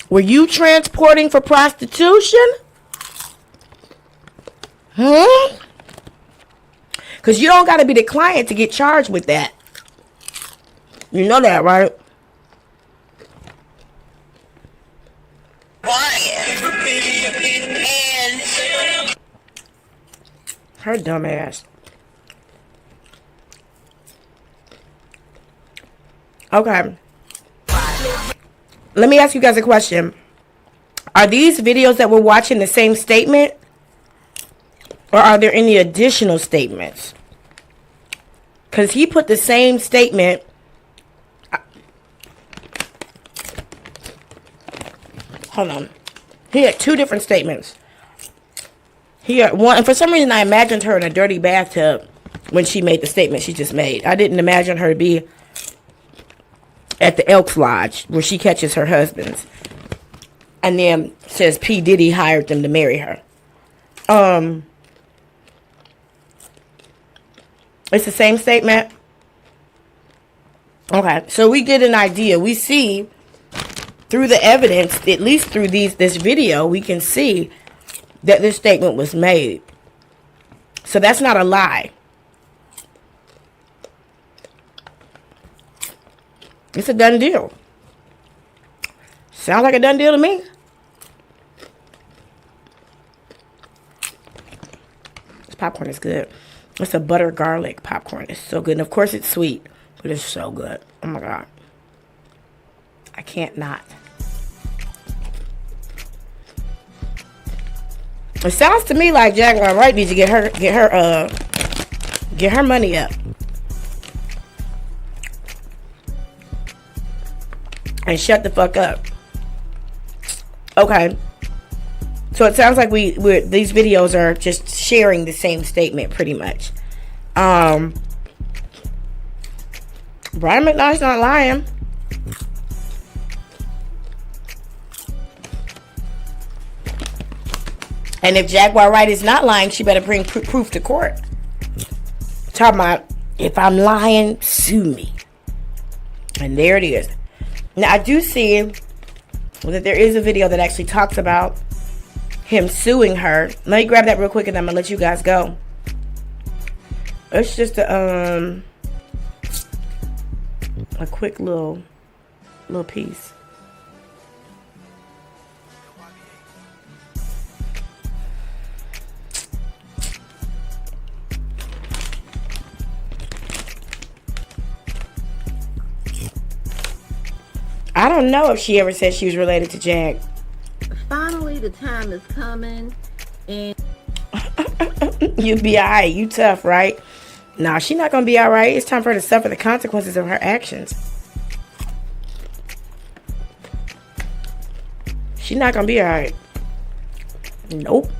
Were you transporting for prostitution? Because you don't got to be the client to get charged with that. You know that, right? And Her dumb ass. Okay. Let me ask you guys a question. Are these videos that we're watching the same statement? Or are there any additional statements? Because he put the same statement. Hold on. He had two different statements. He had one, and for some reason I imagined her in a dirty bathtub when she made the statement she just made. I didn't imagine her to be at the Elks Lodge where she catches her husbands. And then says P. Diddy hired them to marry her. It's the same statement. Okay, so we get an idea. We see through the evidence, at least through this video, we can see that this statement was made. So that's not a lie. It's a done deal. Sounds like a done deal to me. This popcorn is good. It's a butter garlic popcorn. It's so good. And of course it's sweet, but it's so good. Oh my God. I can't not. It sounds to me like Jaguar Wright needs to get her money up. And shut the fuck up. Okay. So it sounds like these videos are just sharing the same statement pretty much. Brian McKnight's not lying. And if Jaguar Wright is not lying, she better bring proof to court. Talking about, if I'm lying, sue me. And there it is. Now, I do see that there is a video that actually talks about him suing her. Let me grab that real quick and I'm going to let you guys go. It's just a quick little piece. I don't know if she ever said she was related to Jag. Finally, the time is coming, and You be alright. You tough, right? Nah, she not gonna be alright. It's time for her to suffer the consequences of her actions. She not gonna be alright. Nope.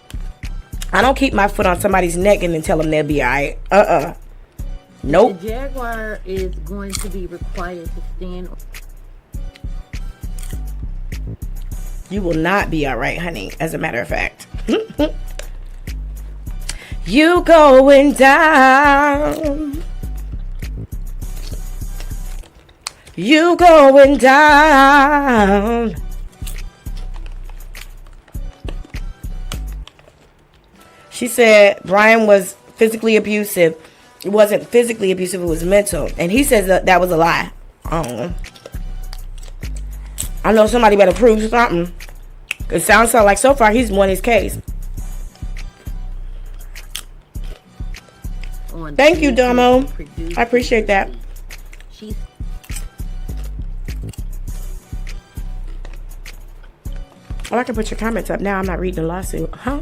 I don't keep my foot on somebody's neck and then tell them they'll be alright. Nope. the Jaguar is going to be required to stand. You will not be alright, honey. As a matter of fact. You going down. You going down. She said Brian was physically abusive. It wasn't physically abusive, it was mental. And he says that was a lie. I don't know. I know somebody better prove something. It sounds like so far he's won his case. Thank you, Domo. I appreciate that. Oh, I can put your comments up now. I'm not reading the lawsuit. Huh?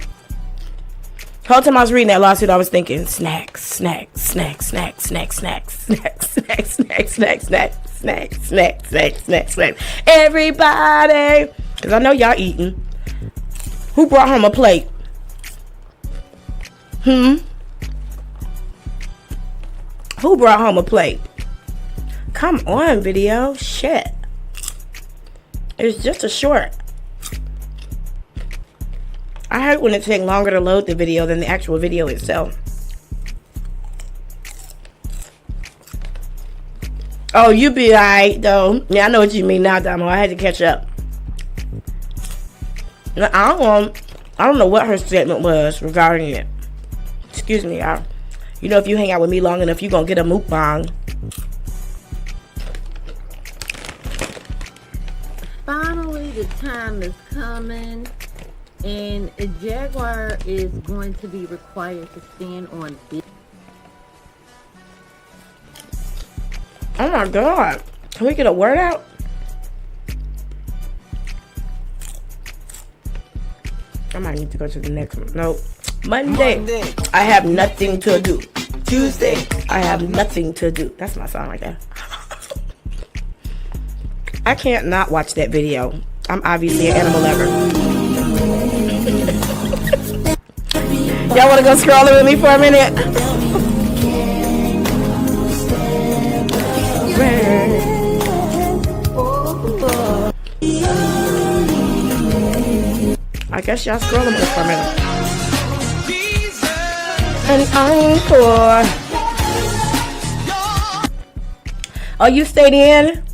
The whole time I was reading that lawsuit, I was thinking snacks, snacks, snacks, snacks, snacks, snacks, snacks, snacks, snacks, snacks, snacks, snacks, snacks, snacks, snacks, snacks. Everybody, because I know y'all eating. Who brought home a plate? Who brought home a plate? Come on, video. Shit. It's just a short. I hate when it takes longer to load the video than the actual video itself. Oh, you be alright though. Yeah, I know what you mean now, Damo. I had to catch up. I don't know what her statement was regarding it. Excuse me, y'all. You know, if you hang out with me long enough, you're gonna get a mukbang. Finally, the time is coming, and a Jaguar is going to be required to stand on business. Oh my God. Can we get a word out? I might need to go to the next one. Nope. Monday, I have nothing to do. Tuesday, I have nothing to do. That's my song right there. I can't not watch that video. I'm obviously an animal lover. Y'all want to go scrolling with me for a minute? I guess y'all scrolling with me for a minute. An encore. Oh, you stayed in?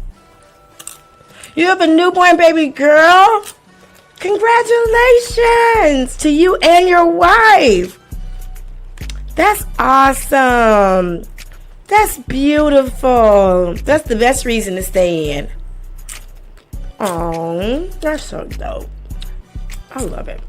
You have a newborn baby girl? Congratulations to you and your wife. That's awesome. That's beautiful. That's the best reason to stay in. Oh, that's so dope. I love it.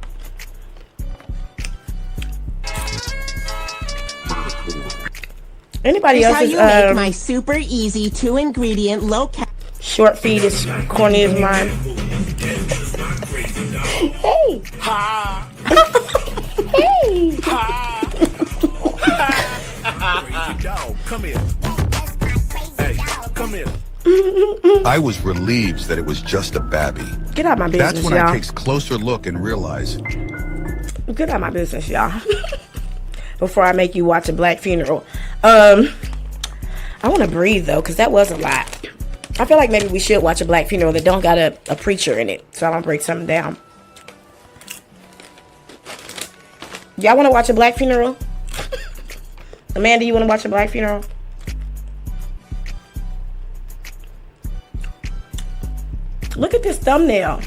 Anybody Here's else how is you make my super easy 2-ingredient low cal. short feed is corny as mine. Hey. Hey. Come here. Hey, come here. I was relieved that it was just a babby. Get out my business, That's when y'all. I takes closer look and realize. Get out my business, y'all. Before I make you watch a black funeral. I want to breathe, though, because that was a lot. I feel like maybe we should watch a black funeral that don't got a preacher in it, so I don't break something down. Y'all want to watch a black funeral? Amanda, you want to watch a black funeral? Look at this thumbnail.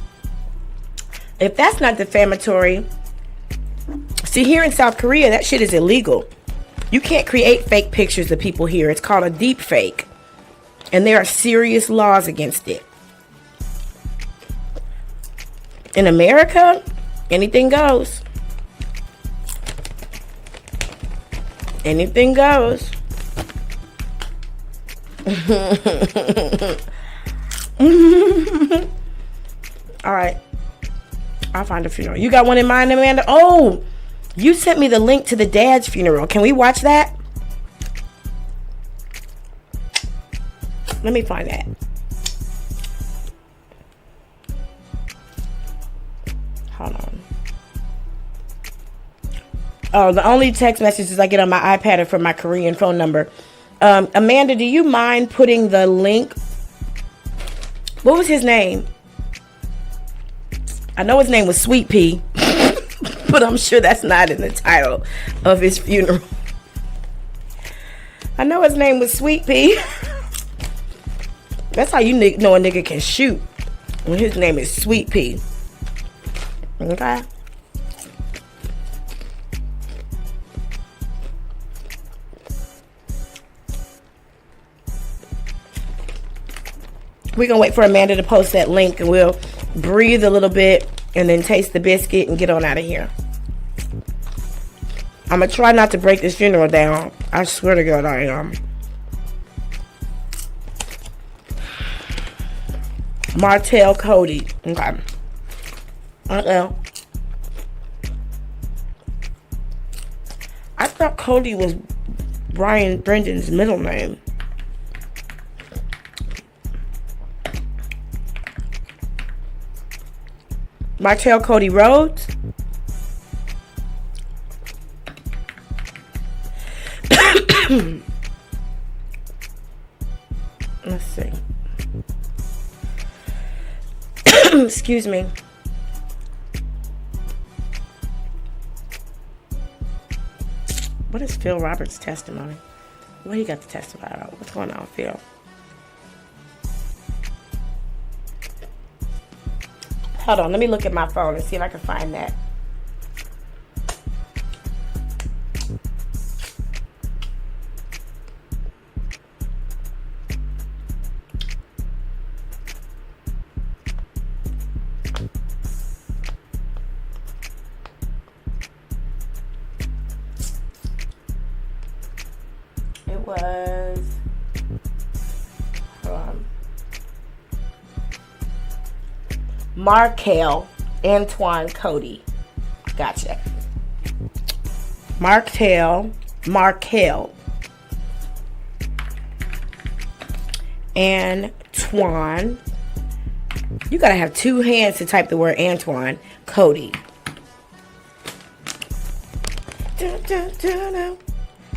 If that's not defamatory, see, here in South Korea, that shit is illegal. You can't create fake pictures of people here. It's called a deep fake. And there are serious laws against it. In America, anything goes. Anything goes. All right. I'll find a funeral. You got one in mind, Amanda? Oh, you sent me the link to the dad's funeral. Can we watch that? Let me find that. Hold on. Oh, the only text messages I get on my iPad are from my Korean phone number. Amanda, do you mind putting the link? What was his name? I know his name was Sweet Pea, but I'm sure that's not in the title of his funeral. I know his name was Sweet Pea. That's how you know a nigga can shoot, when his name is Sweet Pea. Okay. We're gonna wait for Amanda to post that link, and we'll breathe a little bit and then taste the biscuit and get on out of here. I'm gonna try not to break this funeral down. I swear to God I am. Martell Cody. Okay. I thought Cody was Brian Brendan's middle name. Martell Cody Rhodes. Let's see. Excuse me. What is Phil Roberts' testimony? What he got to testify about? What's going on, Phil? Hold on, let me look at my phone and see if I can find that. It was, hold on. Markel Antoine Cody. Gotcha. Markel Antoine. You gotta have two hands to type the word Antoine Cody.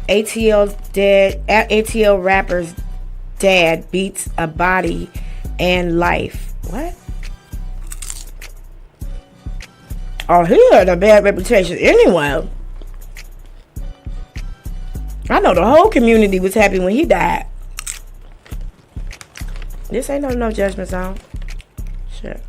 ATL rapper's dad beats a body and life. What? Oh, he had a bad reputation anyway. I know the whole community was happy when he died. This ain't no judgment zone. Shit.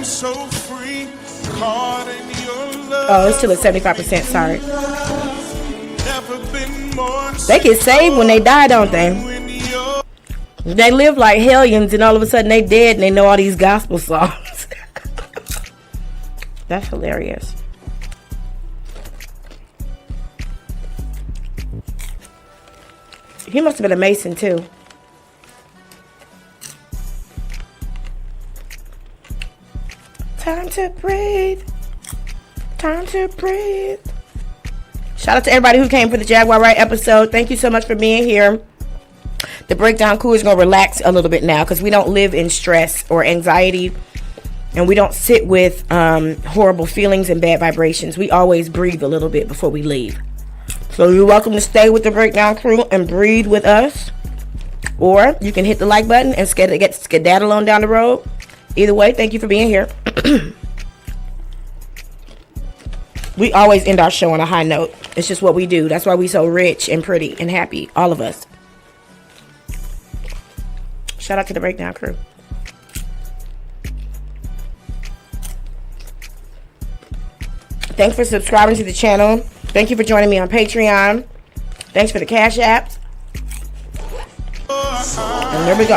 So free, caught in your love. Oh, it's still at 75%. Sorry. Never been more They get saved when they die, don't they? They live like hellions, and all of a sudden they dead, and they know all these gospel songs. That's hilarious. He must have been a Mason too. Time to breathe. Time to breathe. Shout out to everybody who came for the Jaguar Wright episode. Thank you so much for being here. The breakdown crew is going to relax a little bit now because we don't live in stress or anxiety. And we don't sit with horrible feelings and bad vibrations. We always breathe a little bit before we leave. So you're welcome to stay with the breakdown crew and breathe with us. Or you can hit the like button and get skedaddle on down the road. Either way, thank you for being here. We always end our show on a high note. It's just what we do. That's why we so rich and pretty and happy. All of us. Shout out to the breakdown crew. Thanks for subscribing to the channel. Thank you for joining me on Patreon. Thanks for the Cash Apps. And there we go.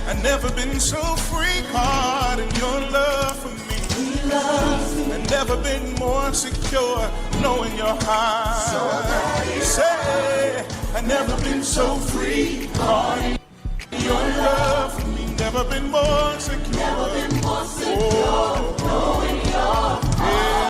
I've never been so free, caught in your love for me. I've never been more secure, knowing your heart. Say, I've never been so free, caught in your love for me. Never been more secure. Never been more secure.